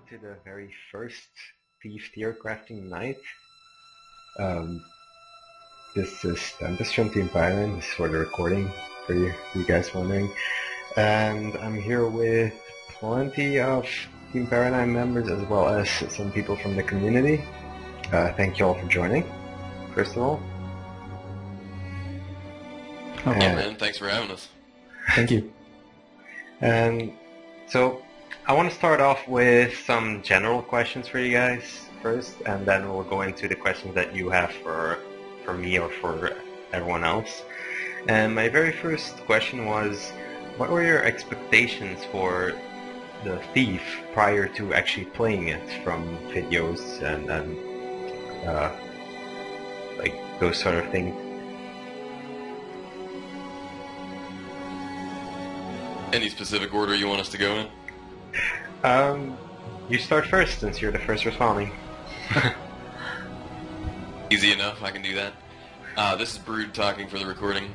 welcome to the very first Thief Theorycrafting night. This is Tempest from Team Byron. This is for the recording, for you guys wondering. And I'm here with plenty of Team Paradigm members as well as some people from the community. Thank you all for joining, first of all. Oh man, thanks for having us. Thank you. And so I want to start off with some general questions for you guys first, and then we'll go into the questions that you have for me or for everyone else. And my very first question was, what were your expectations for the Thief prior to actually playing it, from videos and like those sort of things? Any specific order you want us to go in? You start first, since you're the first responding. Easy enough, I can do that. This is Brood talking for the recording.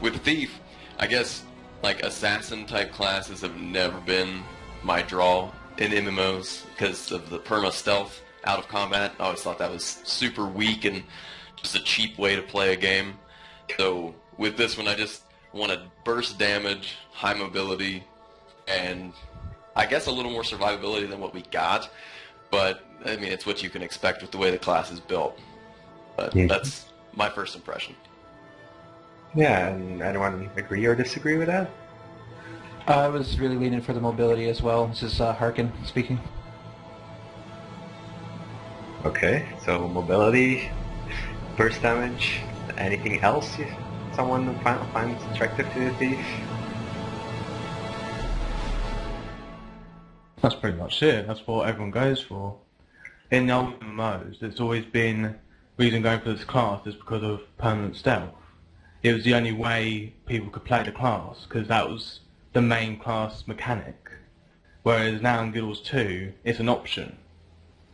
With Thief, I guess, like, assassin-type classes have never been my draw in MMOs because of the perma-stealth out of combat. I always thought that was super weak and just a cheap way to play a game. So with this one, I just wanted burst damage, high mobility, and I guess a little more survivability than what we got. But, I mean, it's what you can expect with the way the class is built. But that's my first impression. Yeah, and anyone agree or disagree with that? I was really leaning for the mobility as well. This is Harkin speaking. Okay, so mobility, burst damage, anything else someone finds attractive to the Thief? That's pretty much it. That's what everyone goes for. In the old MMOs, it's always been the reason going for this class is because of permanent stealth. It was the only way people could play the class, because that was the main class mechanic. Whereas now in Guild Wars 2, it's an option.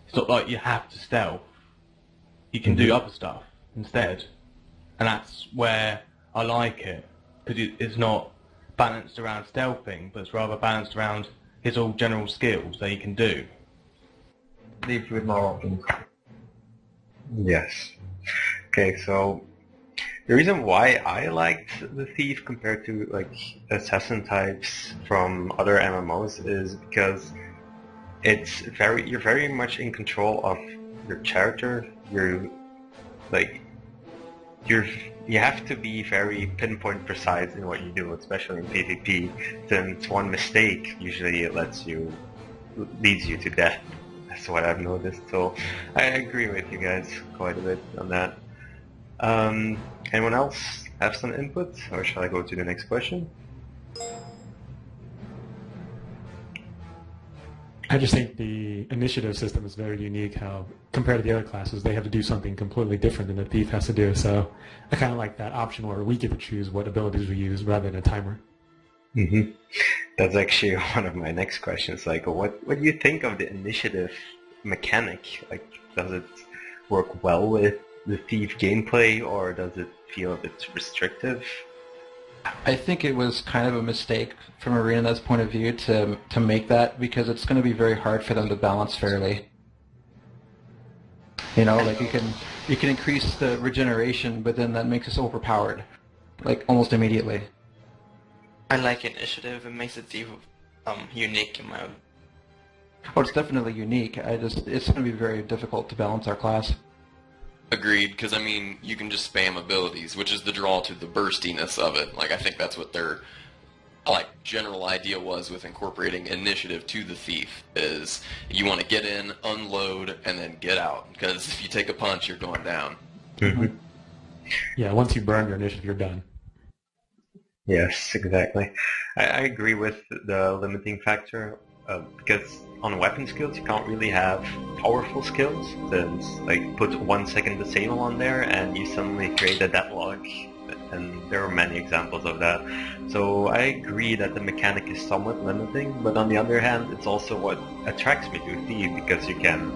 It's not like you have to stealth. You can do other stuff instead. And that's where I like it, because it's not balanced around stealthing, but it's rather balanced around his all general skills that he can do. Leave you with more options. Yes. Okay, so the reason why I liked the Thief compared to like assassin types from other MMOs is because you're very much in control of your character. You have to be very pinpoint precise in what you do, especially in PvP, since one mistake usually leads you to death. That's what I've noticed, so I agree with you guys quite a bit on that. Anyone else have some input, or shall I go to the next question? I just think the initiative system is very unique, how compared to the other classes they have to do something completely different than the Thief has to do, so I kind of like that option where we get to choose what abilities we use rather than a timer. That's actually one of my next questions, like what do you think of the initiative mechanic? Like, does it work well with the Thief gameplay, or does it feel a bit restrictive? I think it was kind of a mistake from ArenaNet's point of view to make that, because it's going to be very hard for them to balance fairly. You know, like you can increase the regeneration, but then that makes us overpowered, like almost immediately. I like initiative. It makes it unique in my opinion. Oh, it's definitely unique. It's going to be very difficult to balance our class. Agreed, because I mean, you can just spam abilities, which is the draw to the burstiness of it. Like, I think that's what their general idea was with incorporating initiative to the Thief, is you want to get in, unload, and then get out, because if you take a punch, you're going down. Yeah, once you burn your initiative, you're done. Yes, exactly. I agree with the limiting factor, because on weapon skills you can't really have powerful skills, since like put 1 second disable on there and you suddenly create a deadlock, and there are many examples of that. So I agree that the mechanic is somewhat limiting, but on the other hand it's also what attracts me to Thief, because you can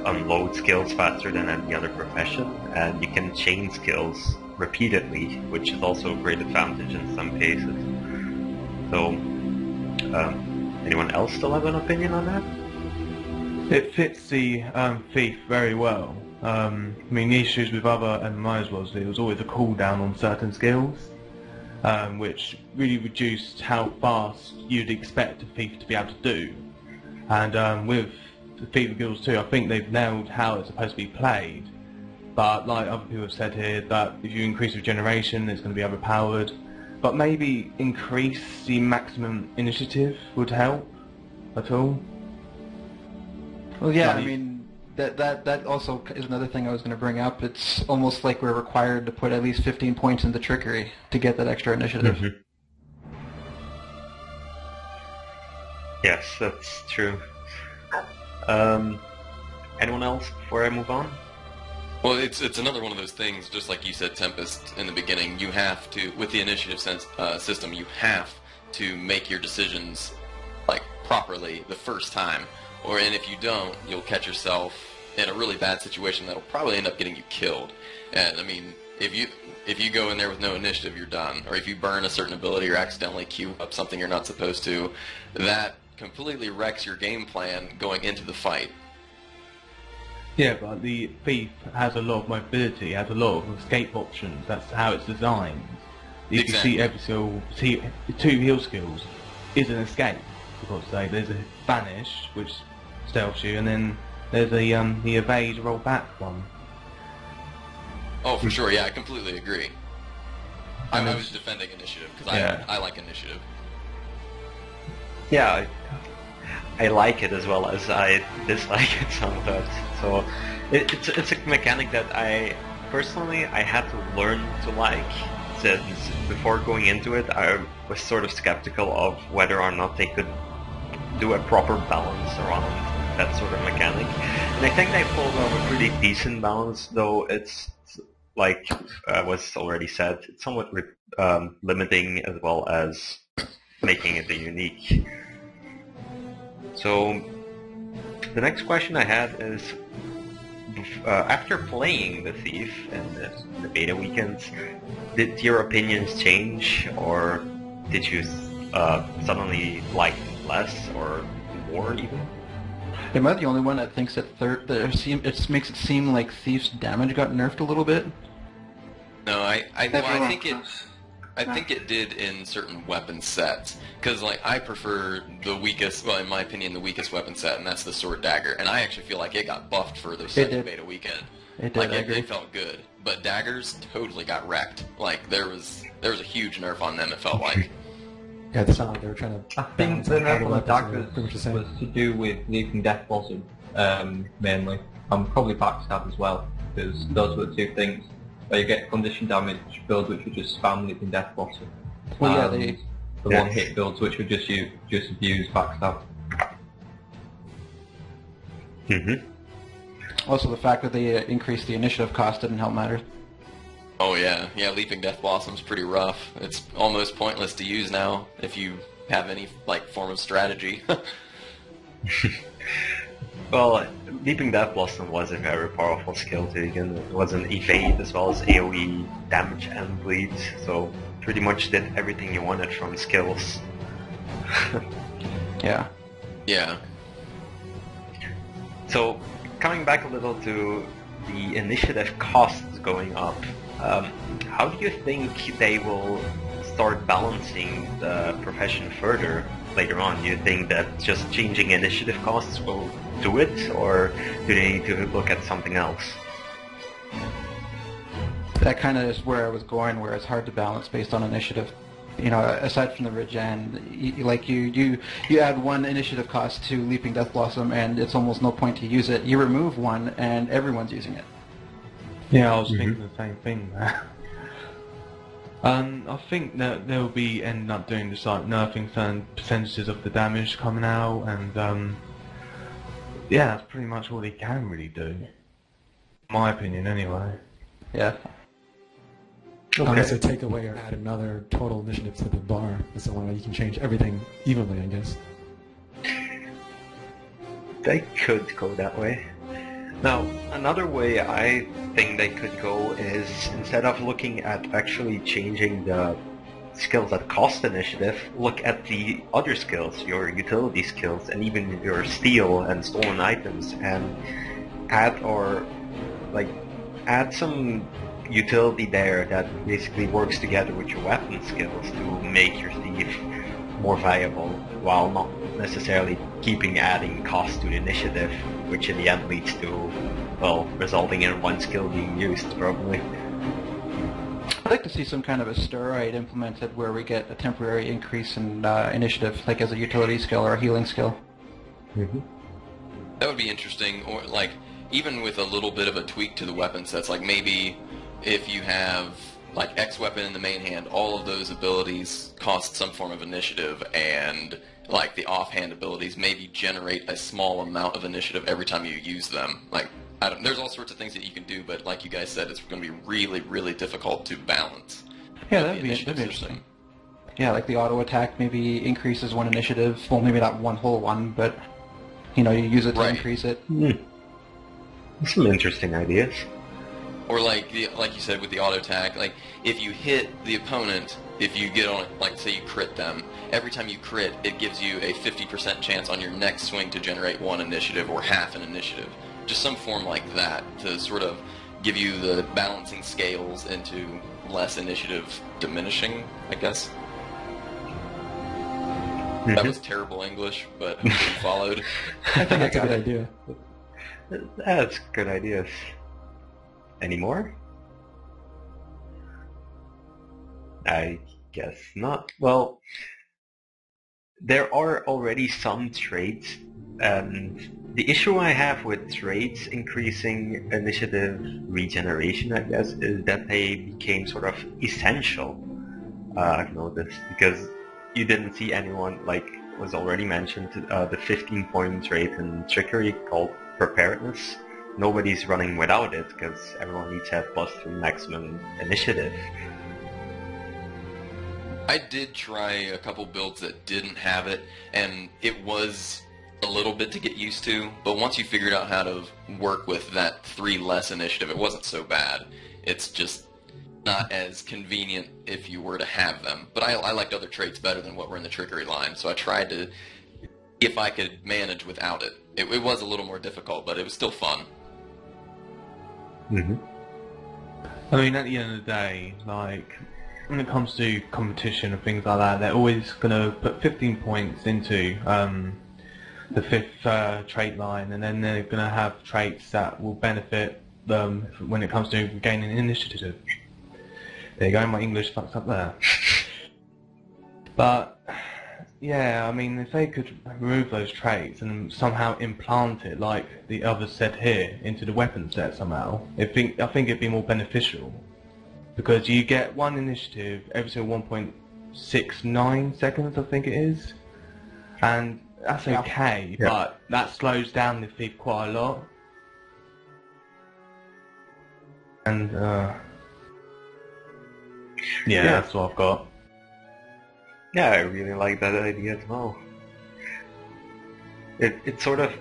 unload skills faster than any other profession, and you can chain skills repeatedly, which is also a great advantage in some cases. So anyone else still have an opinion on that? It fits the Thief very well. I mean, the issues with other MMOs was it was always a cooldown on certain skills, which really reduced how fast you'd expect a Thief to be able to do. And with the Thief Guilds too, I think they've nailed how it's supposed to be played. But like other people have said here, that if you increase regeneration, it's going to be overpowered. But maybe increase the maximum initiative would help at all. Well, yeah, I mean, that also is another thing I was going to bring up. It's almost like we're required to put at least 15 points into trickery to get that extra initiative. Mm-hmm. Yes, that's true. Anyone else before I move on? Well, it's another one of those things, just like you said, Tempest, in the beginning. You have to, with the initiative system, you have to make your decisions like properly the first time. And if you don't, you'll catch yourself in a really bad situation that'll probably end up getting you killed. And I mean, if you go in there with no initiative, you're done. Or if you burn a certain ability or accidentally queue up something you're not supposed to, that completely wrecks your game plan going into the fight. Yeah, but the Thief has a lot of mobility, has a lot of escape options. That's how it's designed. If Exactly. you see every single two heal skills is an escape. For God's sake, there's a Vanish, which stealths you, and then there's the evade roll back one. Oh, for sure, yeah, I completely agree. I was defending initiative, because I like initiative. Yeah, I like it as well as I dislike it sometimes. So it's a mechanic that I had to learn to like. Since before going into it, I was sort of skeptical of whether or not they could do a proper balance around that sort of mechanic. And I think they pulled off a pretty decent balance, though it's like was already said, it's somewhat limiting as well as making it a unique. So the next question I had is, after playing the Thief in the beta weekends, did your opinions change, or did you suddenly like it less or more even? Am I the only one that thinks that it makes it seem like Thief's damage got nerfed a little bit? No, I think it did in certain weapon sets, because like I prefer the weakest, well, in my opinion, the weakest weapon set, and that's the sword dagger. And I actually feel like it got buffed for the second beta weekend. It did. Like I agree. it felt good, but daggers totally got wrecked. Like there was a huge nerf on them. It felt like. Yeah, it sounded like they were trying to. I think the nerf on the daggers pretty much the same. was to do with leaping death blossom, mainly. And probably backstab as well, because those were the two things. Where you get condition damage builds which would just spam leaping death blossom. Well, yeah, The one hit builds which would just abuse backstab. Mm-hmm. Also, the fact that they increased the initiative cost didn't help matters. Oh yeah, Leaping Death Blossom's pretty rough. It's almost pointless to use now if you have any like form of strategy. Well, Leaping Death Blossom was a very powerful skill to begin with. It was an evade as well as AoE damage and bleed, so pretty much did everything you wanted from skills. Yeah. Yeah. So, coming back a little to the initiative costs going up, how do you think they will start balancing the profession further later on? Do you think that just changing initiative costs will do it, or do they need to look at something else? That kind of is where I was going, where it's hard to balance based on initiative. You know, aside from the regen, you add one initiative cost to Leaping Death Blossom, and it's almost no point to use it. You remove one, and everyone's using it. Yeah, I was thinking the same thing there. I think that they'll be ending up doing just like nerfing certain percentages of the damage coming out, and yeah, that's pretty much all they can really do. My opinion, anyway. Yeah. Unless they take away or add another total initiative to the bar. That's the only way you can change everything evenly, I guess. They could go that way. Now, another way I think they could go is, instead of looking at actually changing the skills that cost initiative, look at the other skills, your utility skills, and even your steal and stolen items, and add some utility there that basically works together with your weapon skills to make your thief more viable, while not necessarily keeping adding cost to the initiative, which in the end leads to, well, resulting in one skill being used, probably. I'd like to see some kind of a steroid implemented where we get a temporary increase in initiative, like as a utility skill or a healing skill. Mm-hmm. That would be interesting, or like even with a little bit of a tweak to the weapon sets, like maybe if you have like X weapon in the main hand, all of those abilities cost some form of initiative, and like the offhand abilities maybe generate a small amount of initiative every time you use them. Like, there's all sorts of things that you can do, but like you guys said, it's going to be really, really difficult to balance. Yeah, that'd be interesting. Yeah, like the auto attack maybe increases one initiative. Well, maybe not one whole one, but you know, you use it to increase it. Some interesting ideas. Or like you said with the auto attack, like if you hit the opponent, if you get on it, like say you crit them, every time you crit, it gives you a 50% chance on your next swing to generate one initiative or half an initiative. Just some form like that to sort of give you the balancing scales into less initiative diminishing, I guess. That was terrible English, but hopefully you followed. I think that's a good idea. That's good ideas. Any more? I guess not. Well, there are already some traits, and the issue I have with traits increasing initiative regeneration, I guess, is that they became sort of essential. I've noticed, because you didn't see anyone, like was already mentioned, the 15-point trait in Trickery called Preparedness. Nobody's running without it, because everyone needs to have +3 maximum initiative. I did try a couple builds that didn't have it, and it was a little bit to get used to, but once you figured out how to work with that 3 less initiative, it wasn't so bad. It's just not as convenient if you were to have them. But I liked other traits better than what were in the Trickery line, so I tried to, if I could manage without it. It was a little more difficult, but it was still fun. I mean, at the end of the day, like, when it comes to competition and things like that, they're always going to put 15 points into the 5th trait line, and then they're going to have traits that will benefit them when it comes to gaining initiative. There you go, my English fucks up there. But, yeah, I mean, if they could remove those traits and somehow implant it, like the others said here, into the weapon set somehow, I think it'd be more beneficial. Because you get 1 initiative every single 1.69 seconds, I think it is. And that's okay, but that slows down the thief quite a lot. And, yeah, that's what I've got. Yeah, I really like that idea as well. It sort of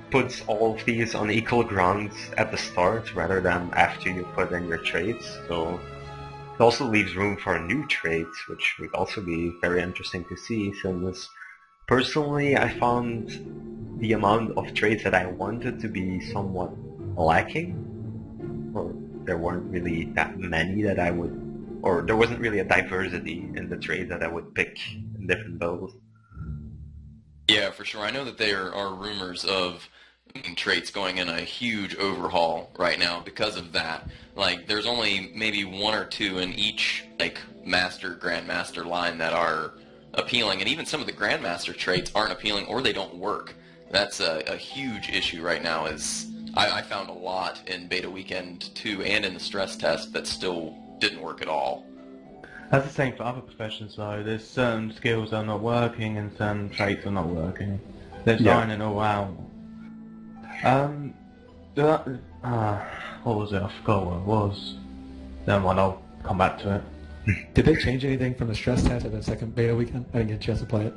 puts all of these on equal grounds at the start rather than after you put in your traits, so it also leaves room for new traits, which would also be very interesting to see, since personally I found the amount of traits that I wanted to be somewhat lacking, or there weren't really that many that I would, or there wasn't really a diversity in the traits that I would pick in different builds. Yeah, for sure. I know that there are rumors of traits going in a huge overhaul right now because of that. Like, there's only maybe 1 or 2 in each, like, Master, Grandmaster line that are appealing, and even some of the Grandmaster traits aren't appealing or they don't work. That's a huge issue right now. Is I found a lot in Beta Weekend 2 and in the stress test that still didn't work at all. That's the same for other professions though. There's certain skills that are not working and certain traits are not working. They're trying it all out. What was it? I forgot what it was. Never mind, I'll come back to it. Did they change anything from the stress test at the second beta weekend? I didn't get a chance to play it.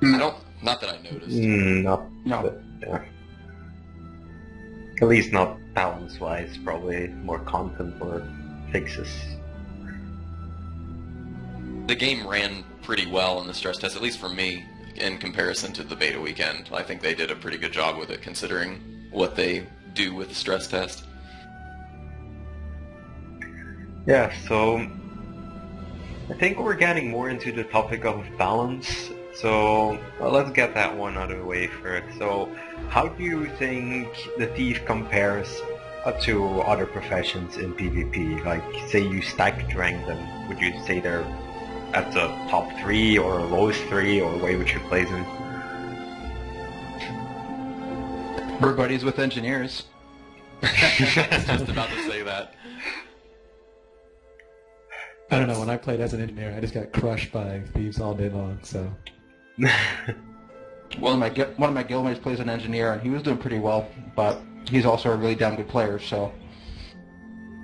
Not that I noticed. No. No. Yeah. At least not balance-wise, probably more content or fixes. the game ran pretty well in the stress test, at least for me, in comparison to the beta weekend. I think they did a pretty good job with it, considering what they do with the stress test. Yeah, so I think we're getting more into the topic of balance. So let's get that one out of the way first. So how do you think the thief compares to other professions in PvP? Like, say you stack rank them, would you say they're at the top 3 or lowest 3, or where would you place them? We're buddies with engineers. I was just about to say that. I don't know, when I played as an engineer, I just got crushed by thieves all day long, so... One of my guildmates plays an engineer, and he was doing pretty well, but he's also a really damn good player, so...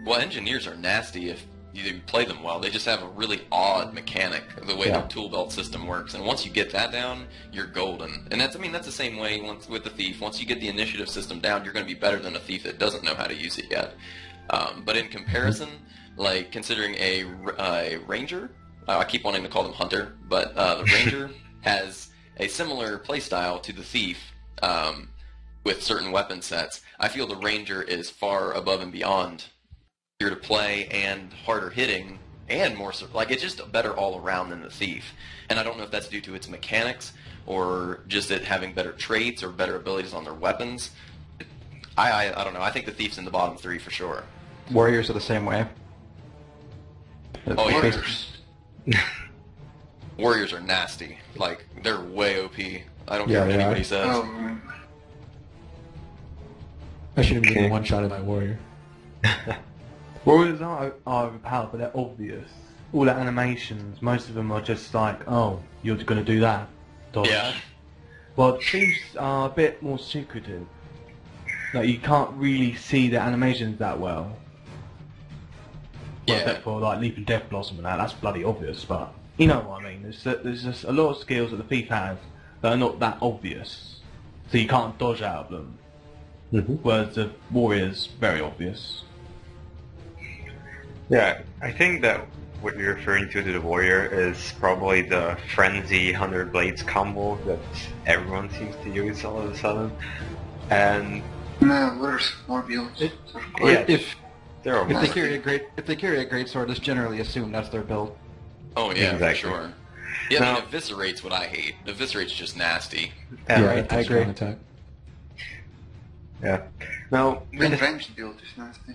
Well, engineers are nasty if you play them well. They just have a really odd mechanic, the way their tool belt system works. And once you get that down, you're golden. And that's the same way with the thief. Once you get the initiative system down, you're going to be better than a thief that doesn't know how to use it yet. But in comparison, like considering a ranger, I keep wanting to call them hunter, but the ranger has a similar playstyle to the thief with certain weapon sets. I feel the ranger is far above and beyond easier to play and harder hitting and more like it's just better all around than the thief. And I don't know if that's due to its mechanics or just it having better traits or better abilities on their weapons. I don't know. I think the thief's in the bottom 3 for sure. Warriors are the same way. Oh yeah. Warriors are nasty. Like, they're way OP. I don't care what anybody says. Oh. I should have been getting one shot at my warrior. Warriors are overpowered, but they're obvious. All the animations, most of them are just like, oh, you're going to do that. Dodge. Yeah. Well, thieves are a bit more secretive. Like, you can't really see the animations that well. Well, except for like Leap and Death Blossom and that's bloody obvious, but you know what I mean. There's just a lot of skills that the thief has that are not that obvious, so you can't dodge out of them. Whereas the warrior's very obvious. Yeah, I think that what you're referring to the warrior is probably the frenzy 100 blades combo that everyone seems to use all of a sudden, and No, there's more builds. If they carry a great sword, it's generally assumed that's their build. Oh yeah, exactly. for sure. Yeah, I mean, Eviscerate's what I hate. Eviscerate's just nasty. Yeah, I agree. Attack. Yeah. Now, Even ranged build is nasty.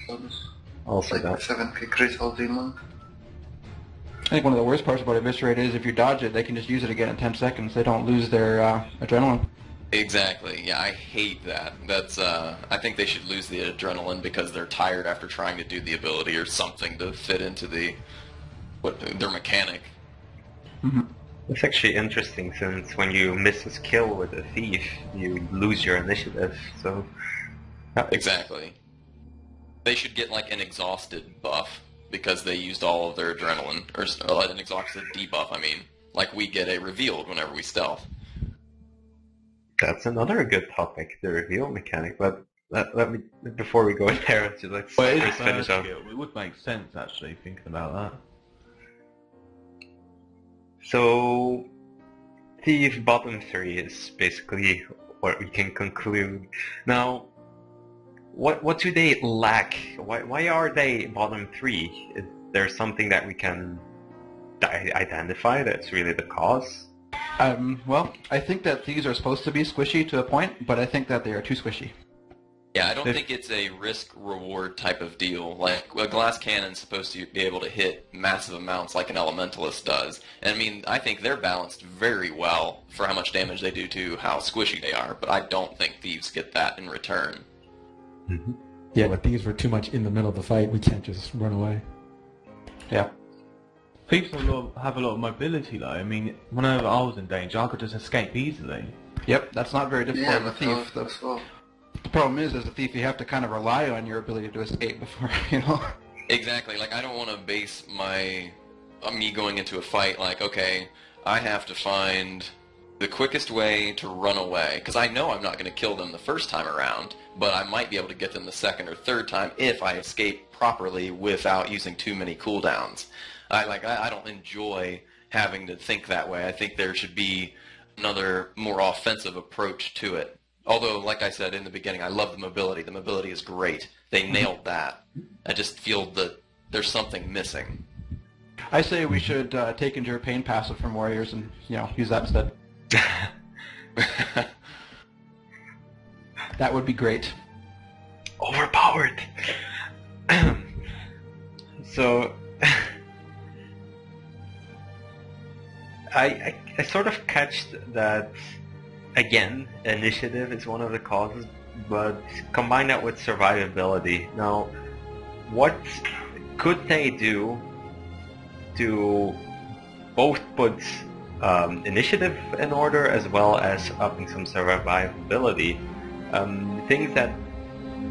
So this, also like that. 7k crit all day long. I think one of the worst parts about Eviscerate is if you dodge it, they can just use it again in 10 seconds. They don't lose their adrenaline. Exactly. Yeah, I hate that. That's. I think they should lose the adrenaline because they're tired after trying to do the ability or something to fit into their mechanic. It's actually interesting since when you miss a skill with a thief, you lose your initiative. So Exactly. They should get like an exhausted buff because they used all of their adrenaline, or an exhausted debuff. I mean, like we get a revealed whenever we stealth. that's another good topic, the reveal mechanic. But let me, before we go in there, let's just finish up. It would make sense actually thinking about that. So, Thief bottom 3 is basically what we can conclude. Now, what do they lack? Why are they bottom 3? Is there something that we can identify that's really the cause? Well, I think that thieves are supposed to be squishy to a point, but I think that they are too squishy. Yeah, I don't think it's a risk-reward type of deal. Like, a glass cannon's supposed to be able to hit massive amounts like an elementalist does. And I mean, I think they're balanced very well for how much damage they do to how squishy they are, but I don't think thieves get that in return. Yeah, but thieves were too much in the middle of the fight. We can't just run away. Yeah. Thieves have a lot of mobility though. I mean, whenever I was in danger, I could just escape easily. Yep, that's not very difficult Yeah, as a thief. that's all. The problem is, as a thief, you have to kind of rely on your ability to escape before, you know? Exactly. Like, I don't want to base me going into a fight like, okay, I have to find the quickest way to run away, because I know I'm not going to kill them the first time around, but I might be able to get them the second or third time if I escape properly without using too many cooldowns. I don't enjoy having to think that way. I think there should be another more offensive approach to it. Although, like I said in the beginning, I love the mobility. The mobility is great. They nailed that. I just feel that there's something missing. I say we should take Endure Pain passive from Warriors and, use that instead. That would be great. Overpowered. So I sort of catched that, again, initiative is one of the causes, but combine that with survivability. Now, what could they do to both put initiative in order as well as upping some survivability? Things that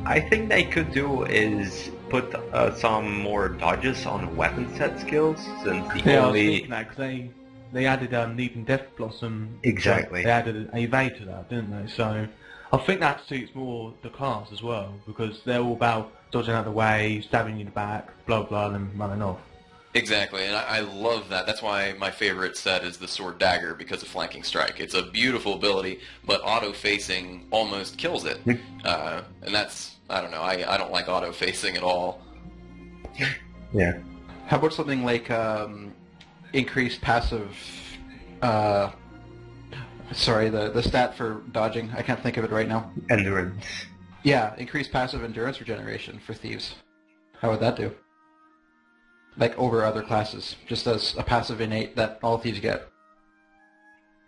I think they could do is put some more dodges on weapon set skills, since the Yeah, I was only... thinking that 'cause they added Leaping Death Blossom. Exactly. They added an evade to that, didn't they? So I think that suits more the class as well, because they're all about dodging out the way, stabbing you in the back, blah blah, and running off. Exactly, and I love that. That's why my favorite set is the Sword Dagger, because of Flanking Strike. It's a beautiful ability, but auto-facing almost kills it. And that's, I don't know, I don't like auto-facing at all. Yeah. How about something like increased passive... sorry, the stat for dodging. I can't think of it right now. Endurance. Yeah, increased passive endurance regeneration for thieves. How would that do? Like over other classes, just as a passive innate that all thieves get.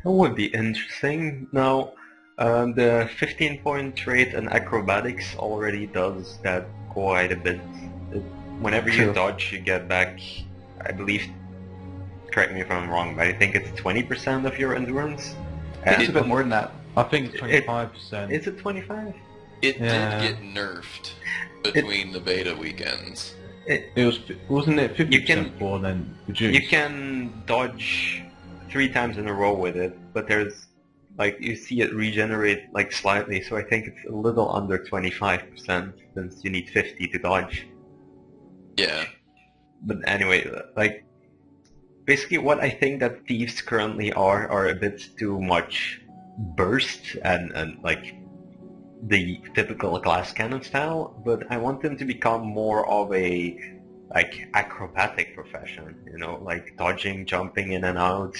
That would be interesting. Now, the 15-point trait in acrobatics already does that quite a bit. Whenever you True. dodge, you get back, I believe, correct me if I'm wrong, but I think it's 20% of your endurance. It's a bit more than that. I think it's 25%. Is it 25? It Yeah. did get nerfed between the beta weekends. Wasn't it 50% You can- before then reduced? You can dodge 3 times in a row with it, but there's, like, you see it regenerate, like, slightly, so I think it's a little under 25%, since you need 50 to dodge. Yeah. But anyway, like, basically what I think that thieves currently are a bit too much burst and like, the typical glass cannon style, but I want them to become more of a, like, acrobatic profession, like dodging, jumping in and out,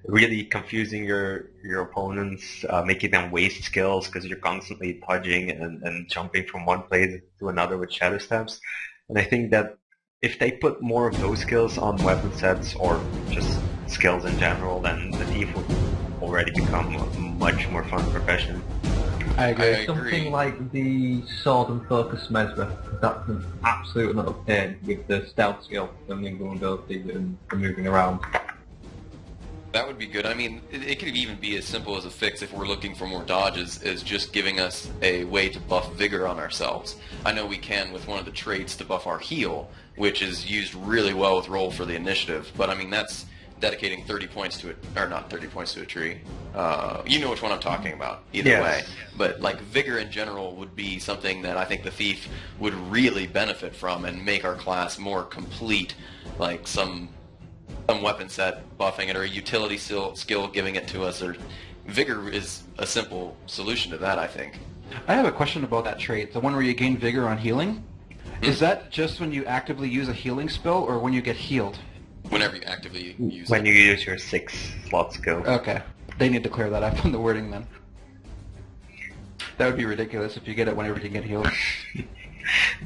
really confusing your opponents, making them waste skills because you're constantly dodging and jumping from one place to another with shadow steps. And I think that if they put more of those skills on weapon sets, or just skills in general, then the thief would already become a much more fun profession. I agree. I agree. Something like the Sword and Focus Mesmer, that's an absolute little pain with the stealth skill and the invulnerability and the moving around. That would be good. I mean, it could even be as simple as a fix if we're looking for more dodges, is just giving us a way to buff vigor on ourselves. I know we can with one of the traits to buff our heal, which is used really well with roll for the initiative, but I mean, that's dedicating 30 points to it, or not 30 points to a tree. You know which one I'm talking about, either Yes. way. But like vigor in general would be something that I think the thief would really benefit from and make our class more complete, like some weapon set buffing it, or a utility skill giving it to us, or vigor is a simple solution to that, I think. I have a question about that trait, the one where you gain vigor on healing. Is that just when you actively use a healing spell, or when you get healed? Whenever you actively use When it. you use your 6-slot skill. Okay. They need to clear that up in the wording then. That would be ridiculous if you get it whenever you get healed.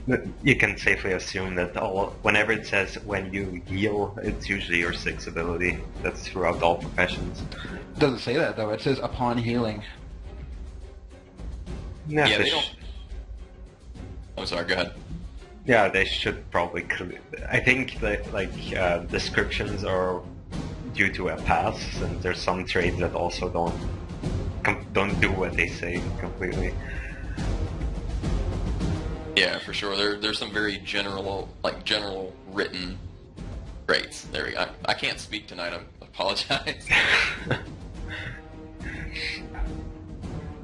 But you can safely assume that whenever it says when you heal, it's usually your 6 ability. That's throughout all professions. It doesn't say that though, it says upon healing. Yeah, Yeah, they they don't. I'm sorry, go ahead. Yeah, they should probably. I think that descriptions are due to a pass, and there's some traits that also don't do what they say completely. Yeah, for sure. There's some very general written traits. There we go. I can't speak tonight. I apologize.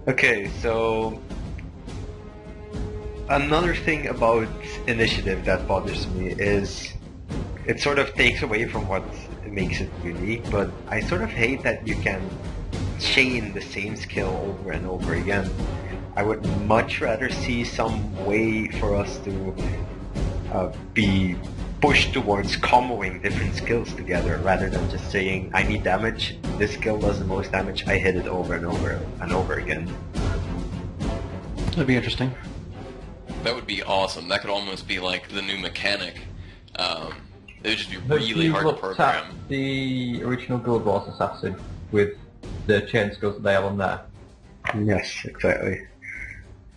Okay, so another thing about initiative that bothers me is it sort of takes away from what makes it unique, but I sort of hate that you can chain the same skill over and over again. I would much rather see some way for us to be pushed towards comboing different skills together rather than just saying, I need damage, this skill does the most damage, I hit it over and over and over again. That'd be interesting. That would be awesome. That could almost be like the new mechanic. It would just be Have really you hard to looked program. at the original Guild Wars Assassin with the chain skills that they have on there? Yes, exactly.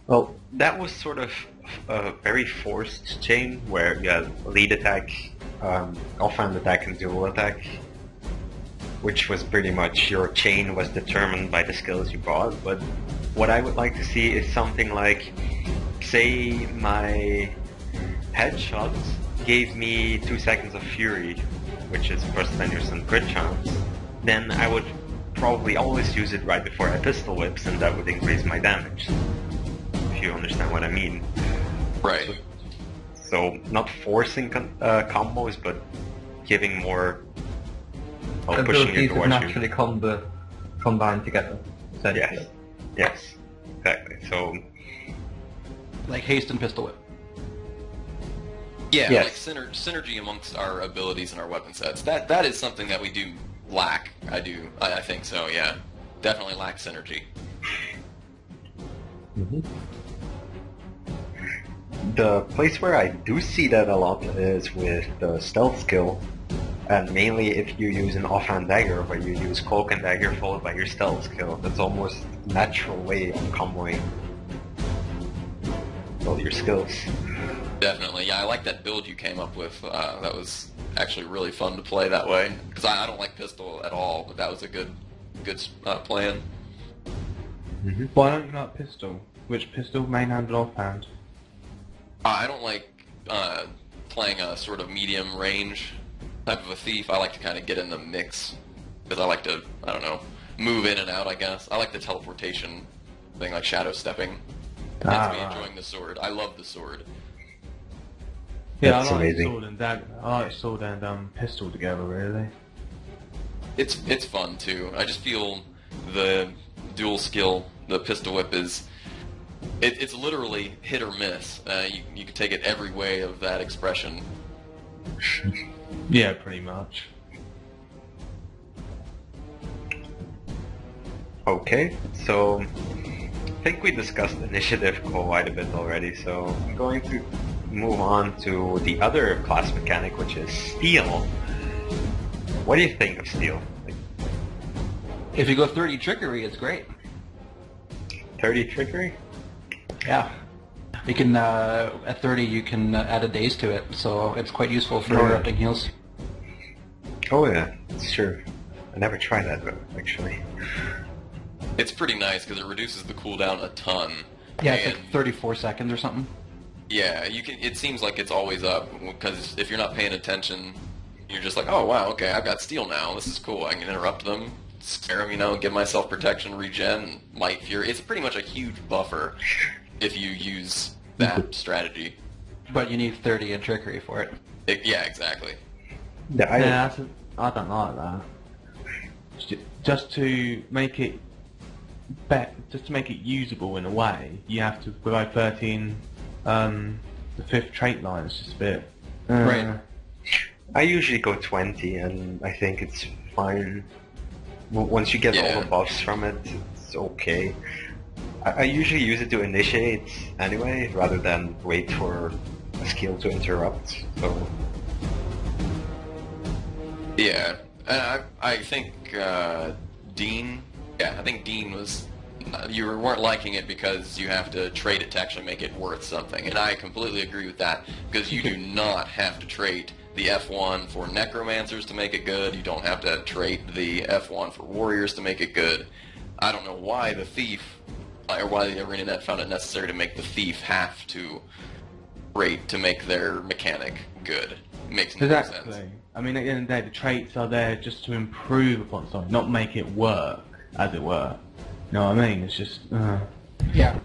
Well, that was sort of a very forced chain where you had lead attack, offhand attack, and dual attack, which was pretty much your chain was determined by the skills you bought. But what I would like to see is something like, say my headshots gave me 2 seconds of fury, which is plus 10% crit chance, then I would probably always use it right before I pistol whips, and that would increase my damage. If you understand what I mean. Right. So not forcing combos, but giving more, pushing you Abilities that towards naturally combine together. you. Yes. Yes. Exactly. So Like haste and pistol whip. Yeah, Yes. like synergy amongst our abilities and our weapon sets. That is something that we do lack. I think so. Yeah, definitely lack synergy. the place where I do see that a lot is with the stealth skill, and mainly if you use an offhand dagger, where you use cloak and dagger followed by your stealth skill. That's almost a natural way of comboing all your skills. Definitely, yeah. I like that build you came up with. That was actually really fun to play that way. Because I don't like pistol at all, but that was a good plan. Why don't you like pistol? Which pistol? Main hand or offhand? I don't like playing a sort of medium range type of a thief. I like to kind of get in the mix because I like to, I don't know, move in and out. I guess I like the teleportation thing, like shadow stepping. That's me enjoying the sword. I love the sword. Yeah, That's I like amazing. sword and dagger. I like sword and pistol together, really. It's fun too. I just feel the dual skill, the pistol whip is. It's literally hit or miss. You can take it every way of that expression. Yeah, pretty much. Okay, so I think we discussed initiative quite a bit already, so I'm going to move on to the other class mechanic, which is steal. What do you think of steal? If you go 30 trickery, it's great. 30 trickery? Yeah. You can, at 30, you can add a daze to it, so it's quite useful for Oh, yeah. interrupting heals. Oh yeah, it's true. I never tried that though, actually. It's pretty nice because it reduces the cooldown a ton. Yeah, it's And- like 34 seconds or something. Yeah, you can. It seems like it's always up because if you're not paying attention, you're just like, oh wow, okay, I've got steel now. This is cool. I can interrupt them, scare them, give myself protection, regen, light fury. It's pretty much a huge buffer if you use that strategy. But you need 30 in trickery for it. Yeah, exactly. Yeah, I don't like that. Just to make it just to make it usable in a way, you have to go 13. The fifth trait line is just a bit. Right. I usually go 20, and I think it's fine. Once you get all Yeah. the buffs from it, it's okay. I usually use it to initiate anyway, rather than wait for a skill to interrupt. So Yeah, I think Dean. Yeah, I think Dean was. You weren't liking it because you have to trade it to actually make it worth something, and I completely agree with that because you do not have to trade the F1 for Necromancers to make it good. You don't have to trade the F1 for Warriors to make it good. I don't know why the Thief, or why the ArenaNet found it necessary to make the Thief have to rate to make their mechanic good. It makes no Exactly. sense. I mean, at the end of the day, the traits are there just to improve upon something, not make it work, as it were. You know what I mean? It's just, Yeah.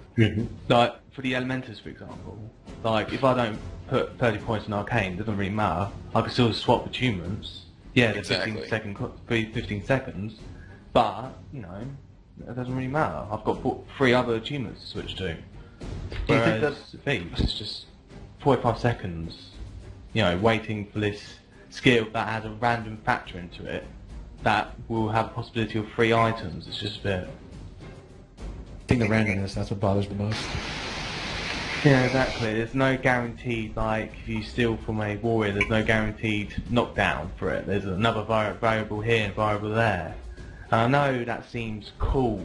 like, for the Elementals, for example, like, if I don't put 30 points in Arcane, it doesn't really matter. I can still swap achievements. Yeah, they're Exactly. 15 seconds, but, you know, it doesn't really matter. I've got 3 other achievements to switch to. Do you think Whereas Thieves, it's just 45 seconds, you know, waiting for this skill that has a random factor into it that will have a possibility of 3 items. It's just a bit... I think the randomness, that's what bothers the most. Yeah, exactly. There's no guaranteed, like, if you steal from a warrior, there's no guaranteed knockdown for it. There's another variable here and variable there. And I know that seems cool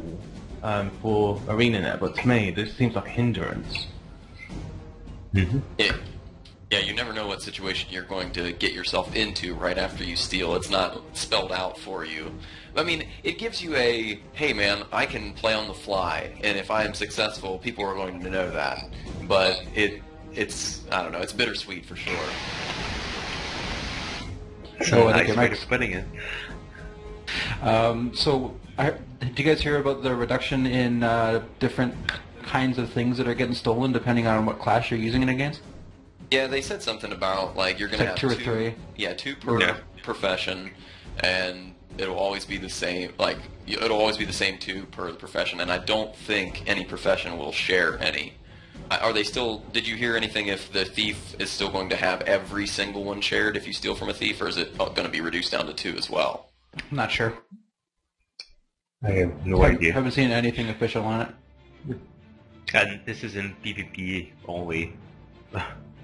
for ArenaNet, but to me, this seems like a hindrance. Yeah, you never know what situation you're going to get yourself into right after you steal. It's not spelled out for you. I mean, it gives you a, hey man, I can play on the fly, and if I am successful, people are going to know that. But it's, I don't know, it's bittersweet for sure. So I think nice it way makes- of putting it. Did you guys hear about the reduction in different kinds of things that are getting stolen depending on what class you're using it against? Yeah, they said something about, like, you're going to It's have like 2 or 3. Yeah, 2 per Yeah. profession, and it'll always be the same, like, it'll always be the same 2 per profession, and I don't think any profession will share any. Are they still, did you hear anything if the thief is still going to have every single one shared if you steal from a thief, or is it going to be reduced down to 2 as well? I'm not sure. I have no idea. Haven't seen anything official on it. And this is in PvP only,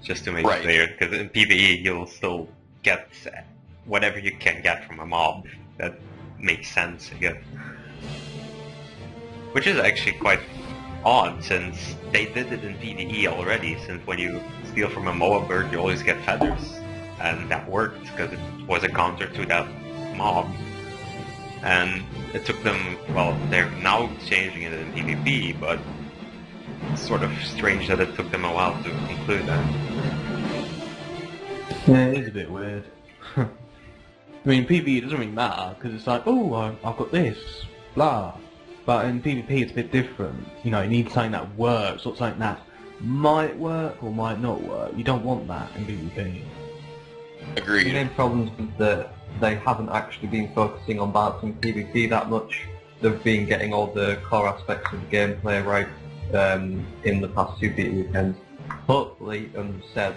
just to make Right. it clear, because in PvE you'll still get whatever you can get from a mob. That makes sense, I guess. Which is actually quite odd, since they did it in PvE already, since when you steal from a Moa bird you always get feathers, and that worked, because it was a counter to that mob. And it took them, well, they're now changing it in PvP, but it's sort of strange that it took them a while to include that. Yeah, it is a bit weird. I mean, PvE doesn't really matter, because it's like, oh, I've got this, blah. But in PvP it's a bit different. You know, you need something that works, not something that might work or might not work. You don't want that in PvP. The Agreed. main problem is that they haven't actually been focusing on balancing PvP that much. They've been getting all the core aspects of the gameplay right in the past 2 beta weekends. Hopefully, and said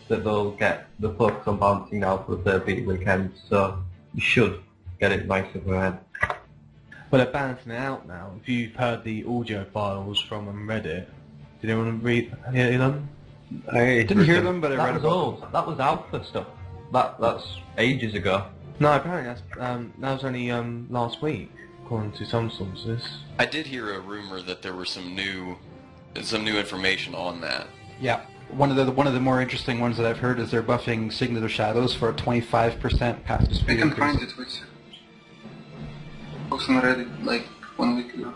that they'll get the focus on balancing now for the 3rd beta weekend, so you should get it nice and ahead. Well, they're balancing it out now. If you've heard the audio files from Reddit, did anyone hear them? I Didn't hear them, but I read That was about old. That was alpha stuff. That's ages ago. No, apparently that was only last week, according to some sources. I did hear a rumor that there were some new information on that. Yeah. One of the more interesting ones that I've heard is they're buffing Signet of Shadows for a 25% passive I speed can increase. find it, wait. Posted on Reddit like 1 week ago.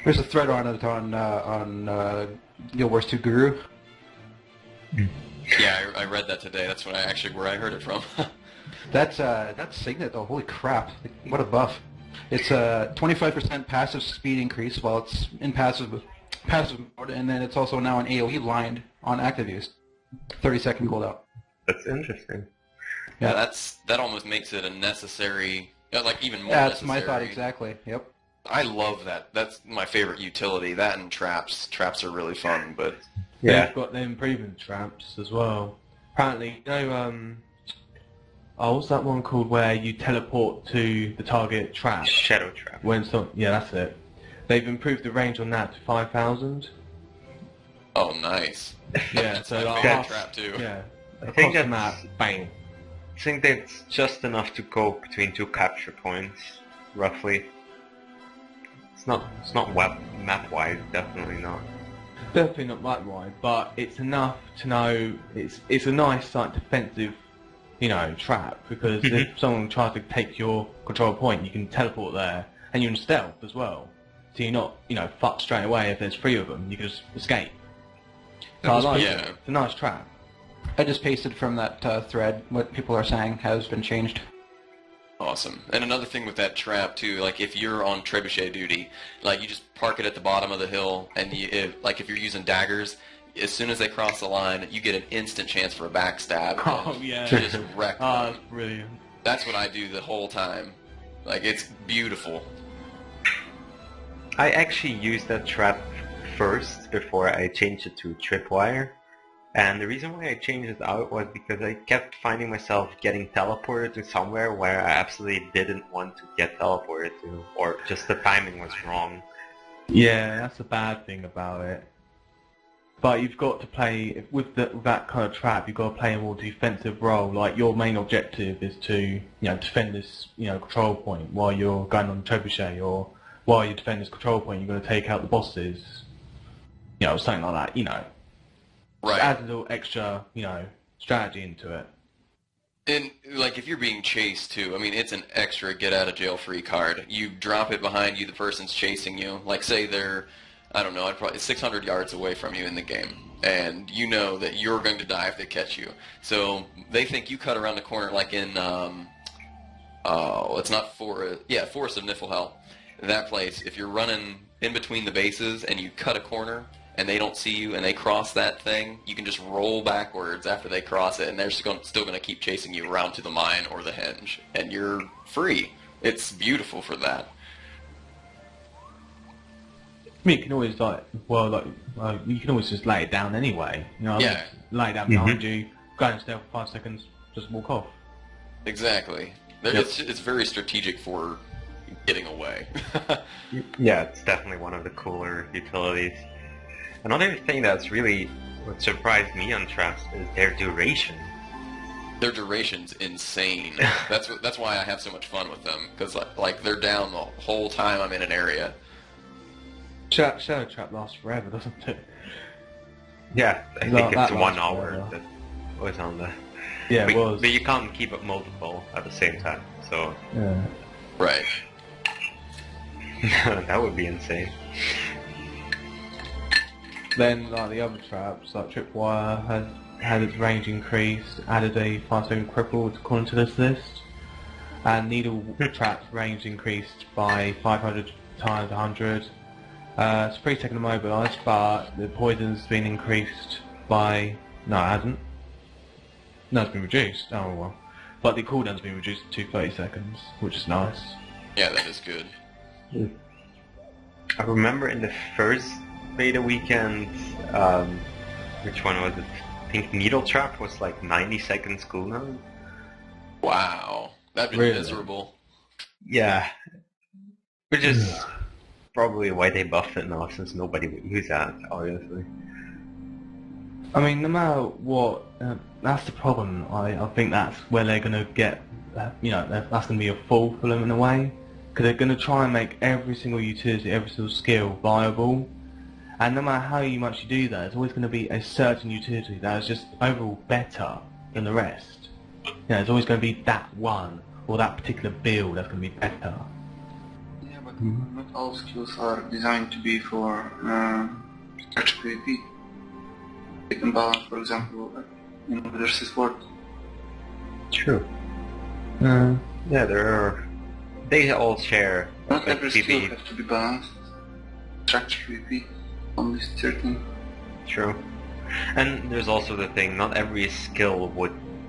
There's a thread on it on Guild Wars 2 Guru. Yeah, I read that today. That's where I heard it from. That's Signet though. Holy crap! What a buff! It's a 25% passive speed increase while it's in passive mode, and then it's also now an AOE blind on active use. 30-second cooldown. That's interesting. Yeah, that almost makes it a necessary, like even more That's necessary. my thought exactly. Yep. I love that. That's my favorite utility. That and traps. Traps are really fun, but Yeah. They've got the improvement traps as well. Apparently, you know, what's that one called where you teleport to the target trap? Shadow trap. Yeah, that's it. They've improved the range on that to 5,000. oh, nice. Yeah, so my like favorite half- trap too. Yeah, I think across the that's- map, bang. I think that's just enough to cope between 2 capture points, roughly. It's not map wide, definitely not. Definitely not that wide, but it's enough to know it's a nice like defensive, you know, trap, because if someone tries to take your control point, you can teleport there, and you're in stealth as well, so you're not, you know, fucked straight away. If there's 3 of them, you can just escape. So I like it. Yeah. It's a nice trap. I just pasted from that thread what people are saying has been changed. Oh, awesome. And another thing with that trap too, like if you're on trebuchet duty, like you just park it at the bottom of the hill, and if you're using daggers, as soon as they cross the line, you get an instant chance for a backstab. Oh yeah. Just wreck them. That's brilliant. That's what I do the whole time. Like, it's beautiful. I actually used that trap first before I changed it to tripwire. And the reason why I changed it out was because I kept finding myself getting teleported to somewhere where I absolutely didn't want to get teleported to, or just the timing was wrong. Yeah, that's a bad thing about it. But you've got to play, with that kind of trap, you've got to play a more defensive role. Like, your main objective is to, defend this, control point while you're going on trebuchet, or while you defend this control point, you've got to take out the bosses. Something like that, Right. Add a little extra, strategy into it. And, like, if you're being chased, too, I mean, it's an extra get-out-of-jail-free card. You drop it behind you, the person's chasing you. Like, say they're, I don't know, probably 600 yards away from you in the game. And you know that you're going to die if they catch you. So they think you cut around the corner, like in, it's not Forest of Niflhel. That place, if you're running in between the bases and you cut a corner, and they don't see you, and they cross that thing, you can just roll backwards after they cross it, and they're still going to keep chasing you around to the mine or the henge, and you're free. It's beautiful for that. I mean, you can always, you can always just lay it down anyway. Yeah. Lay it down behind you, go and stay for 5 seconds, just walk off. Exactly. It's very strategic for getting away. Yeah, it's definitely one of the cooler utilities. Another thing that's really what surprised me on traps is their duration. Their duration's insane. That's why I have so much fun with them, because like they're down the whole time I'm in an area. Shadow Trap lasts forever, doesn't it? Yeah, I think it's 1 hour forever. that was on the... Yeah, it was. But you can't keep it multiple at the same time, so... Yeah. Right. That would be insane. Then, like the other traps, like Tripwire has had its range increased, added a 5-second cripple according to this list, and Needle Trap's range increased by 500 times 100. It's 3 seconds immobilized, but the poison's been increased by... No, it hasn't. No, it's been reduced. Oh well. But the cooldown's been reduced to 30 seconds, which is nice. Yeah, that is good. I remember in the first beta weekend, which one was it? I think Needle Trap was like 90 seconds cooldown. Wow. That'd be Really? miserable. Yeah. Which is probably why they buffed it now, since nobody would use that, obviously. I mean, no matter what, that's the problem. I think that's where they're going to get, that's going to be a fall for them in a way. Because they're going to try and make every single utility, every single skill viable. And no matter how much you do that, there's always going to be a certain utility that is just overall better than the rest. There's always going to be that one, or that particular build that's going to be better. Yeah, but not all skills are designed to be for stretch PvP. They can balance, for example, versus sword. True. Yeah, they all share. Not every skill PvE. has to be balanced. Structure PvP, only certain. True. And there's also the thing, not every skill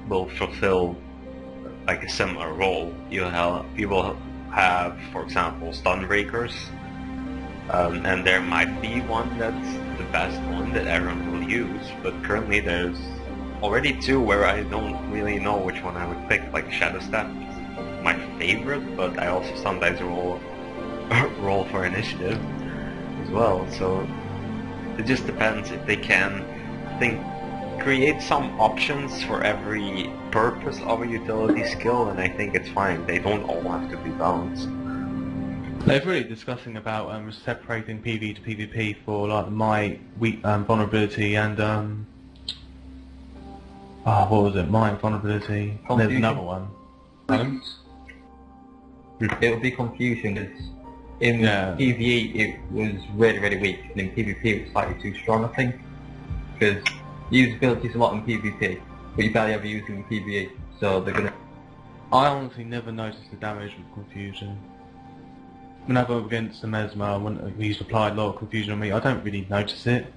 will fulfill like a similar role. You will have, for example, stun breakers, and there might be one that's the best one that everyone will use. But currently, there's already 2 where I don't really know which one I would pick. Like Shadow Step is my favorite, but I also sometimes roll for initiative as well. So it just depends if they can, I think, create some options for every purpose of a utility skill, and I think it's fine. They don't all have to be balanced. They're really discussing about separating PvE to PvP for like my weak vulnerability and what was it? My vulnerability. And there's Confusion. another one. It'll be confusion because in Yeah. PvE it was really, really weak, and in PvP it was slightly too strong, I think. Because usability is a lot in PvP, but you barely ever use it in PvE, so they're gonna I honestly never noticed the damage with confusion. Whenever I'm against the Mesmer, when he's applied a lot of confusion on me, I don't really notice it.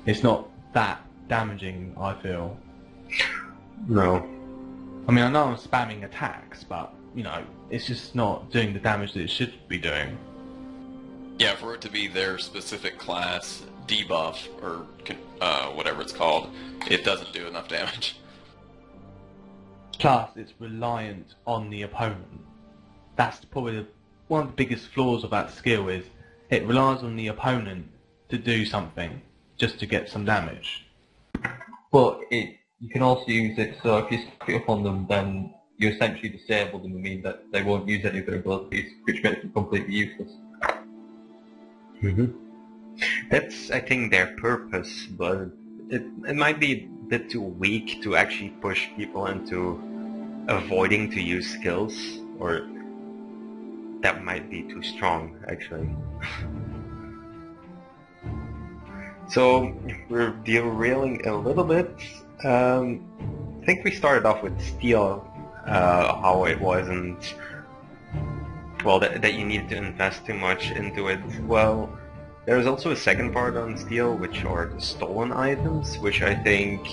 It's not that damaging, I feel. No. I mean, I know I'm spamming attacks, but, you know, it's just not doing the damage that it should be doing. Yeah, for it to be their specific class debuff, or whatever it's called, it doesn't do enough damage. Plus, it's reliant on the opponent. That's probably one of the biggest flaws of that skill is it relies on the opponent to do something, just to get some damage. But you can also use it, so if you stack it up on them, then you essentially disable them and mean that they won't use any of their abilities, which makes them completely useless. Mm-hmm. That's, I think, their purpose, but it might be a bit too weak to actually push people into avoiding to use skills, or that might be too strong, actually. So, we're derailing a little bit. I think we started off with steel, how it wasn't, well, that you needed to invest too much into it. Well, there's also a second part on steel, which are the stolen items, which I think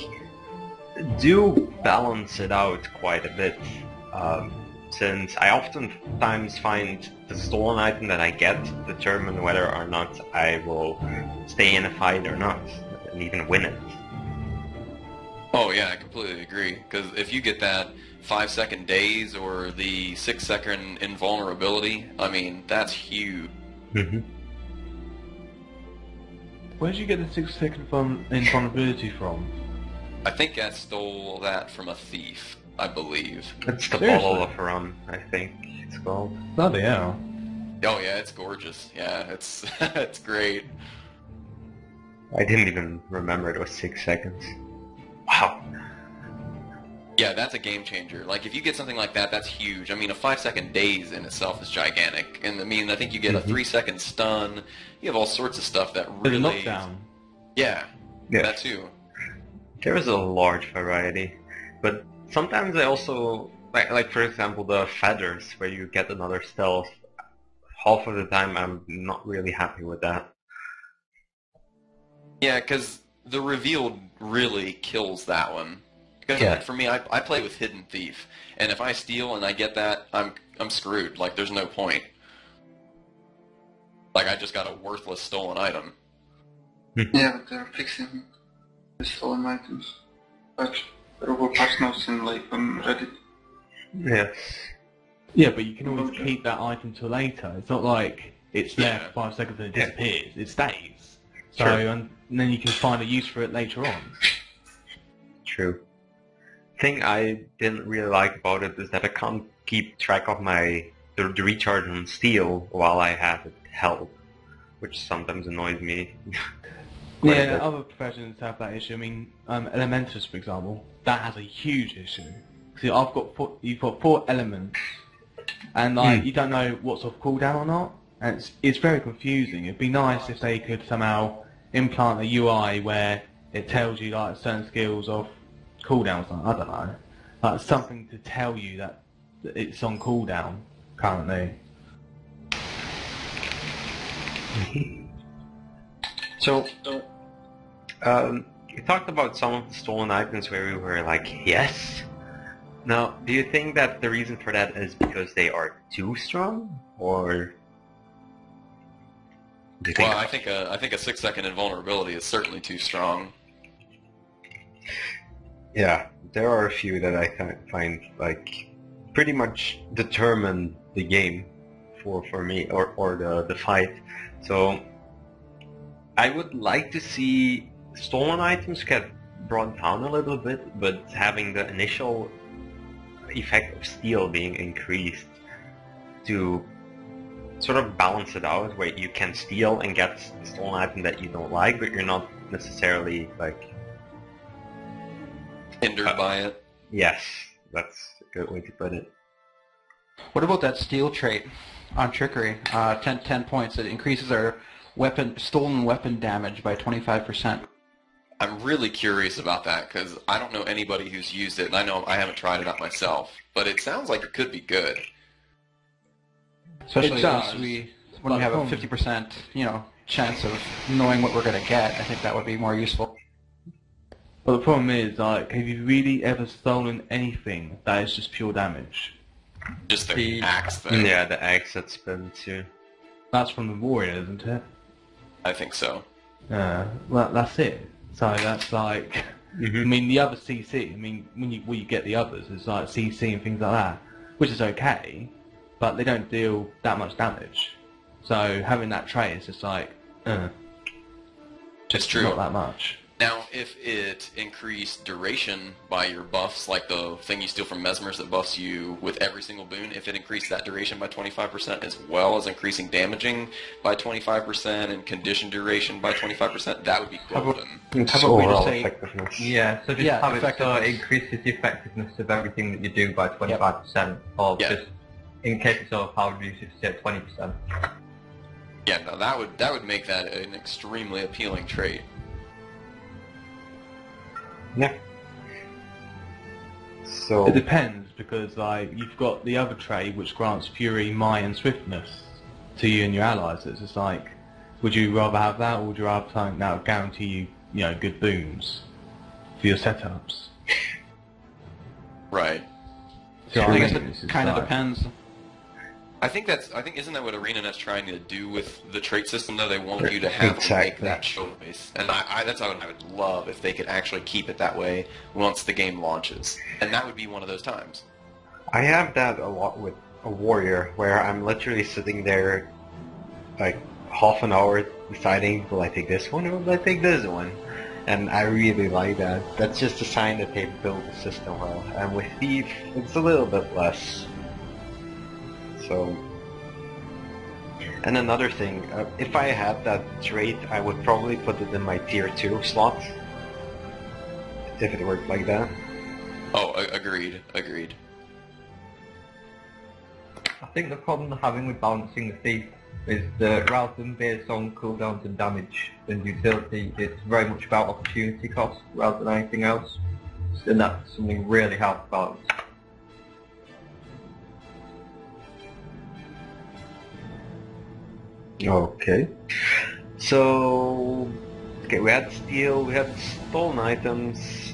do balance it out quite a bit. Since I oftentimes find the stolen item that I get determine whether or not I will stay in a fight or not, and even win it. Oh yeah, I completely agree. Because if you get that 5-second daze or the 6-second invulnerability, I mean, that's huge. Mm-hmm. Where did you get the 6-second invulnerability from? I think I stole that from a thief, I believe. It's the Seriously? bottle of rum, I think it's called. Bloody hell. Oh yeah, it's gorgeous. Yeah, it's it's great. I didn't even remember it was 6 seconds. Wow. Yeah, that's a game changer. Like, if you get something like that, that's huge. I mean, a 5-second daze in itself is gigantic. And I mean, I think you get a 3-second stun. You have all sorts of stuff that There's really... a knockdown. Yeah, Yeah. that too. There is a large variety, but sometimes I also, like for example, the feathers, where you get another stealth. Half of the time I'm not really happy with that. Yeah, because the reveal really kills that one. Because Yeah. like, for me, I play with Hidden Thief, and if I steal and I get that, I'm screwed. Like, there's no point. Like, I just got a worthless stolen item. Yeah, but they're fixing the stolen items. Patch. There were patch notes in like on Reddit. Yes. Yeah, but you can always keep that item till later. It's not like it's there Yeah. for 5 seconds and it Yeah. disappears. It stays. So, Sure. and then you can find a use for it later on. True. Thing I didn't really like about it is that I can't keep track of the recharge on steel while I have it held, which sometimes annoys me. quite a Yeah, bit. other professions have that issue. I mean, Elementals, for example, that has a huge issue. See, you've got 4 elements, and like you don't know what's off cooldown or not, and it's very confusing. It'd be nice if they could somehow implant a UI where it tells you like certain skills off cooldowns. Like, I don't know, like something to tell you that it's on cooldown currently. So, you talked about some of the stolen items where we were like, yes. Now, do you think that the reason for that is because they are too strong, or do you think? Well, I think a 6-second invulnerability is certainly too strong. Yeah, there are a few that I find like pretty much determine the game for me or the fight. So I would like to see stolen items get brought down a little bit, but having the initial effect of steel being increased to sort of balance it out, where you can steal and get the stolen item that you don't like, but you're not necessarily like... Hindered by it. Yes, that's a good way to put it. What about that steel trait on trickery? 10 points. It increases our stolen weapon damage by 25%. I'm really curious about that because I don't know anybody who's used it, and I know I haven't tried it out myself, but it sounds like it could be good. Especially It does, when but we have a the problem- 50%, chance of knowing what we're going to get. I think that would be more useful. But the problem is, like, have you really ever stolen anything that is just pure damage? Just the axe thing. Yeah, the axe that spin too. That's from the warrior, isn't it? I think so. Well, that's it. So that's like, I mean, the other CC. I mean, when you get the others, it's like CC and things like that, which is okay, but they don't deal that much damage. So having that trait is just like, It's true. not that much. Now, if it increased duration by your buffs, like the thing you steal from Mesmers that buffs you with every single boon, if it increased that duration by 25% as well as increasing damaging by 25% and condition duration by 25%, that would be golden. It's How about we just overall say- effectiveness. Yeah, so just Yeah, have it so it effectiveness. increases the effectiveness of everything that you do by 25%, or Yeah. just in case it's overpowered, reduce it to say 20%. Yeah, no, that would make that an extremely appealing trait. Yeah. So It depends because like you've got the other trait which grants fury, might, and swiftness to you and your allies. It's just like, would you rather have that, or would you rather something that would guarantee you, good boons for your setups? Right. So I guess mean, it's it just kind of like- depends. I think isn't that what ArenaNet's trying to do with the trait system though? They want you to have to make Exactly. that choice. And that's what I would love if they could actually keep it that way once the game launches. And that would be one of those times. I have that a lot with a warrior, where I'm literally sitting there, like half an hour deciding, will I take this one or will I take this one? And I really like that. That's just a sign that they built the system well. And with Thief, it's a little bit less. So, and another thing, if I had that trait, I would probably put it in my tier 2 slot. If it worked like that. Oh, agreed. I think the problem they're having with balancing the thief is that rather than based on cooldowns and damage and utility, it's very much about opportunity cost rather than anything else. And that's something really hard to balance. Okay. So, okay, we had steal, we had stolen items.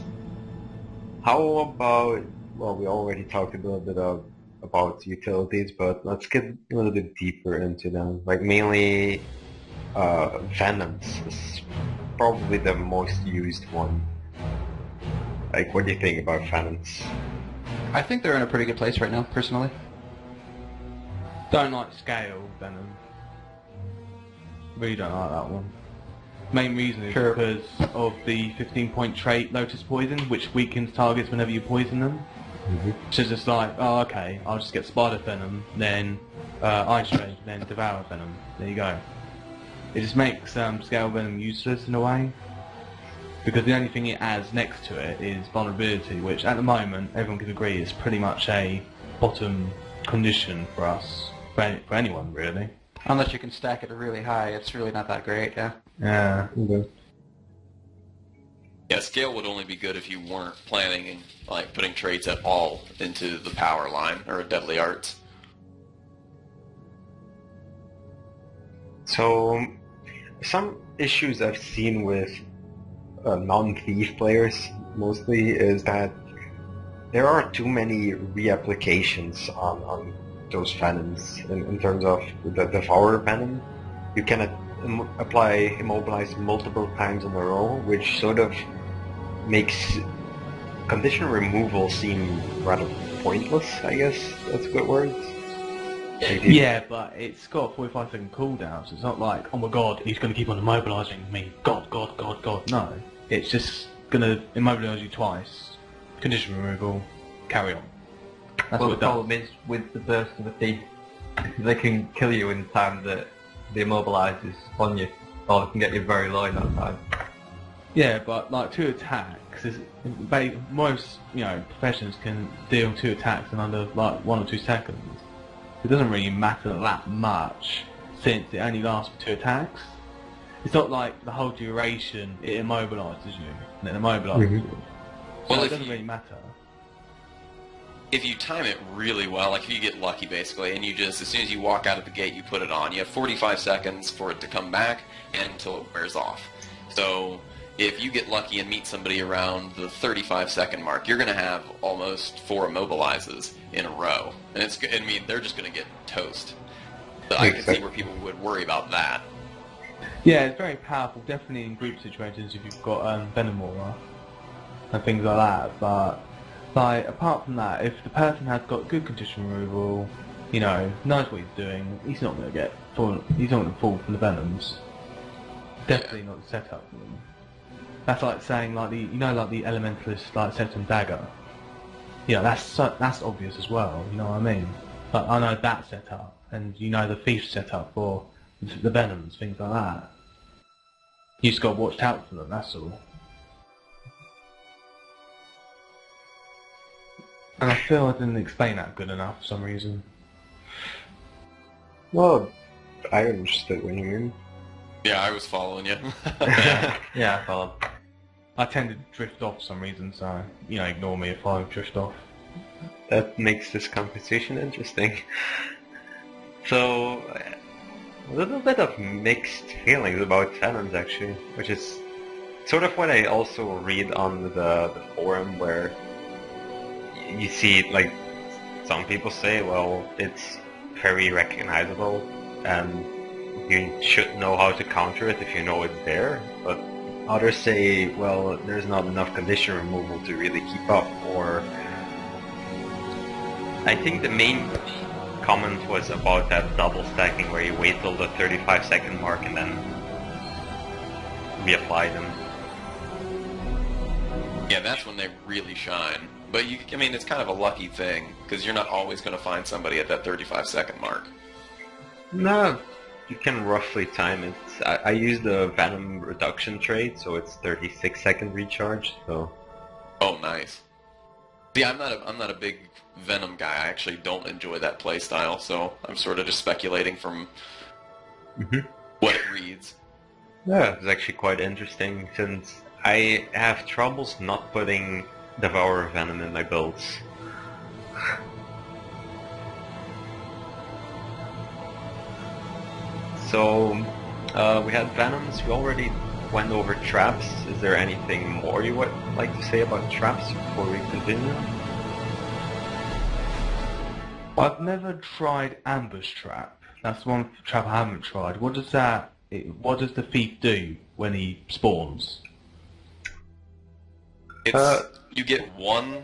How about, well, we already talked a little bit about utilities, but let's get a little bit deeper into them. Like mainly, Venoms is probably the most used one. Like, what do you think about Venoms? I think they're in a pretty good place right now, personally. Don't like scale venom. Really don't like that one. Main reason is Sure. because of the 15-point trait Lotus Poison, which weakens targets whenever you poison them. So it's just like, oh okay, I'll just get Spider Venom, then Ice Rage, then Devour Venom. There you go. It just makes Scale Venom useless in a way. Because the only thing it adds next to it is Vulnerability, which at the moment, everyone can agree, is pretty much a bottom condition for us. For anyone, really. Unless you can stack it really high, it's really not that great, yeah. Yeah. Yeah, scale would only be good if you weren't planning like putting traits at all into the power line or deadly arts. So, some issues I've seen with non-thief players mostly is that there are too many reapplications on those venoms in terms of the Devourer venom. You can apply Immobilize multiple times in a row, which sort of makes condition removal seem rather pointless, I guess that's a good word. Yeah, but it's got 45-second cooldown, so it's not like, oh my god, he's going to keep on immobilising me. God. No. It's just going to immobilise you twice. Condition removal. Carry on. That's Well, what the it does. problem is with the burst of a thief, they can kill you in the time that the immobilize is on you, or they can get you very low in that time. Yeah, but like 2 attacks, most professions can deal 2 attacks in under like 1 or 2 seconds. It doesn't really matter that much since it only lasts for 2 attacks. it's not like the whole duration it immobilises you, and it immobilises you. So Well, it if doesn't you- really matter. If you time it really well, like if you get lucky basically, and you just, as soon as you walk out of the gate, you put it on, you have 45 seconds for it to come back and until it wears off. So if you get lucky and meet somebody around the 35-second mark, you're going to have almost 4 immobilizes in a row. And it's, I mean, they're just going to get toast. So I can see where people would worry about that. Yeah, it's very powerful, definitely in group situations if you've got Venom Aura and things like that, but like, apart from that, if the person has got good condition removal, you know, knows what he's doing, he's not going to he's not going to fall from the Venoms. Definitely not the setup for them. That's like saying, like, the Elementalist, like, Septum Dagger. You know, that's obvious as well, you know what I mean? Like, I know that setup, and you know the Thief setup for the Venoms, things like that. You just got to watch out for them, that's all. And I feel I didn't explain that good enough for some reason. Well, I understood what you mean. Yeah, I was following you. Yeah, I followed. I tended to drift off for some reason, so, you know, ignore me if I drift off. That makes this conversation interesting. So, a little bit of mixed feelings about Venoms actually, which is sort of what I also read on the forum, where you see, like, some people say, well, it's very recognizable and you should know how to counter it if you know it's there, but others say, well, there's not enough condition removal to really keep up, or I think the main comment was about that double stacking where you wait till the 35-second mark and then reapply them. Yeah, that's when they really shine. But I mean, it's kind of a lucky thing, because you're not always going to find somebody at that 35-second mark. No, you can roughly time it. I use the Venom reduction trait, so it's 36-second recharge. So. Oh, nice. See, I'm not a big Venom guy. I actually don't enjoy that playstyle, so I'm sort of just speculating from what it reads. Yeah, it's actually quite interesting, since I have troubles not putting Devourer Venom in my builds. So, we had Venoms, we already went over traps. Is there anything more you would like to say about traps before we continue? I've never tried Ambush Trap. That's one trap I haven't tried. What does the thief do when he spawns? You get one,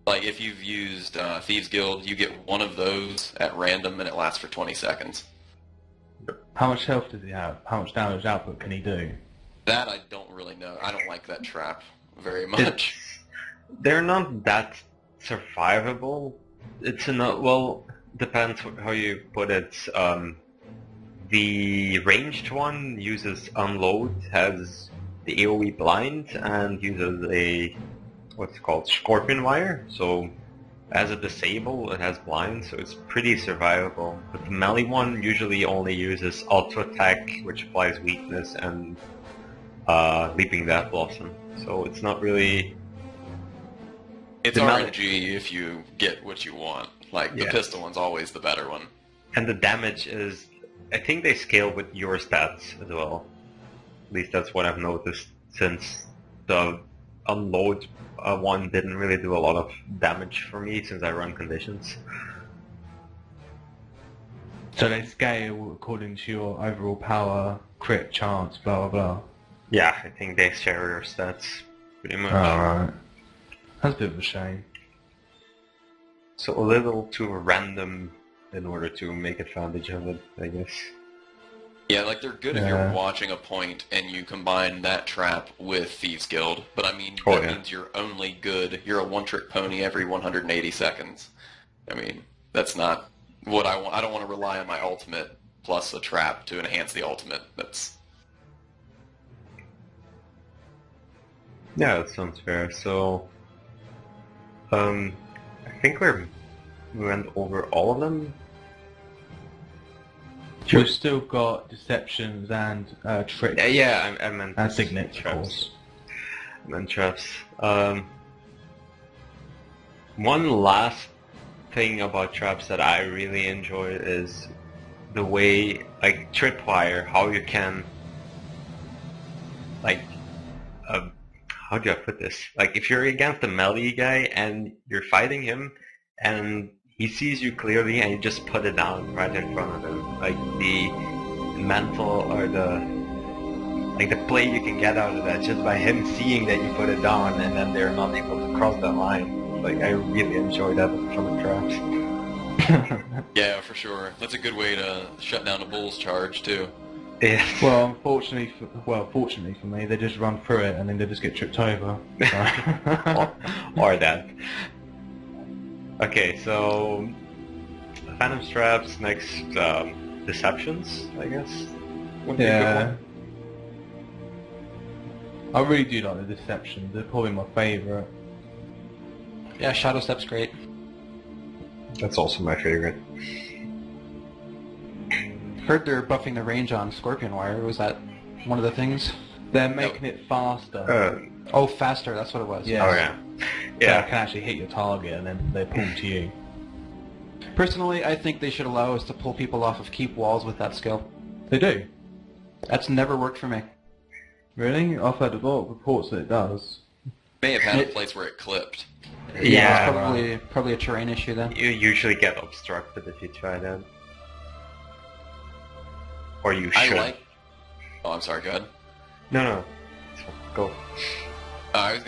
like if you've used Thieves Guild, you get one of those at random and it lasts for 20 seconds. How much health does he have? How much damage output can he do? That I don't really know. I don't like that trap very much. They're not that survivable. It's not, well, depends how you put it. The ranged one uses Unload, has the AoE blind, and uses a, what's it called, Scorpion Wire. So as a disable, it has blind, so it's pretty survivable. But the melee one usually only uses auto attack, which applies weakness, and Leaping Death Blossom. So it's not really... It's RNG if you get what you want. Like, the pistol one's always the better one. And the damage is... I think they scale with your stats as well. At least that's what I've noticed, since the Unload one didn't really do a lot of damage for me since I run conditions. So they scale according to your overall power, crit chance, blah blah blah. Yeah, I think they share your stats pretty much. Alright. That's a bit of a shame. So a little too random in order to make advantage of it, I guess. Yeah, like they're good if you're watching a point and you combine that trap with Thieves Guild, but I mean, that means you're only good, you're a one-trick pony every 180 seconds. I mean, that's not what I want. I don't want to rely on my ultimate plus a trap to enhance the ultimate. That's... Yeah, that sounds fair. So, I think we went over all of them. We've still got deceptions and tricks. Yeah, I meant And signets, of traps. course. I meant traps. One last thing about traps that I really enjoy is the way, like tripwire, how you can, like, how do I put this? Like, if you're against a melee guy and you're fighting him, and he sees you clearly, and you just put it down right in front of him, like the mental or the play you can get out of that just by him seeing that you put it down, and then they're not able to cross that line. Like, I really enjoy that from the traps. Yeah, for sure. That's a good way to shut down a bull's charge too. Yeah. Well, fortunately for me, they just run through it and then they just get tripped over. or that. Okay, so Phantom Straps, next Deceptions, I guess. Would be a good Yeah. one. I really do like the deceptions. They're probably my favourite. Yeah, Shadow Step's great. That's also my favorite. Heard they're buffing the range on Scorpion Wire. Was that one of the things? They're making it faster. Oh, faster. That's what it was. Yeah. Oh yeah. So Yeah. it can actually hit your target and then they pull to you. Personally, I think they should allow us to pull people off of keep walls with that skill. They do. That's never worked for me. Really? I've heard a lot of reports that it does. May have had a place where it clipped. Yeah. It's probably a terrain issue then. You usually get obstructed if you try that. Or you I should. like. Oh, I'm sorry. Go ahead. No. Go. I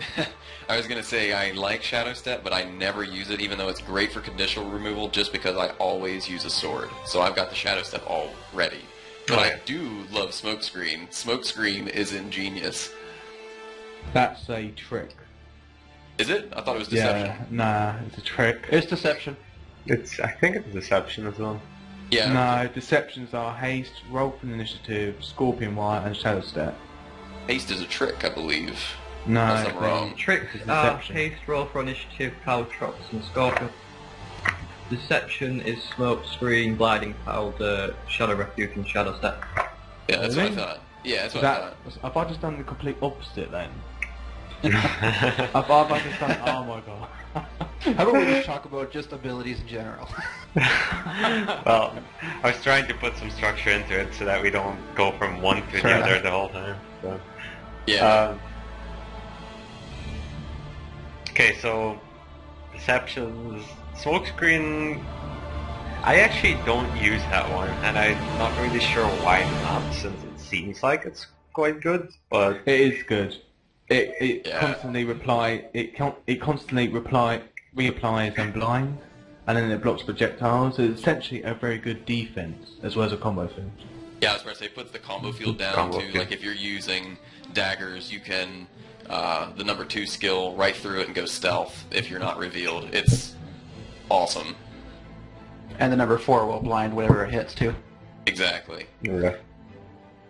was gonna say I like Shadow Step, but I never use it, even though it's great for conditional removal, just because I always use a sword. So I've got the Shadow Step all ready. But Oh, yeah. I do love Smokescreen. Smokescreen is ingenious. That's a trick. Is it? I thought it was Deception. Yeah, nah, it's a trick. It's deception. I think it's Deception as well. Yeah. No, deceptions are haste, roll for initiative, Scorpion Wire, and Shadow Step. Haste is a trick, I believe. No, Unless I'm wrong. Tricks It's are deception. haste, roll for initiative, caltrops, and scorpion. Deception is smoke screen, blinding powder, shadow refuge, and shadow step. Yeah, that's Really? what I thought. Yeah, that's what I thought. Have I just done the complete opposite then? Have I just done? Oh my god. How about we just talk about just abilities in general? Well, I was trying to put some structure into it so that we don't go from one to the Fair other enough. the whole time. So. Yeah. Okay, so Deceptions, Smokescreen. I actually don't use that one, and I'm not really sure why not, since it seems like it's quite good. But It is good. It Yeah. constantly reapplies and blind, and then it blocks projectiles. It's essentially a very good defense as well as a combo field. Yeah, I was about to say, it puts the combo field down Combo too. field. Like if you're using daggers, you can the number 2 skill right through it and go stealth if you're not revealed. It's awesome. And the number 4 will blind whatever it hits too. Exactly. yeah.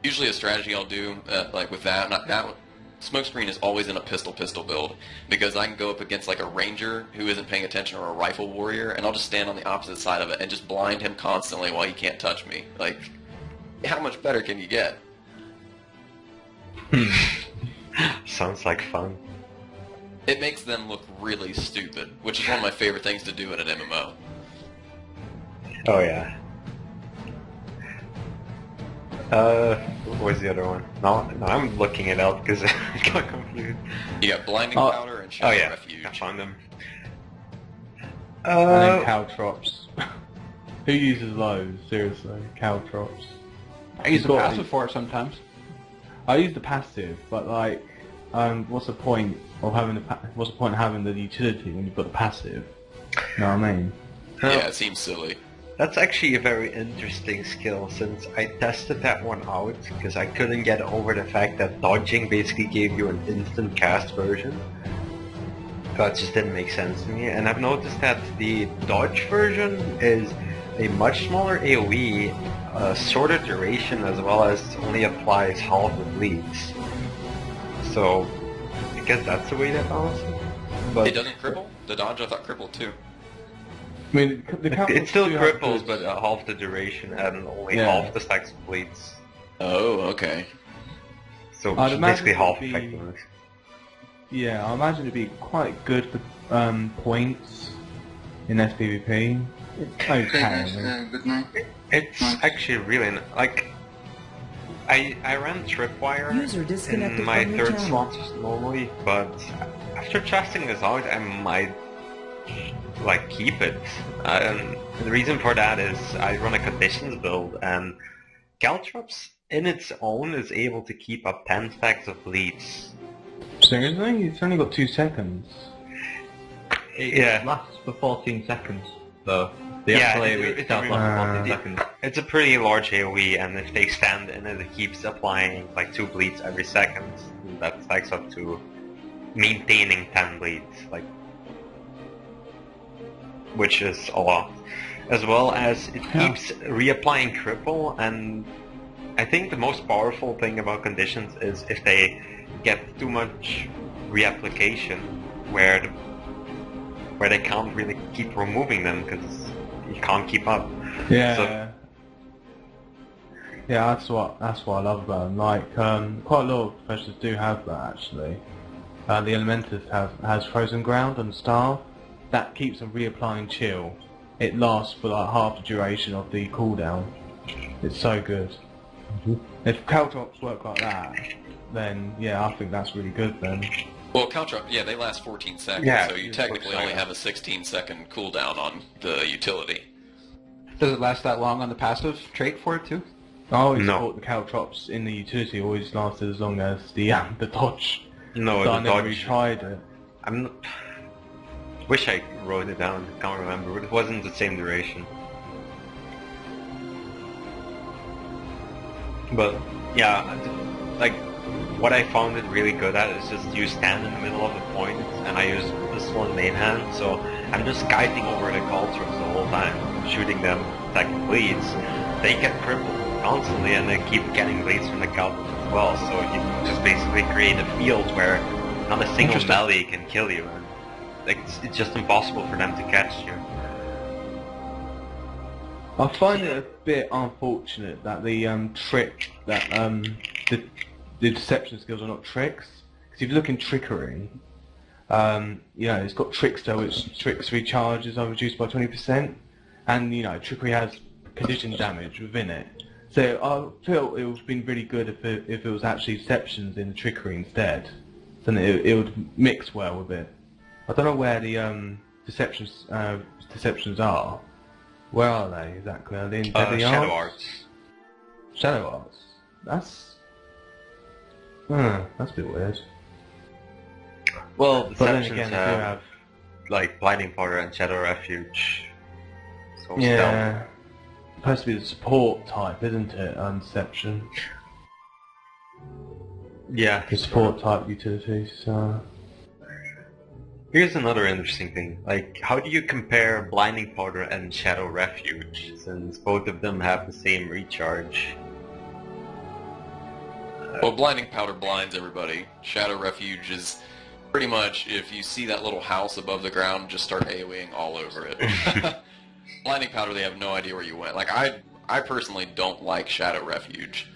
Usually a strategy I'll do, like with that, not that one. Smokescreen is always in a pistol build, because I can go up against like a ranger who isn't paying attention or a rifle warrior, and I'll just stand on the opposite side of it and just blind him constantly while he can't touch me. Like, how much better can you get? Sounds like fun. It makes them look really stupid, which is one of my favorite things to do in an MMO. Oh yeah. What was the other one? No, I'm looking it up because I got confused. You got Blinding Oh. Powder and Oh Shadow yeah, Refuge. I found them. And then caltrops. Who uses those? Seriously, caltrops. I use the Got passive it. for it sometimes. I use the passive, but like, what's the point of having what's the point of having the utility when you've got the passive? You know what I mean? Yeah, it seems silly. That's actually a very interesting skill, since I tested that one out because I couldn't get over the fact that dodging basically gave you an instant cast version. That just didn't make sense to me, and I've noticed that the dodge version is a much smaller AoE, shorter duration, as well as only applies half the bleeds. So I guess that's the way that balances. But It doesn't cripple? The dodge I thought crippled too. I mean, the It still do have cripples, good- but half the duration and only Yeah. half the stacks of bleeds. Oh, okay. So I'd imagine basically it half would be- effectiveness. Yeah, I imagine it'd be quite good for points in SPVP. It's okay. Okay, I guys, mean. good night. It's actually really like I ran Tripwire User disconnected in my from your third channel. slot normally, but after testing this out, I might like keep it. And the reason for that is I run a conditions build, and Caltrops in its own is able to keep up 10 stacks of bleeds. Seriously? It's only got 2 seconds. Yeah. It lasts for 14 seconds, though. The Yeah, actual it- AoE it- itself it- lasts for 14 it- seconds. It's a pretty large AoE, and if they stand in it, it keeps applying like 2 bleeds every second. That stacks up to maintaining 10 bleeds, like, which is a lot. As well as it keeps reapplying cripple, and I think the most powerful thing about conditions is if they get too much reapplication, where they can't really keep removing them because you can't keep up. Yeah. So- Yeah, that's what I love about them. Like, quite a lot of professors do have that actually. The Elementus has Frozen Ground and Staff. That keeps them reapplying chill. It lasts for like half the duration of the cooldown. It's so good. If Caltrops work like that, then yeah, I think that's really good then. Well, Caltrop, yeah, they last 14 seconds, Yeah, so you it's technically like only that. have a 16-second cooldown on the utility. Does it last that long on the passive trait for it too? I always No. thought the Caltrops in the utility always lasted as long as the dodge. No, So I the never really dodge. tried it. I'm not. Wish I wrote it down. Can't remember, but it wasn't the same duration. But yeah, like what I found it really good at is just you stand in the middle of the point, and I use this one main hand, so I'm just kiting over the cultures the whole time, shooting them, attacking bleeds. They get crippled constantly, and they keep getting bleeds from the goblins as well. So you just basically create a field where not a single Interesting. melee can kill you. And like it's just impossible for them to catch you. I find it a bit unfortunate that the trick that the deception skills are not tricks. Because if you look in trickery, you know, it's got trickster, which tricks recharges are reduced by 20%, and you know, trickery has condition damage within it. So I feel it would have been really good if it was actually deceptions in the trickery instead. Then it would mix well with it. I don't know where the deceptions are. Where are they exactly? Are they in Deadly Shadow Arts? Arts. Shadow Arts. That's a bit weird. Well, But then deceptions again, they have, do have like Blinding Powder and Shadow Refuge. So yeah. Supposed to be the support type, isn't it? Deception. Yeah. The support type utilities. So. Here's another interesting thing. Like, how do you compare Blinding Powder and Shadow Refuge, since both of them have the same recharge? Well, Blinding Powder blinds everybody. Shadow Refuge is pretty much, if you see that little house above the ground, just start AoEing all over it. Blinding Powder, they have no idea where you went. Like, I personally don't like Shadow Refuge.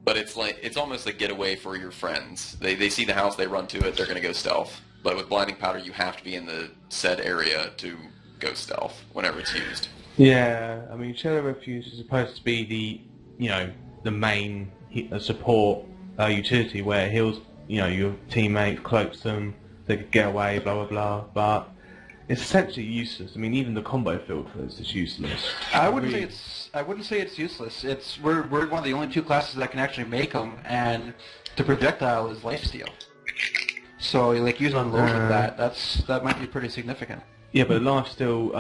But it's almost a getaway for your friends. They see the house, they run to it, they're going to go stealth. But with Blinding Powder, you have to be in the said area to go stealth whenever it's used. Yeah, I mean, Shadow Refuge is supposed to be the main support utility where it heals, your teammates, cloaks them, they could get away, blah blah blah. But it's essentially useless. I mean, even the combo field for this is useless. I wouldn't say it's useless. We're one of the only two classes that can actually make them, and the projectile is lifesteal. So like using unload with that might be pretty significant. Yeah, but life still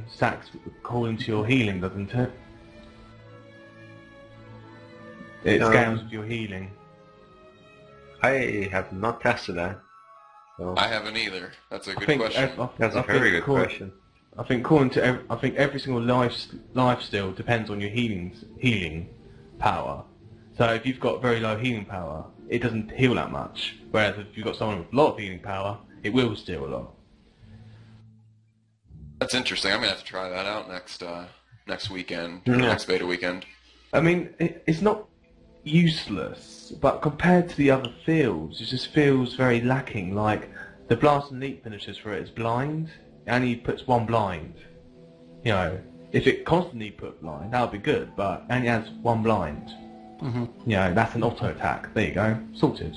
stacks according to your healing, doesn't it? It scales with your healing. I have not tested that. So I haven't either. That's a good question. that's a very good question. I think every single life steal depends on your healing power. So if you've got very low healing power, it doesn't heal that much. Whereas if you've got someone with a lot of healing power, it will steal a lot. That's interesting. I'm gonna have to try that out next weekend, or Yeah. next beta weekend. I mean, it's not useless, but compared to the other fields, it just feels very lacking. Like, the blast and leap finishers for it is blind, it only puts one blind. You know, if it constantly put blind, that would be good, but it only has one blind. Mm-hmm. You know, that's an auto attack. There you go, sorted.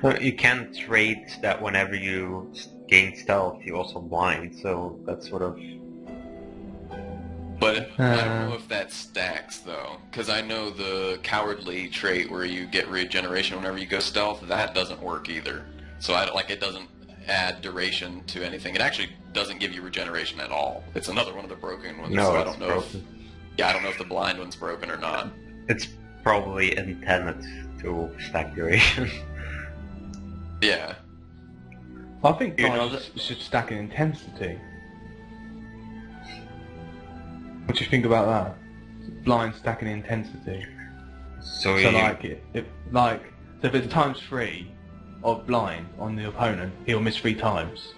Well, you can trade that whenever you gain stealth, you also blind, so that's sort of... But I don't know if that stacks though, because I know the cowardly trait where you get regeneration whenever you go stealth, that doesn't work either. So it doesn't add duration to anything. It actually doesn't give you regeneration at all. It's another one of the broken ones. No, so I it's don't know broken. I don't know if the blind one's broken or not. It's probably intended to stack duration. Yeah. I think You know blind should stack in intensity. What do you think about that? Blind stacking intensity. So So you... so if it's times 3 of blind on the opponent, he'll miss 3 times.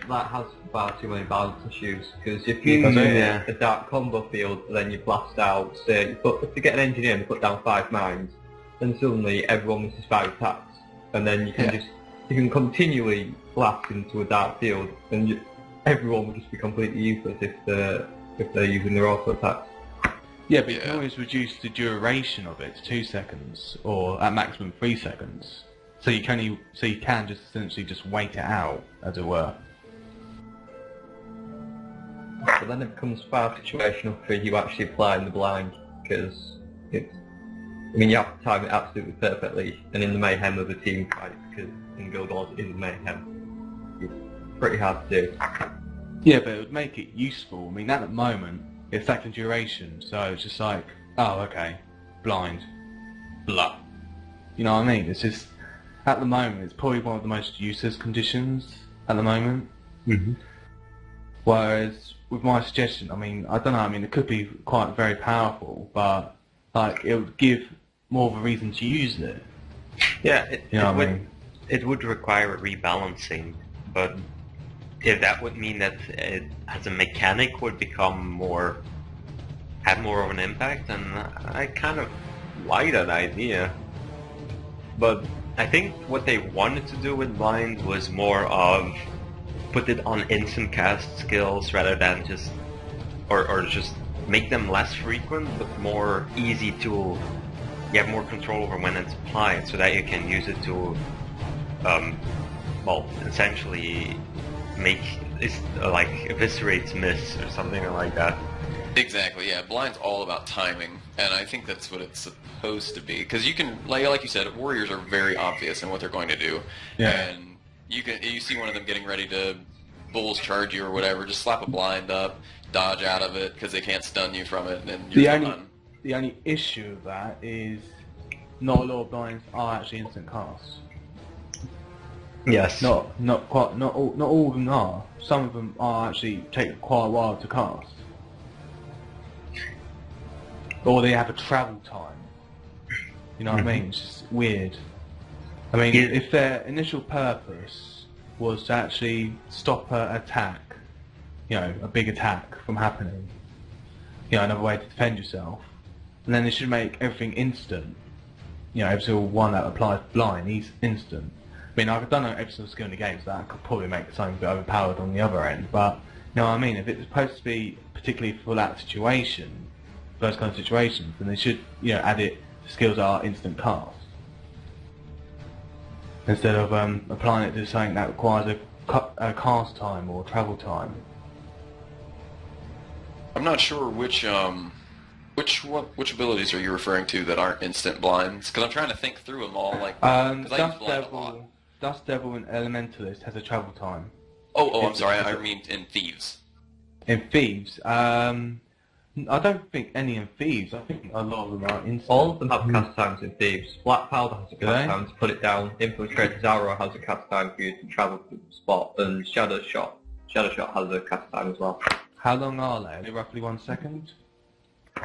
That has far too many balance issues, because if you Does it? Yeah. a dark combo field, then you blast out, say, if you get an engineer and you put down 5 mines, then suddenly everyone misses 5 attacks, and then you can you can continually blast into a dark field, and everyone will just be completely useless if they're using their auto attacks. Yeah, but you can Yeah. always reduce the duration of it to 2 seconds, or at maximum 3 seconds. So you can just essentially just wait it out, as it were. But then it becomes far situational for you actually applying the blind, because you have to time it absolutely perfectly, and in the mayhem of a team fight, because in Guild Wars it is mayhem, it's pretty hard to do. Yeah, but it would make it useful. I mean, at the moment, it's stacking duration, so it's just like, oh, okay, blind, blah. You know what I mean? It's just, at the moment, it's probably one of the most useless conditions at the moment. Mm-hmm. Whereas, with my suggestion, I mean, I don't know, I mean, it could be quite very powerful, but, like, it would give more of a reason to use it. Yeah, You know what I mean? it would require a rebalancing, but if that would mean that it as a mechanic would have more of an impact, then I kind of like that idea. But I think what they wanted to do with blind was more of put it on instant cast skills rather than just or just make them less frequent but more easy to... You have more control over when it's applied, so that you can use it to, essentially make like eviscerates miss or something like that. Exactly, yeah. Blind's all about timing, and I think that's what it's supposed to be. Because you can, like you said, warriors are very obvious in what they're going to do. Yeah. And you see one of them getting ready to bulls charge you or whatever, just slap a blind up, dodge out of it because they can't stun you from it, and then you're done. The only issue of that is not a lot of blinds are actually instant casts. Yes. Not all of them are. Some of them are actually take quite a while to cast. Or they have a travel time. You know what I mean? It's just weird. I mean, if their initial purpose was to actually stop an attack, you know, a big attack from happening, you know, another way to defend yourself, and then they should make everything instant. You know, every single one that applies blind is instant. I mean, I don't know every single skill in the game, so that could probably make something a bit overpowered on the other end, but, you know what I mean? If it's supposed to be particularly for that situation, those kind of situations, then they should, you know, add it to skills that are instant cast. Instead of applying it to something that requires a cast time or travel time. I'm not sure which abilities are you referring to that aren't instant blinds? Because I'm trying to think through them all. Like, 'cause I use blind a lot. Dust Devil and Elementalist has a travel time. Oh, I'm sorry. I mean in Thieves. In Thieves, I don't think any in Thieves. I think a lot of them are instant. All of them have cast times in Thieves. Black Powder has a Do cast they? time to put it down. Infiltrator's Arrow has a cast time for you to travel to the spot, and Shadow Shot has a cast time as well. How long are they? Are they roughly 1 second?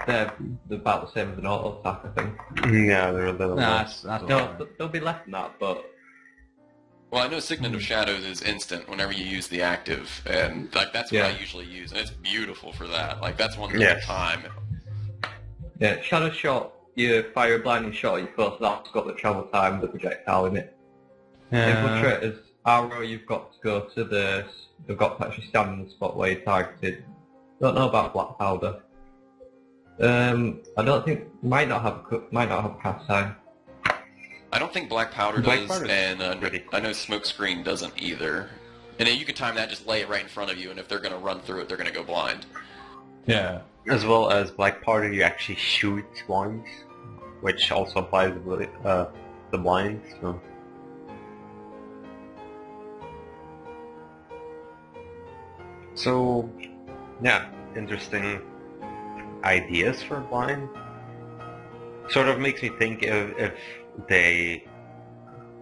They're about the same as an auto attack, I think. Yeah, they're a little Nah, less. that's No, alright. they'll be less than that, but Well, I know Signet of Shadows is instant whenever you use the active, and like that's what I usually use, and it's beautiful for that. Like that's one thing at a time. Yeah, Shadow Shot, you fire a blinding shot at your first, that's got the travel time, the projectile in it. Infiltrators, Arrow, you've got to go to the... They've got to actually stand in the spot where you're targeted. Don't know about Black Powder. I don't think... Might not have cast time. I don't think Black Powder does, and I know Smokescreen doesn't either. And then you can time that, just lay it right in front of you, and if they're going to run through it, they're going to go blind. Yeah. As well as Black Powder, you actually shoot blinds, which also applies to the blinds. So, yeah, interesting ideas for blind. Sort of makes me think if they,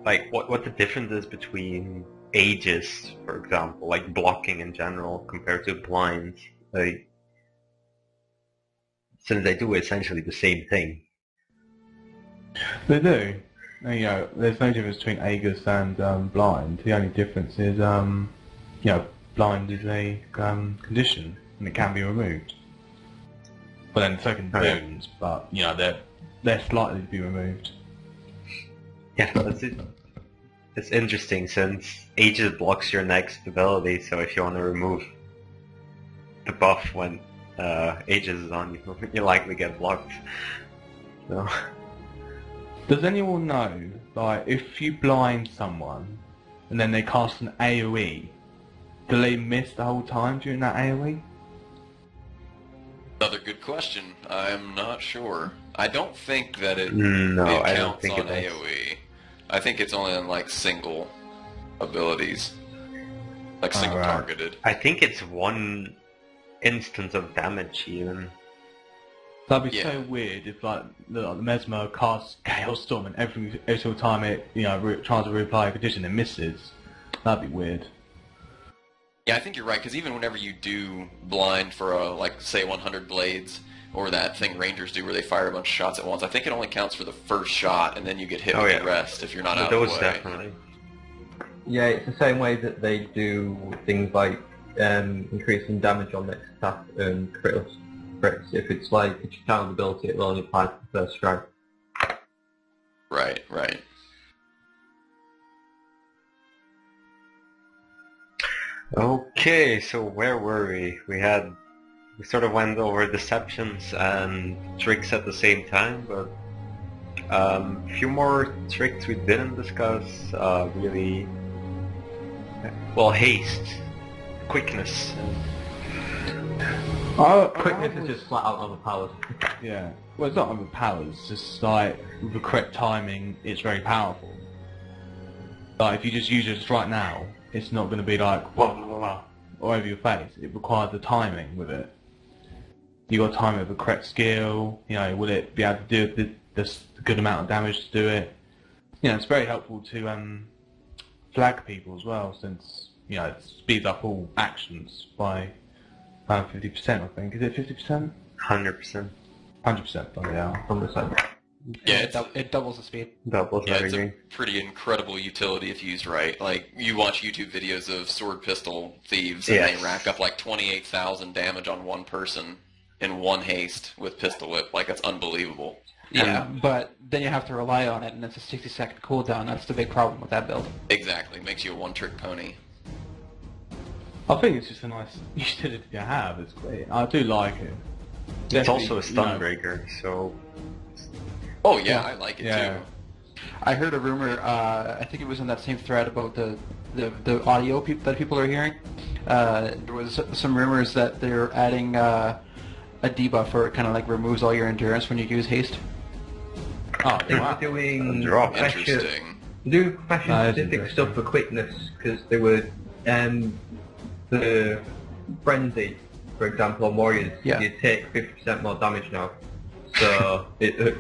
like, what the difference is between ages, for example, like blocking in general compared to blinds, like, since they do essentially the same thing. They do. You know, there's no difference between Aegis and blind. The only difference is, you know, blind is a condition and it can be removed. But then so can boons, but you know they're slightly to be removed. Yeah, that's it. It's interesting since Aegis blocks your next ability, so if you want to remove the buff when Aegis is on you, you likely get blocked. So. Does anyone know, like, if you blind someone and then they cast an AoE, do they miss the whole time during that AoE? Another good question. I'm not sure. I don't think that it I counts don't think on it does. AoE. I think it's only on like single abilities, like single targeted. I think it's one instance of damage even. That'd be so weird if like the Mesmer casts Chaos Storm and every single time it tries to reapply a condition it misses. That'd be weird. Yeah, I think you're right, because even whenever you do blind for like say 100 blades, or that thing Rangers do where they fire a bunch of shots at once, I think it only counts for the first shot, and then you get hit with the rest if you're not out of the way. Definitely. Yeah, it's the same way that they do things like increasing damage on next attack and crits. If it's like a channel ability, it will only apply to the first strike. Right, right. Okay, so where were we? We sort of went over deceptions and tricks at the same time, but a few more tricks we didn't discuss, really. Well, haste, quickness. Quickness is just flat out overpowered. Yeah. Well, it's not overpowered, it's just like, with the correct timing, it's very powerful. Like, if you just use it just right now, it's not going to be like, blah, blah, blah, all over your face. It requires the timing with it. You got to time it with the correct skill, you know, will it be able to do this good amount of damage to do it? You know, it's very helpful to flag people as well, since, you know, it speeds up all actions by around 50%, I think. Is it 50%? 100%. 100%, oh yeah, 100%. Yeah, it doubles the speed. Doubles everything. It's a pretty incredible utility if used right. Like, you watch YouTube videos of sword pistol thieves, and they rack up like 28,000 damage on one person in one haste with pistol whip. Like, that's unbelievable. Yeah, but then you have to rely on it, and it's a 60-second cooldown. That's the big problem with that build. Exactly. Makes you a one-trick pony. I think it's just a nice utility to have. It's great. I do like it. It's also a stun breaker, so... Oh yeah, I like it too. I heard a rumor, I think it was in that same thread about the audio that people are hearing. There was some rumors that they're adding a debuff where it kind of like removes all your endurance when you use haste. Oh, they were doing interesting. Do fashion-specific stuff for quickness, because they were the frenzy, for example, on warriors. You take 50% more damage now. So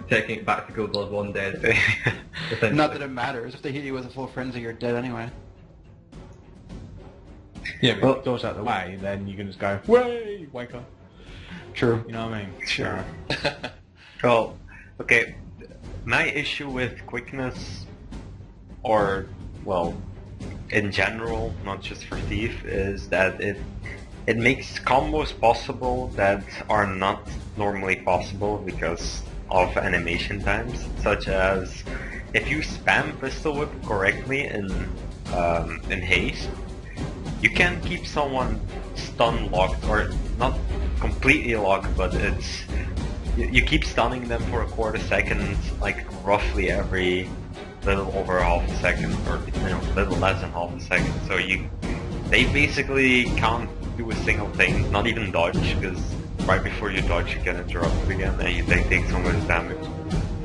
taking it back to Guild Wars 1 day. Not that it matters. If they hit you with a full frenzy, you're dead anyway. Yeah, but if it goes out of the way, then you can just go, way, wake up. True. You know what I mean? Sure. Well, okay. My issue with quickness, or, well, in general, not just for Thief, is that it makes combos possible that are not normally possible because of animation times, such as if you spam Pistol Whip correctly in haste, you can keep someone stun locked, or not completely locked, but it's you keep stunning them for a quarter second, like roughly every little over half a second, or little less than half a second. So they basically can't do a single thing, not even dodge, because right before you dodge you get interrupted again and they take so much damage.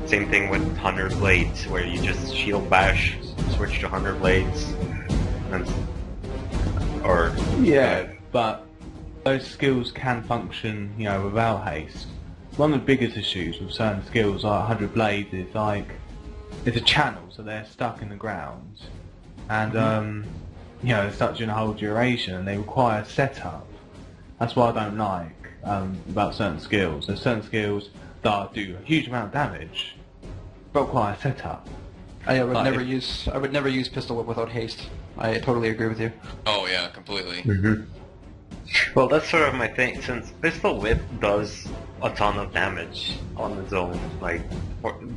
Same thing with 100 Blades, where you just shield bash, switch to 100 Blades, and but those skills can function, without haste. One of the biggest issues with certain skills like 100 Blades is like it's a channel, so they're stuck in the ground, and they're stuck during the whole duration, and they require setup. That's what I don't like about certain skills. There's certain skills that do a huge amount of damage, but require setup. I would never use Pistol Whip without haste. I totally agree with you. Oh yeah, completely. Well, that's sort of my thing, since Pistol Whip does a ton of damage on its own. Like,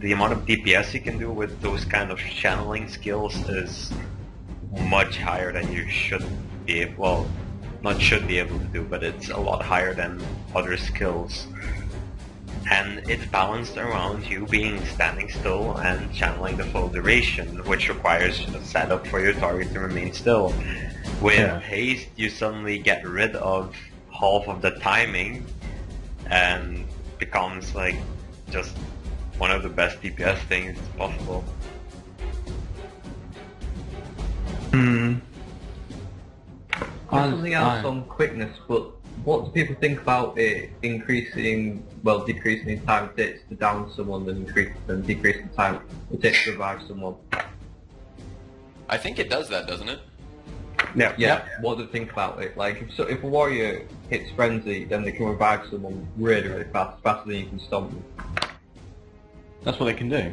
the amount of DPS you can do with those kind of channeling skills is much higher than you should be able, well, not should be able to do, but it's a lot higher than other skills. And it's balanced around you being standing still and channeling the full duration, which requires a setup for your target to remain still. With haste, you suddenly get rid of half of the timing and becomes like just one of the best DPS things possible. Something else on quickness, but what do people think about it decreasing the time it takes to down someone and decreasing the time it takes to revive someone? I think it does that, doesn't it? Yeah. What do you think about it? Like, if a warrior hits frenzy, then they can revive someone really, really fast, faster than you can stomp them. That's what they can do.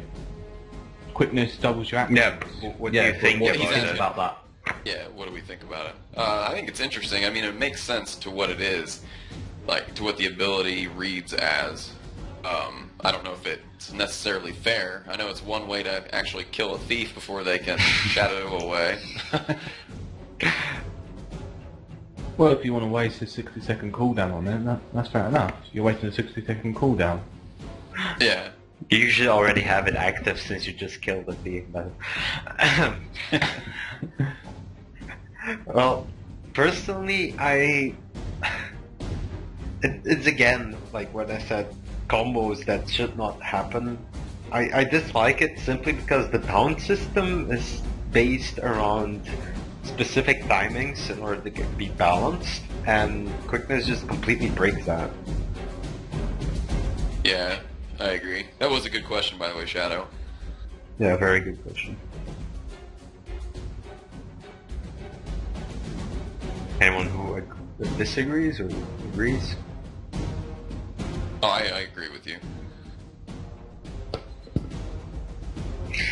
Quickness doubles your action. Yeah. What do you think about that? Yeah, what do we think about it? I think it's interesting. I mean, it makes sense to what it is, like, to what the ability reads as. I don't know if it's necessarily fair. I know it's one way to actually kill a thief before they can shadow away. Well, if you want to waste a 60-second cooldown on it, that's fair enough. You're wasting a 60-second cooldown. Yeah. You usually already have it active since you just killed the thief, but... Well, personally, it's again, like what I said, combos that should not happen. I dislike it simply because the down system is based around specific timings in order to be balanced, and quickness just completely breaks that. Yeah, I agree. That was a good question, by the way, Shadow. Yeah, very good question. Anyone who disagrees or agrees? Oh, I agree with you.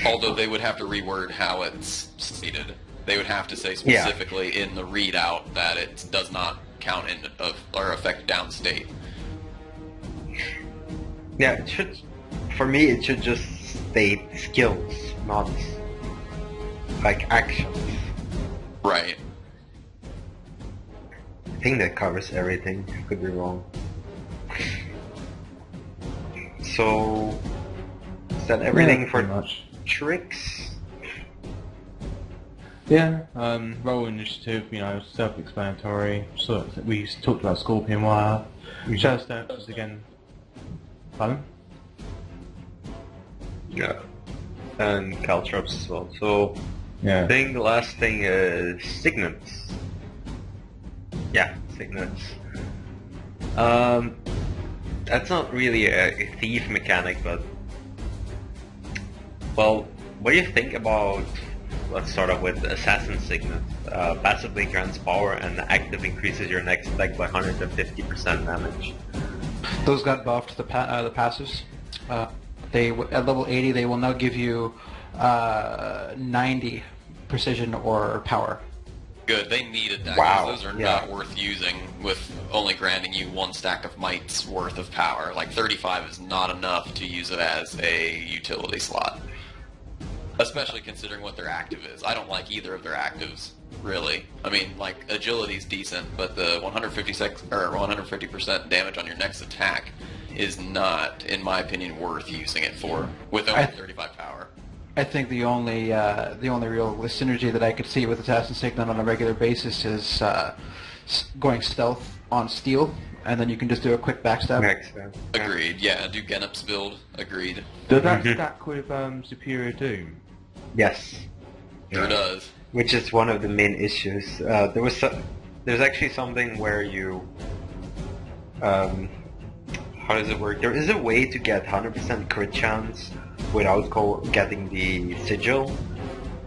Although they would have to reword how it's stated. They would have to say specifically in the readout that it does not count or affect downstate. Yeah, it should. For me, it should just state skills, not like actions. Right. I think that covers everything. Could be wrong. So, is that everything for much tricks? Yeah, roll initiative, self-explanatory. So we talked about Scorpion Wire. Shadowplasm again. Pardon? Yeah. And caltrops as well. So, Yeah. I think the last thing is signets. Yeah, signets. That's not really a thief mechanic, but... Well, what do you think about... Let's start off with Assassin Signet. Passively grants power and active increases your next attack by 150% damage. Those got buffed, the passives. At level 80, they will now give you 90% precision or power. Good, they needed that, Wow, because those are yeah. not worth using with only granting you one stack of mites worth of power. Like, 35 is not enough to use it as a utility slot. Especially considering what their active is. I don't like either of their actives, really. I mean, like, agility's decent, but the 150% damage on your next attack is not, in my opinion, worth using it for, with only 35 power. I think the only real synergy that I could see with Assassin's Signet on a regular basis is going stealth on steel, and then you can just do a quick backstab. Makes sense. Agreed, yeah, do Genup's build. Agreed. Does that stack with Superior Doom? Yes. Sure does. Which is one of the main issues. There's actually something where you, how does it work? There is a way to get 100% crit chance without getting the sigil,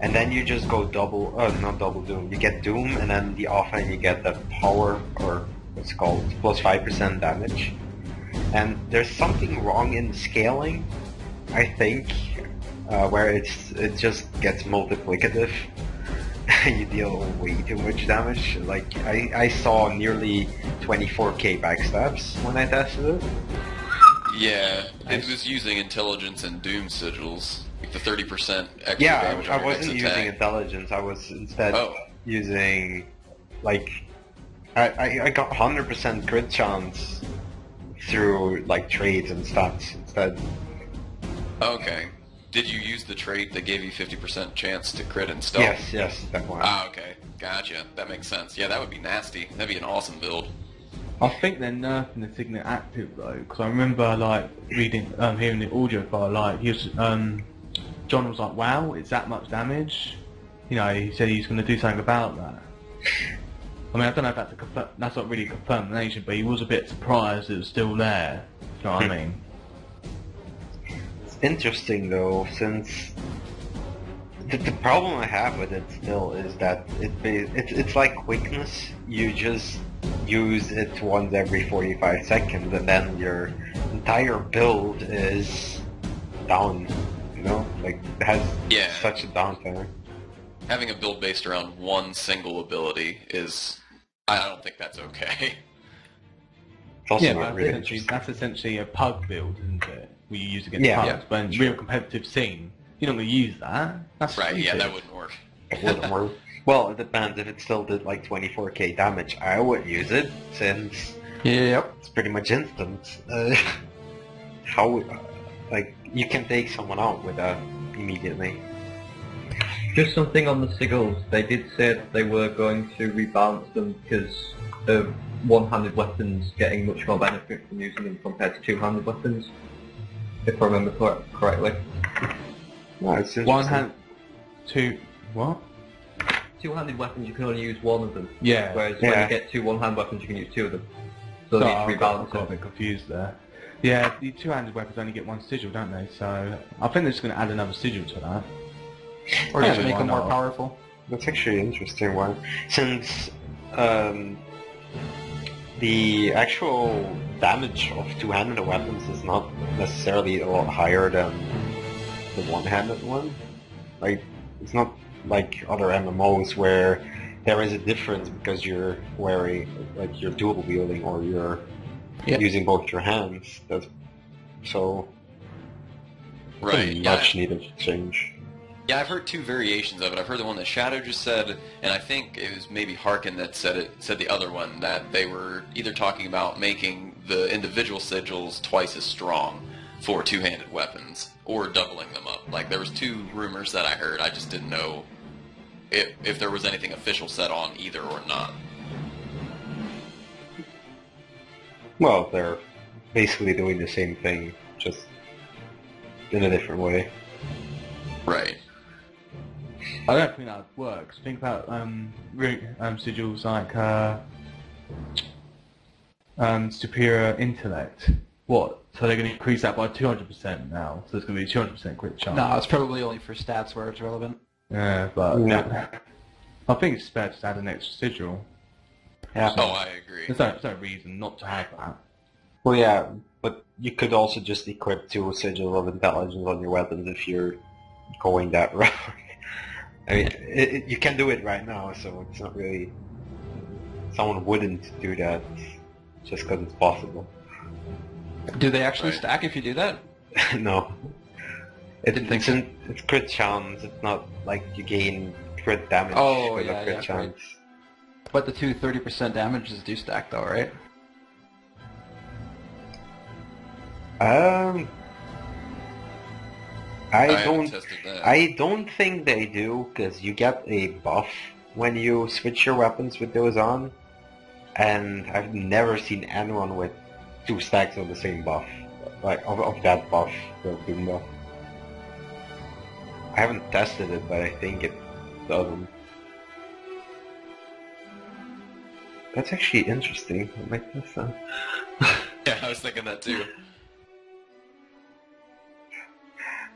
and then you just go double, not double doom. You get doom, and then the offhand you get the power, or what's it called, plus 5% damage. And there's something wrong in the scaling, I think, where it just gets multiplicative. You deal way too much damage. Like, I saw nearly 24k backstabs when I tested it. Yeah, it was using intelligence and doom sigils. Like the 30% extra Yeah, damage on I your wasn't next using attack. intelligence. I was instead Oh. using, like, I got 100% crit chance through like trades and stats instead. Okay. Did you use the trait that gave you 50% chance to crit and stealth? Yes, that one. Ah, okay. Gotcha. That makes sense. Yeah, that would be nasty. That'd be an awesome build. I think they're nerfing the Signet active though, because I remember like reading, hearing the audio file. Like he was, John was like, "Wow, it's that much damage." You know, he said he's going to do something about that. I mean, I don't know if that's that's not really a confirmation, but he was a bit surprised it was still there. You know what I mean? It's interesting though, since the problem I have with it still is that it's like quickness. You just use it once every 45 seconds, and then your entire build is down. You know, like it has Yeah. such a downtime. Having a build based around one single ability is... I don't think that's okay. It's also Yeah, not but really that's essentially a pug build, isn't it? Where you use against Yeah. pugs, but in real competitive scene, you're not going to use that. That's Right, yeah, stupid. that wouldn't work. It wouldn't work. Well, it depends. If it still did like 24k damage, I would use it, since Yep. it's pretty much instant. How, like, you can take someone out with that immediately. Just something on the sigils. They did say that they were going to rebalance them because of one-handed weapons getting much more benefit from using them compared to two-handed weapons, if I remember correctly. No, it's interesting. One hand, two, what? Two-handed weapons, you can only use one of them, Yeah. whereas when Yeah. you get two one-hand weapons, you can use two of them. So they So need I to got rebalance a it. bit confused there. Yeah, the two-handed weapons only get one sigil, don't they? So I think they're just going to add another sigil to that. Or Yeah, just make why them more not? powerful. That's actually an interesting one, since the actual damage of two-handed weapons is not necessarily a lot higher than the one-handed one. Like, it's not like other MMOs where there is a difference because you're wearing, like, you're dual wielding or you're Yep. using both your hands. That's so Right, a yeah. much needed change. Yeah, I've heard two variations of it. I've heard the one that Shadow just said, and I think it was maybe Harkin that said the other one, that they were either talking about making the individual sigils twice as strong for two-handed weapons, or doubling them up. Like, there was two rumors that I heard. I just didn't know if there was anything official said on either or not. Well, they're basically doing the same thing, just in a different way. Right. I don't think that works. Think about sigils like superior intellect. What? So they're going to increase that by 200% now. So it's going to be 200% crit chance. No, it's probably only for stats where it's relevant. Yeah, but No. I think it's better to add an extra sigil. Yeah. Oh, I agree. There's no reason not to have that. Well, yeah, but you could also just equip two sigils of intelligence on your weapons if you're going that route. I mean, you can do it right now, so it's not really... Someone wouldn't do that just because it's possible. Do they actually Right. stack if you do that? No. Didn't think so. It's crit chance, it's not like you gain crit damage Oh, with yeah, a crit yeah, chance. But the two 30% damages do stack though, right? I haven't don't... tested that. I don't think they do, because you get a buff when you switch your weapons with those on, and I've never seen anyone with 2 stacks of the same buff, like of that buff, the Doom buff. I haven't tested it, but I think it doesn't. That's actually interesting. I might test that. Yeah, I was thinking that too.